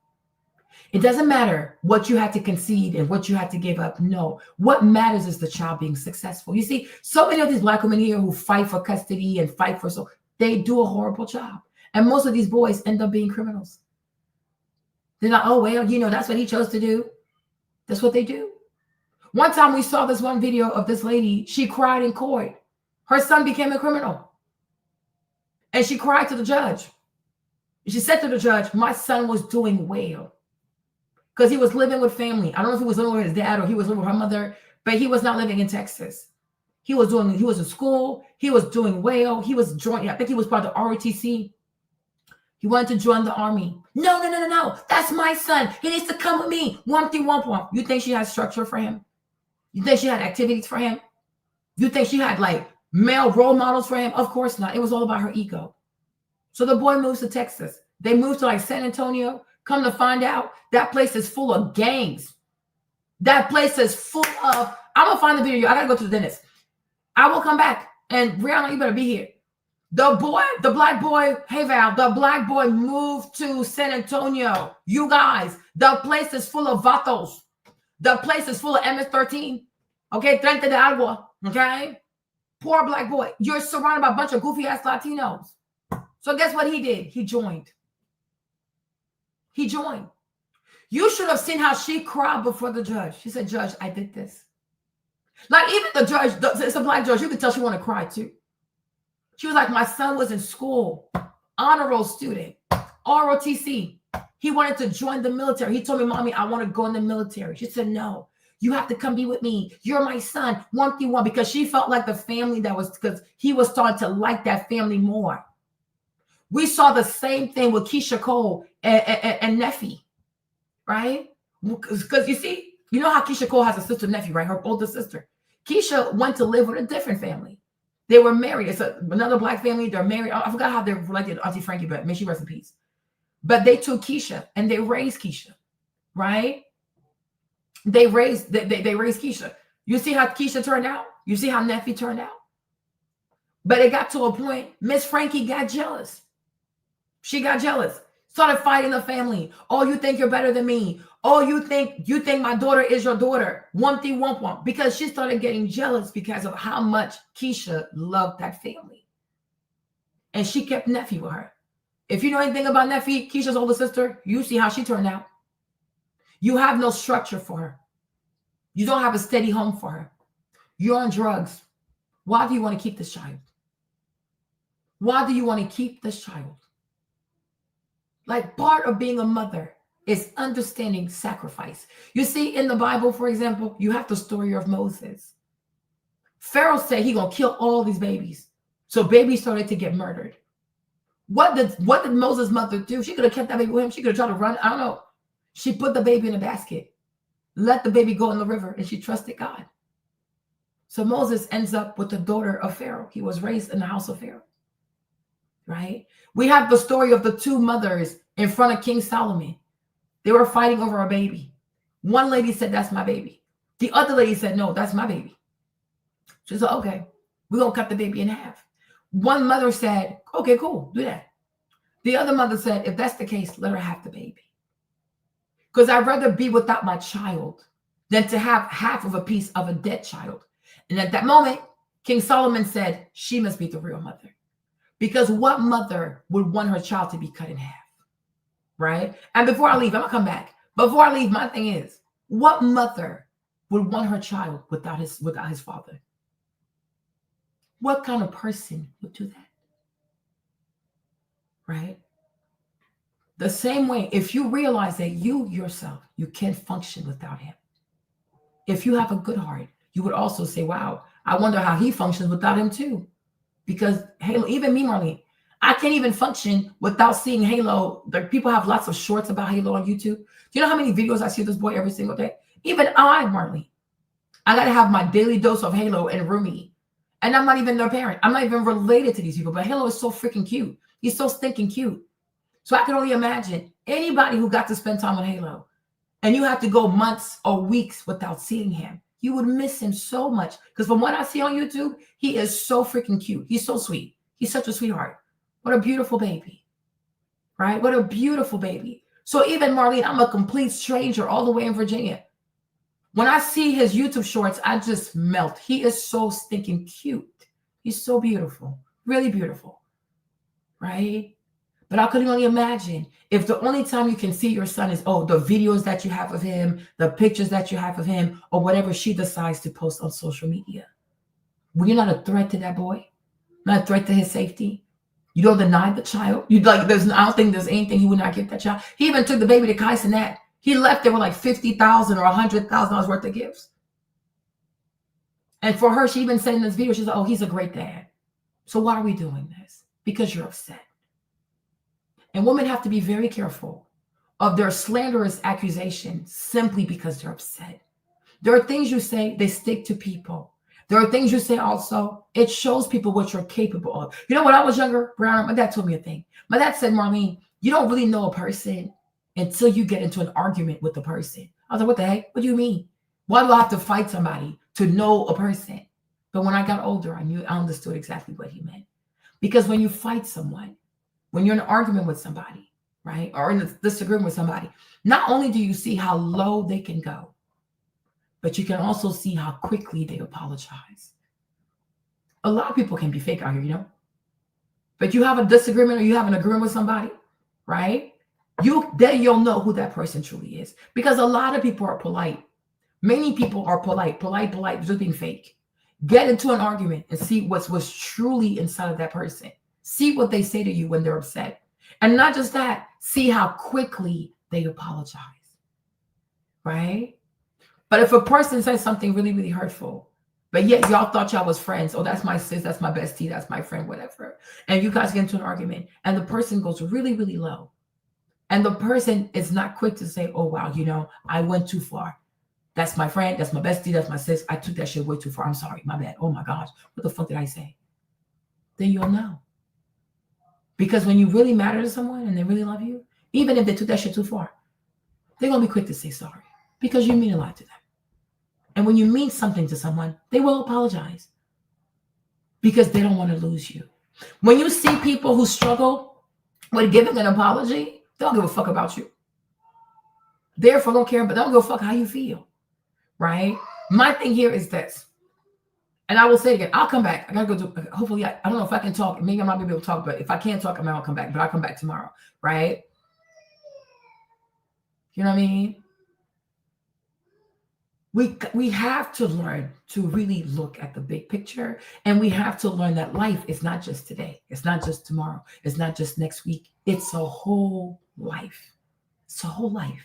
It doesn't matter what you had to concede and what you had to give up. No, what matters is the child being successful. You see, so many of these Black women here who fight for custody and fight for they do a horrible job. And most of these boys end up being criminals. They're like, oh, well, you know, that's what he chose to do. That's what they do. One time we saw this one video of this lady. She cried in court. Her son became a criminal. And she cried to the judge. She said to the judge, my son was doing well. Because he was living with family. I don't know if he was living with his dad or he was living with her mother, but he was not living in Texas. He was in school. He was doing well. He was joining, I think he was part of the ROTC. He wanted to join the army. No. That's my son. He needs to come with me. Wumpty wump wump. You think she had structure for him? You think she had activities for him? You think she had like male role models for him? Of course not. It was all about her ego. So the boy moves to Texas. They moved to like San Antonio. Come to find out, that place is full of gangs. That place is full of, I'm going to find the video. I got to go to the dentist. I will come back. And Brianna, you better be here. The Black boy, hey Val, the Black boy moved to San Antonio. You guys, the place is full of vatos. The place is full of MS-13. Okay, Trente de Agua. Okay? Poor Black boy. You're surrounded by a bunch of goofy ass Latinos. So guess what he did? He joined. You should have seen how she cried before the judge. She said, Judge, I did this. Like even the judge, it's a Black judge, you could tell she wanted to cry too. She was like, my son was in school, honor roll student, ROTC. He wanted to join the military. He told me, Mommy, I want to go in the military. She said, no, you have to come be with me. You're my son, one, because she felt like the family because he was starting to like that family more. We saw the same thing with Keisha Cole and Neffy, right? Because you see, you know how Keisha Cole has a sister, Neffy, right? Her older sister. Keisha went to live with a different family. They were married. It's another Black family. They're married. I forgot how they're related to Auntie Frankie, but may she rest in peace. But they took Keisha and they raised Keisha, right? They raised Keisha. You see how Keisha turned out? You see how Neffy turned out? But it got to a point, Miss Frankie got jealous. She got jealous. Started fighting the family. Oh, you think you're better than me. Oh, you think my daughter is your daughter. Wumpty wump wump. Because she started getting jealous because of how much Keisha loved that family. And she kept Neffy with her. If you know anything about Neffy, Keisha's older sister, you see how she turned out. You have no structure for her. You don't have a steady home for her. You're on drugs. Why do you want to keep this child? Why do you want to keep this child? Like, part of being a mother is understanding sacrifice. You see, in the Bible, for example, you have the story of Moses. Pharaoh said he's going to kill all these babies. So babies started to get murdered. What did Moses' mother do? She could have kept that baby with him. She could have tried to run. I don't know. She put the baby in a basket, let the baby go in the river, and she trusted God. So Moses ends up with the daughter of Pharaoh. He was raised in the house of Pharaoh, right? We have the story of the two mothers in front of King Solomon. They were fighting over a baby. One lady said, that's my baby. The other lady said, no, that's my baby. She said, okay, we're going to cut the baby in half. One mother said, okay, cool, do that. The other mother said, if that's the case, let her have the baby. Because I'd rather be without my child than to have half of a piece of a dead child. And at that moment, King Solomon said, she must be the real mother. Because what mother would want her child to be cut in half? Right? And before I leave, I'm going to come back. Before I leave, my thing is, what mother would want her child without his father? What kind of person would do that? Right? The same way, if you realize that you yourself, you can't function without him. If you have a good heart, you would also say, wow, I wonder how he functions without him too. Because Halo, even me, Marlene, I can't even function without seeing Halo. Like, people have lots of shorts about Halo on YouTube. Do you know how many videos I see of this boy every single day? Even I, Marlene, I got to have my daily dose of Halo and Rumi. And I'm not even their parent. I'm not even related to these people. But Halo is so freaking cute. He's so stinking cute. So I can only imagine anybody who got to spend time with Halo and you have to go months or weeks without seeing him. You would miss him so much. Because from what I see on YouTube, he is so freaking cute. He's so sweet. He's such a sweetheart. What a beautiful baby. Right? What a beautiful baby. So even Marlene, I'm a complete stranger all the way in Virginia. When I see his YouTube shorts, I just melt. He is so stinking cute. He's so beautiful. Really beautiful. Right? But I could only imagine if the only time you can see your son is, oh, the videos that you have of him, the pictures that you have of him, or whatever she decides to post on social media. Well, you're not a threat to that boy, not a threat to his safety. You don't deny the child. I don't think there's anything he would not give that child. He even took the baby to Kaisenet. He left there with like $50,000 or $100,000 worth of gifts. And for her, she even said in this video, she's like, oh, he's a great dad. So why are we doing this? Because you're upset. And women have to be very careful of their slanderous accusations simply because they're upset. There are things you say, they stick to people. There are things you say also, it shows people what you're capable of. You know, when I was younger, Brianna, my dad told me a thing. My dad said, Marlene, you don't really know a person until you get into an argument with the person. I was like, what the heck? What do you mean? Why do I have to fight somebody to know a person? But when I got older, I understood exactly what he meant. Because when you fight someone, when you're in an argument with somebody, right, or in a disagreement with somebody, not only do you see how low they can go, but you can also see how quickly they apologize. A lot of people can be fake out here, you know. But you have a disagreement or you have an agreement with somebody, right? Then you'll know who that person truly is. Because a lot of people are polite. Many people are polite, just being fake. Get into an argument and see what's truly inside of that person. See what they say to you when they're upset. And not just that, see how quickly they apologize, right? But if a person says something really, really hurtful, but yet y'all thought y'all was friends, oh, that's my sis, that's my bestie, that's my friend, whatever, and you guys get into an argument, and the person goes really, really low, and the person is not quick to say, oh, wow, you know, I went too far. That's my friend, that's my bestie, that's my sis. I took that shit way too far. I'm sorry, my bad. Oh, my gosh, what the fuck did I say? Then you'll know. Because when you really matter to someone and they really love you, even if they took that shit too far, they're going to be quick to say sorry because you mean a lot to them. And when you mean something to someone, they will apologize because they don't want to lose you. When you see people who struggle with giving an apology, They don't give a fuck about you. Therefore, don't care, but they don't give a fuck how you feel, right? My thing here is this, and I will say it again. I'll come back. I gotta go do. Hopefully, I don't know if I can talk. Maybe I might be able to talk, but if I can't talk, I'll come back. But I'll come back tomorrow, right? You know what I mean? We have to learn to really look at the big picture, and we have to learn that life is not just today. It's not just tomorrow. It's not just next week. It's a whole life. It's a whole life.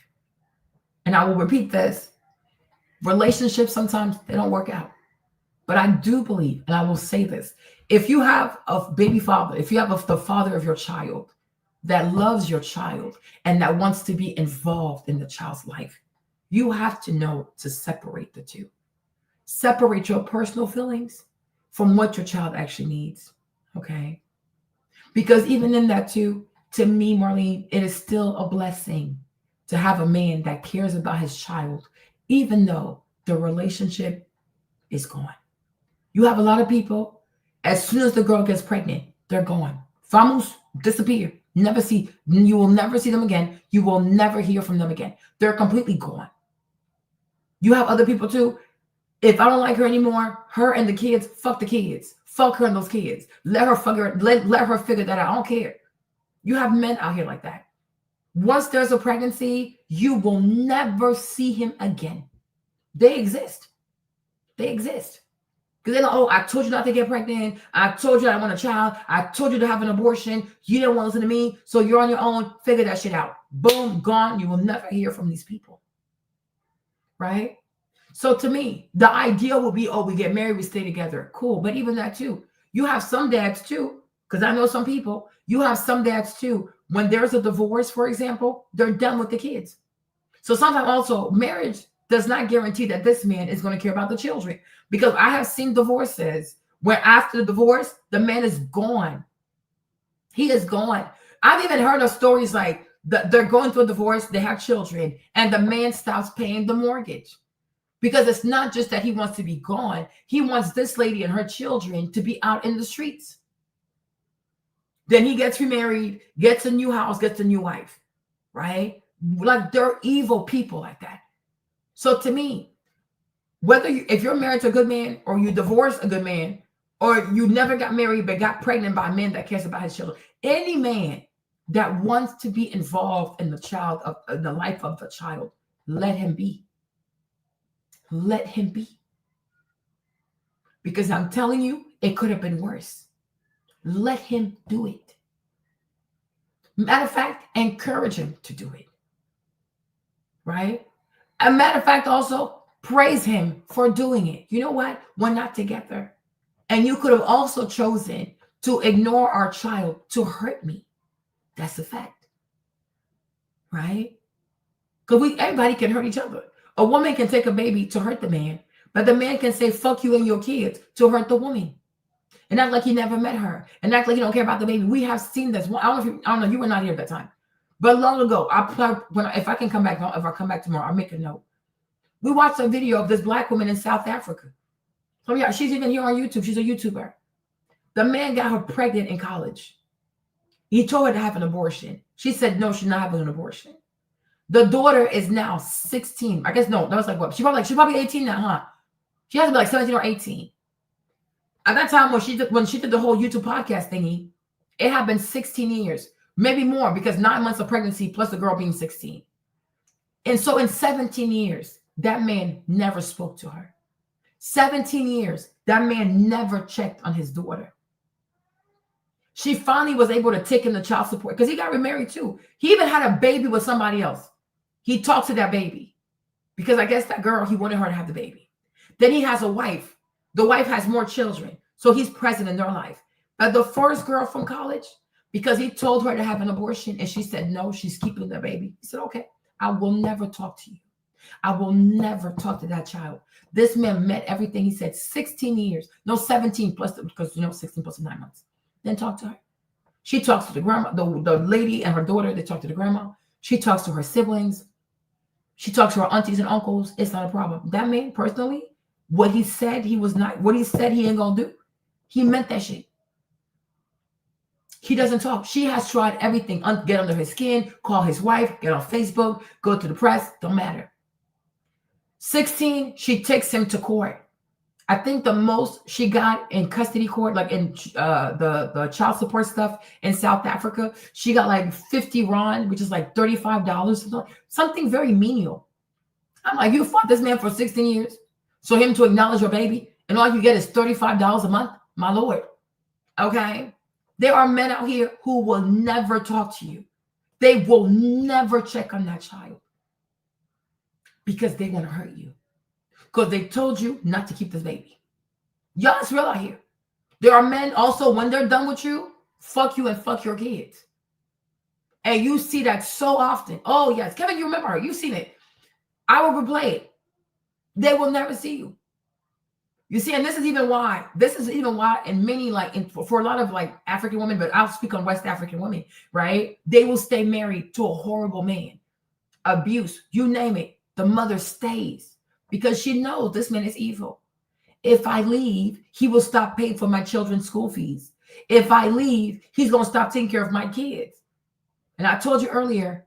And I will repeat this. Relationships, sometimes they don't work out. But I do believe, and I will say this, if you have a baby father, if you have the father of your child that loves your child and that wants to be involved in the child's life, you have to know to separate the two. Separate your personal feelings from what your child actually needs, okay? Because even in that too, to me, Marlene, it is still a blessing to have a man that cares about his child, even though the relationship is gone. You have a lot of people, as soon as the girl gets pregnant, they're gone. Famus, disappear. You will never see them again. You will never hear from them again. They're completely gone. You have other people too. If I don't like her anymore, her and the kids, fuck the kids. Fuck her and those kids. Let her figure that out. I don't care. You have men out here like that. Once there's a pregnancy, you will never see him again. They exist. They exist. Because they're like, oh, I told you not to get pregnant. I told you I want a child. I told you to have an abortion. You didn't want to listen to me. So you're on your own. Figure that shit out. Boom, gone. You will never hear from these people. Right? So to me, the ideal would be, oh, we get married, we stay together. Cool. But even that too. You have some dads too, because I know some people. You have some dads too. When there's a divorce, for example, they're done with the kids. So sometimes also marriage does not guarantee that this man is going to care about the children. Because I have seen divorces where after the divorce, the man is gone. He is gone. I've even heard of stories like they're going through a divorce, they have children, and the man stops paying the mortgage. Because it's not just that he wants to be gone. He wants this lady and her children to be out in the streets. Then he gets remarried, gets a new house, gets a new wife, right? Like they're evil people like that. So to me, if you're married to a good man or you divorce a good man or you never got married but got pregnant by a man that cares about his children, any man that wants to be involved in the life of the child, let him be. Let him be. Because I'm telling you, it could have been worse. Let him do it. Matter of fact, encourage him to do it. Right? A matter of fact, also, praise him for doing it. You know what? We're not together. And you could have also chosen to ignore our child to hurt me. That's a fact. Right? Because everybody can hurt each other. A woman can take a baby to hurt the man, but the man can say, fuck you and your kids to hurt the woman. And act like he never met her. And act like he don't care about the baby. We have seen this. I don't know, you were not here at that time. But long ago, if I can come back, if I come back tomorrow, I'll make a note. We watched a video of this Black woman in South Africa. So yeah, she's even here on YouTube. She's a YouTuber. The man got her pregnant in college. He told her to have an abortion. She said, no, she's not having an abortion. The daughter is now 16. I guess, no, that was like what? She's probably 18 now, huh? She has to be like 17 or 18. At that time, when she did the whole YouTube podcast thingy, it had been 16 years, maybe more, because 9 months of pregnancy plus the girl being 16. And so in 17 years, that man never spoke to her. 17 years, that man never checked on his daughter. She finally was able to take in the child support because he got remarried too. He even had a baby with somebody else. He talked to that baby because I guess that girl, he wanted her to have the baby. Then he has a wife. The wife has more children. So he's present in their life. But the first girl from college, because he told her to have an abortion and she said, no, she's keeping the baby. He said, okay, I will never talk to you. I will never talk to that child. This man met everything. He said 16 years, no, 17 plus, because 16 plus 9 months. Then talk to her. She talks to the grandma, the lady and her daughter. They talk to the grandma. She talks to her siblings. She talks to her aunties and uncles. It's not a problem. That man, personally, what he said he ain't gonna do, he meant that shit. He doesn't talk. She has tried everything. Get under his skin, call his wife, get on Facebook, go to the press, don't matter. 16, she takes him to court. I think the most she got in custody court, like in the child support stuff in South Africa, she got like 50 rand, which is like $35, something very menial. I'm like, you fought this man for 16 years, so him to acknowledge your baby, and all you get is $35 a month? My Lord. Okay? There are men out here who will never talk to you. They will never check on that child because they want to hurt you. Because they told you not to keep this baby. Y'all, it's real out here. There are men also, when they're done with you, fuck you and fuck your kids. And you see that so often. Oh, yes. Kevin, you remember her. You've seen it. I will replay it. They will never see you. You see, and this is even why, in many, like, for a lot of, like, African women, but I'll speak on West African women, right? They will stay married to a horrible man. Abuse, you name it. The mother stays. Because she knows this man is evil. If I leave, he will stop paying for my children's school fees. If I leave, he's going to stop taking care of my kids. And I told you earlier,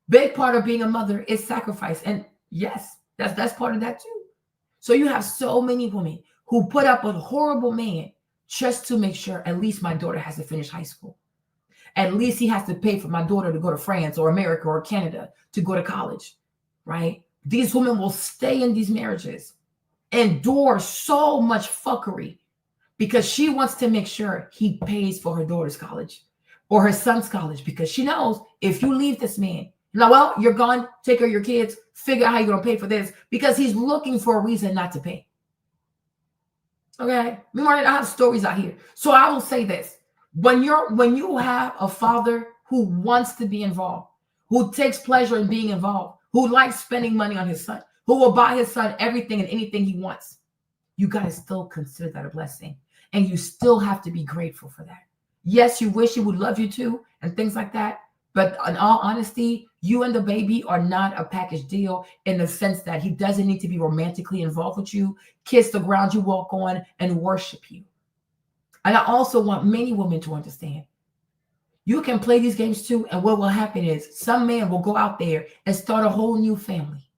big part of being a mother is sacrifice. And yes, that's part of that too. So you have so many women who put up with a horrible man just to make sure at least my daughter has to finish high school. At least he has to pay for my daughter to go to France or America or Canada to go to college, right? These women will stay in these marriages, endure so much fuckery because she wants to make sure he pays for her daughter's college or her son's college, because she knows if you leave this man, now, well, you're gone, take care of your kids, figure out how you're going to pay for this, because he's looking for a reason not to pay. Okay? Meanwhile, I have stories out here. So I will say this. When you have a father who wants to be involved, who takes pleasure in being involved, who likes spending money on his son, who will buy his son everything and anything he wants, you got to still consider that a blessing. And you still have to be grateful for that. Yes, you wish he would love you too and things like that. But in all honesty, you and the baby are not a package deal in the sense that he doesn't need to be romantically involved with you, kiss the ground you walk on, and worship you. And I also want many women to understand, you can play these games too, and what will happen is some man will go out there and start a whole new family.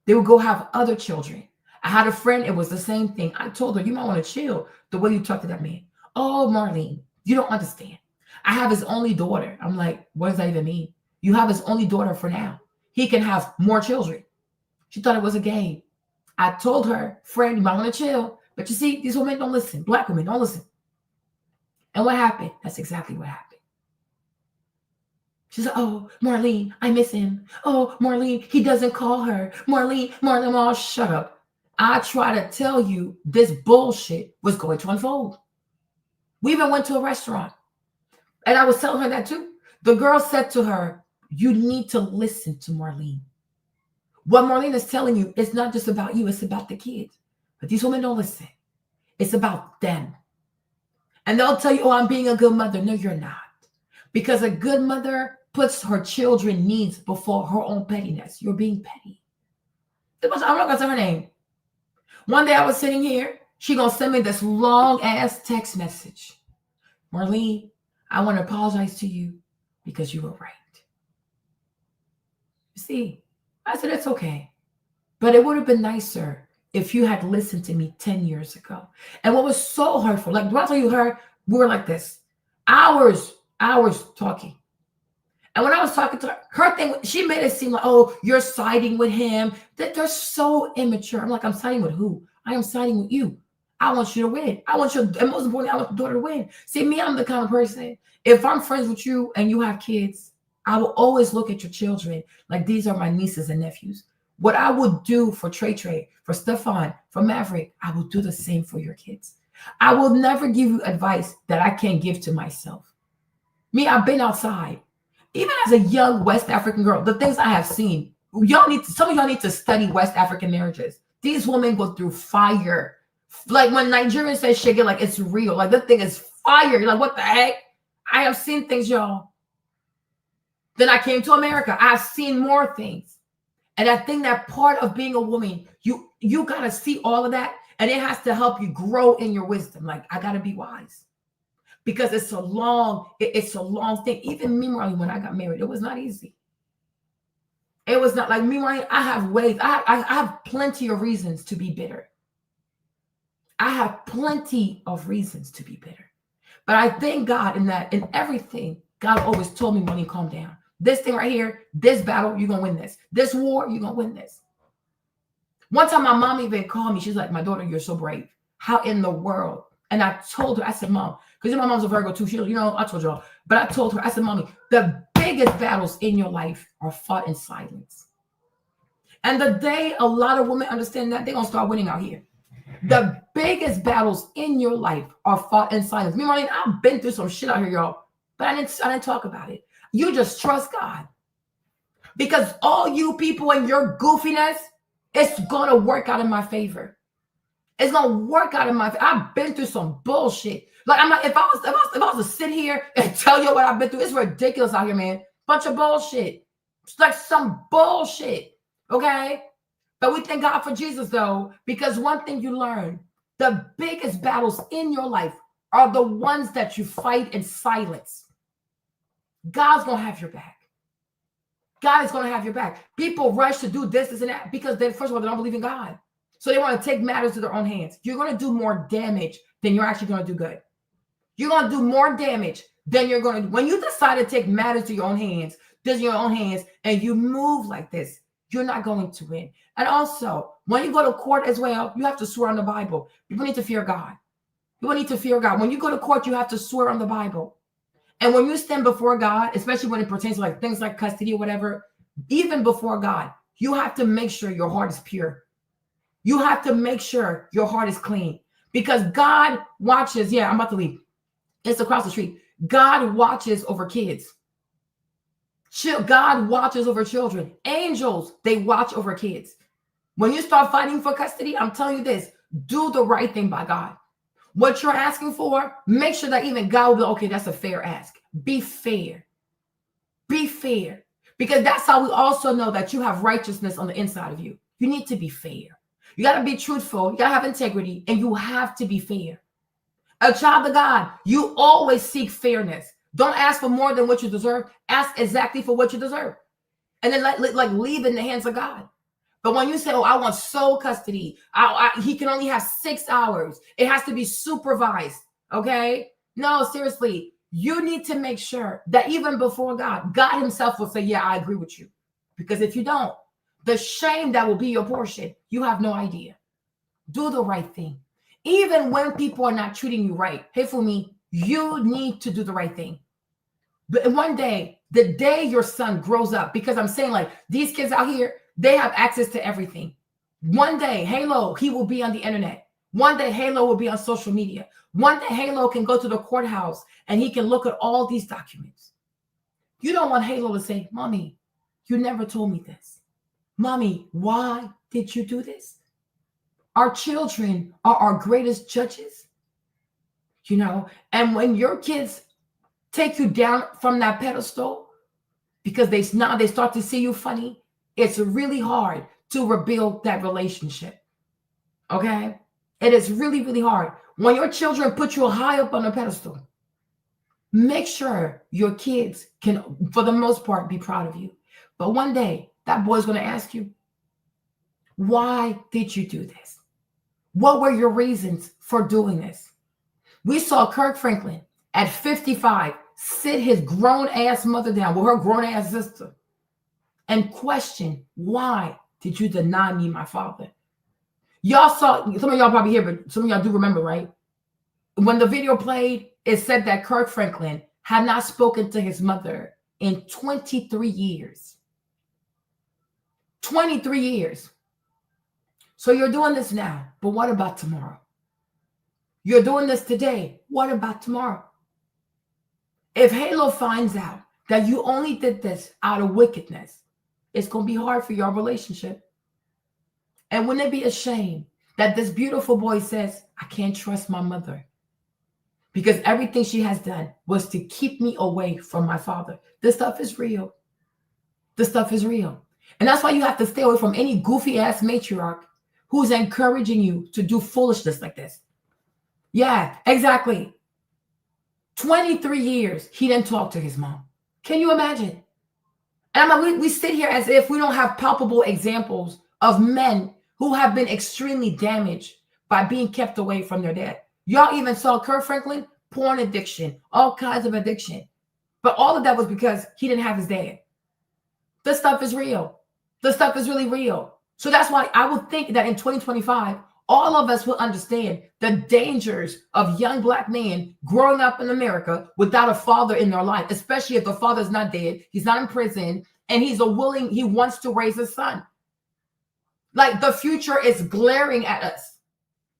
They will go have other children. I had a friend, it was the same thing. I told her, you might want to chill the way you talk to that man. Oh, Marlene, you don't understand. I have his only daughter. I'm like, what does that even mean? You have his only daughter for now. He can have more children. She thought it was a game. I told her, friend, you might want to chill. But you see, these women don't listen. Black women don't listen. And what happened? That's exactly what happened. She said, oh, Marlene, I miss him. Oh, Marlene, he doesn't call her. Marlene, oh, shut up. I try to tell you this bullshit was going to unfold. We even went to a restaurant. And I was telling her that too. The girl said to her, you need to listen to Marlene. What Marlene is telling you, it's not just about you, it's about the kids. But these women don't listen. It's about them. And they'll tell you, oh, I'm being a good mother. No, you're not. Because a good mother puts her children's needs before her own pettiness. You're being petty. I'm not going to say her name. One day I was sitting here. She going to send me this long-ass text message. Marlene, I want to apologize to you because you were right. You see, I said, it's okay. But it would have been nicer if you had listened to me 10 years ago. And what was so hurtful, like, do I tell you her, we were like this, hours talking. And when I was talking to her thing, she made it seem like, oh, you're siding with him. That they're so immature. I'm like, I'm siding with who? I am siding with you. I want you to win. I want you, and most importantly, I want your daughter to win. See, me, I'm the kind of person, if I'm friends with you and you have kids, I will always look at your children like these are my nieces and nephews. What I would do for Trey, for Stefan, for Maverick, I will do the same for your kids. I will never give you advice that I can't give to myself. Me, I've been outside. Even as a young West African girl, the things I have seen, some of y'all need to study West African marriages. These women go through fire. Like when Nigerians say shit, like it's real. Like that thing is fire. You're like, what the heck? I have seen things, y'all. Then I came to America. I've seen more things. And I think that part of being a woman, you got to see all of that. And it has to help you grow in your wisdom. Like, I got to be wise. because it's a long thing. Even me, Marlene, when I got married, it was not easy. It was not like me, Marlene. I have ways. I have plenty of reasons to be bitter. I have plenty of reasons to be bitter. But I thank God in everything, God always told me, Marlene, calm down. This thing right here, this battle, you're going to win this. This war, you're going to win this. One time my mom even called me. She's like, my daughter, you're so brave. How in the world? And I told her, I said, Mom, because my mom's a Virgo too. She, I told y'all. But I told her, I said, Mommy, the biggest battles in your life are fought in silence. And the day a lot of women understand that, they're going to start winning out here. The biggest battles in your life are fought in silence. Me, Marlene, I've been through some shit out here, y'all. But I didn't talk about it. You just trust God. Because all you people and your goofiness, it's going to work out in my favor. It's going to work out in my favor. I've been through some bullshit. Like, I'm like, if I was to sit here and tell you what I've been through, it's ridiculous out here, man. Bunch of bullshit. It's like some bullshit. Okay? But we thank God for Jesus, though, because one thing you learn, the biggest battles in your life are the ones that you fight in silence. God's going to have your back. God is going to have your back. People rush to do this and that because first of all, they don't believe in God. So they want to take matters to their own hands. You're going to do more damage than you're actually going to do good. You're going to do more damage than you're going to do. When you decide to take matters to your own hands, and you move like this, you're not going to win. And also, when you go to court as well, you have to swear on the Bible. People need to fear God. People need to fear God. When you go to court, you have to swear on the Bible. And when you stand before God, especially when it pertains to like things like custody or whatever, even before God, you have to make sure your heart is pure. You have to make sure your heart is clean because God watches. Yeah, I'm about to leave. It's across the street. God watches over kids. God watches over children. Angels, they watch over kids. When you start fighting for custody, I'm telling you this, do the right thing by God. What you're asking for, make sure that even God will be, okay, that's a fair ask. Be fair. Be fair. Because that's how we also know that you have righteousness on the inside of you. You need to be fair. You got to be truthful. You got to have integrity. And you have to be fair. A child of God, you always seek fairness. Don't ask for more than what you deserve. Ask exactly for what you deserve. And then like leave in the hands of God. But when you say, oh, I want sole custody, he can only have 6 hours. It has to be supervised, okay? No, seriously, you need to make sure that even before God himself will say, yeah, I agree with you. Because if you don't, the shame that will be your portion, you have no idea. Do the right thing. Even when people are not treating you right, hey, for me, you need to do the right thing. But one day, the day your son grows up, because I'm saying like these kids out here, they have access to everything. One day, Halo, he will be on the internet. One day, Halo will be on social media. One day, Halo can go to the courthouse and he can look at all these documents. You don't want Halo to say, Mommy, you never told me this. Mommy, why did you do this? Our children are our greatest judges. And when your kids take you down from that pedestal because they start to see you funny, it's really hard to rebuild that relationship. Okay? It is really, really hard. When your children put you high up on a pedestal, make sure your kids can, for the most part, be proud of you. But one day, that boy's going to ask you, why did you do this? What were your reasons for doing this? We saw Kirk Franklin at 55 sit his grown-ass mother down with her grown-ass sister and question, why did you deny me my father? Y'all saw, some of y'all probably here, but some of y'all do remember, right? When the video played, it said that Kirk Franklin had not spoken to his mother in 23 years. 23 years. So you're doing this now, but what about tomorrow? You're doing this today. What about tomorrow? If Halo finds out that you only did this out of wickedness, it's going to be hard for your relationship. And wouldn't it be a shame that this beautiful boy says, I can't trust my mother because everything she has done was to keep me away from my father. This stuff is real. This stuff is real. And that's why you have to stay away from any goofy ass matriarch who's encouraging you to do foolishness like this. Yeah, exactly. 23 years, he didn't talk to his mom. Can you imagine? And I'm like, we sit here as if we don't have palpable examples of men who have been extremely damaged by being kept away from their dad. Y'all even saw Kirk Franklin, porn addiction, all kinds of addiction. But all of that was because he didn't have his dad. This stuff is real. This stuff is really real. So that's why I would think that in 2025, all of us will understand the dangers of young Black men growing up in America without a father in their life, especially if the father's not dead, he's not in prison, and he wants to raise a son. Like, the future is glaring at us.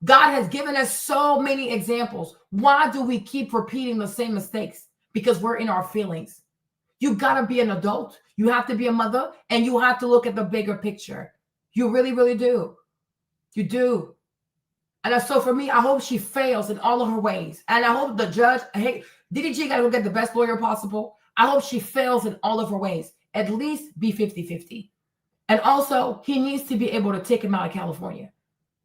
God has given us so many examples. Why do we keep repeating the same mistakes? Because we're in our feelings. You got to be an adult. You have to be a mother, and you have to look at the bigger picture. You really, really do. You do. And so for me, I hope she fails in all of her ways. And I hope the judge, DDG got to go get the best lawyer possible. I hope she fails in all of her ways. At least be 50-50. And also, he needs to be able to take him out of California.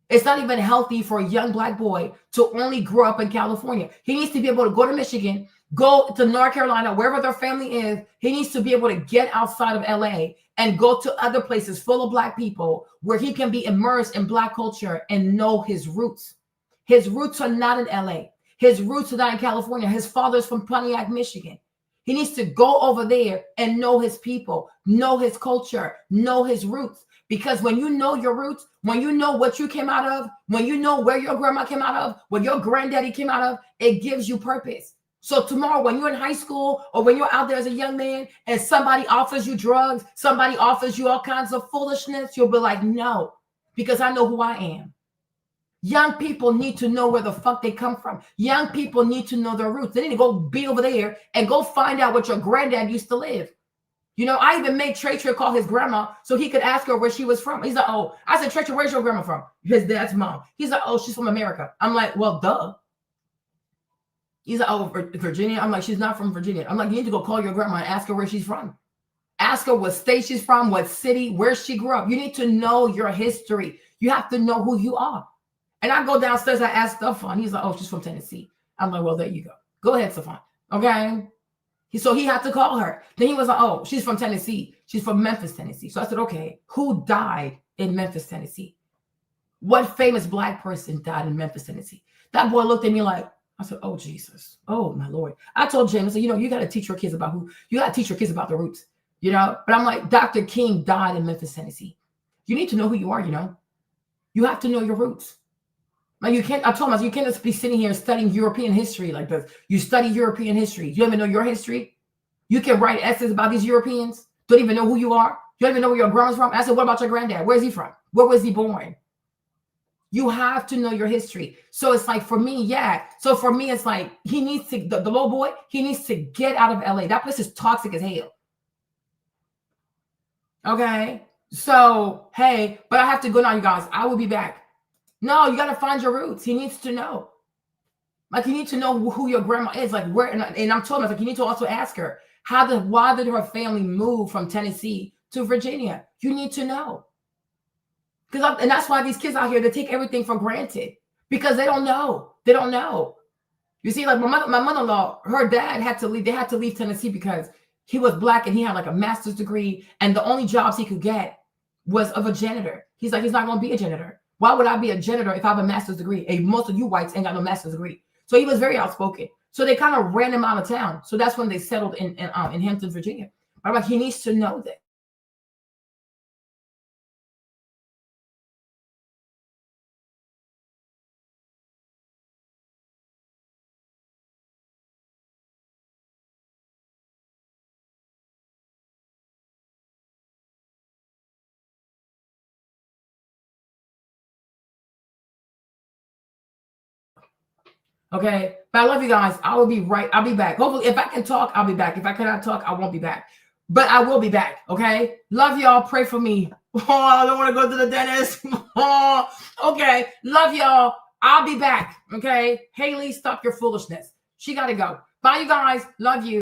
It's not even healthy for a young Black boy to only grow up in California. He needs to be able to go to Michigan, go to North Carolina, wherever their family is. He needs to be able to get outside of LA and go to other places full of Black people where he can be immersed in Black culture and know his roots. His roots are not in LA. His roots are not in California. His father's from Pontiac, Michigan. He needs to go over there and know his people, know his culture, know his roots. Because when you know your roots, when you know what you came out of, when you know where your grandma came out of, what your granddaddy came out of, it gives you purpose. So tomorrow, when you're in high school or when you're out there as a young man and somebody offers you drugs, somebody offers you all kinds of foolishness, you'll be like, no, because I know who I am. Young people need to know where the fuck they come from. Young people need to know their roots. They need to go be over there and go find out what your granddad used to live. You know, I even made Trey call his grandma so he could ask her where she was from. He's like, oh, I said, Trey, where's your grandma from? His dad's mom. He's like, oh, she's from America. I'm like, well, duh. He's like, oh, Virginia. I'm like, she's not from Virginia. I'm like, you need to go call your grandma and ask her where she's from. Ask her what state she's from, what city, where she grew up. You need to know your history. You have to know who you are. And I go downstairs, I ask Stefan. He's like, oh, she's from Tennessee. I'm like, well, there you go. Go ahead, Stefan. Okay. So he had to call her. Then he was like, oh, she's from Tennessee. She's from Memphis, Tennessee. So I said, okay, who died in Memphis, Tennessee? What famous Black person died in Memphis, Tennessee? That boy looked at me like, I said, oh, Jesus. Oh, my Lord. I told James, I said, you got to teach your kids about the roots, But I'm like, Dr. King died in Memphis, Tennessee. You need to know who you are, You have to know your roots. Like I told him, you can't just be sitting here studying European history like this. You study European history. You don't even know your history. You can write essays about these Europeans. Don't even know who you are. You don't even know where your grandma's from. I said, what about your granddad? Where's he from? Where was he born? You have to know your history. So it's like, for me, yeah. So for me, it's like, he needs to, the little boy, he needs to get out of LA. That place is toxic as hell. Okay. So, hey, but I have to go now, you guys. I will be back. No, you got to find your roots. He needs to know. Like, you need to know who your grandma is. Like, where, and I'm told him, like, you need to also ask her, why did her family move from Tennessee to Virginia? You need to know. And that's why these kids out here, they take everything for granted because they don't know. They don't know. You see, like my mother-in-law, her dad had to leave. They had to leave Tennessee because he was Black and he had like a master's degree. And the only jobs he could get was of a janitor. He's like, he's not going to be a janitor. Why would I be a janitor if I have a master's degree? And most of you whites ain't got no master's degree. So he was very outspoken. So they kind of ran him out of town. So that's when they settled in Hampton, Virginia. But I'm like, he needs to know that. Okay, but I love you guys. I will be right. I'll be back. Hopefully, if I can talk, I'll be back. If I cannot talk, I won't be back. But I will be back. Okay, love y'all. Pray for me. Oh, I don't want to go to the dentist. Oh, okay, love y'all. I'll be back. Okay, Haley, stop your foolishness. She got to go. Bye, you guys. Love you.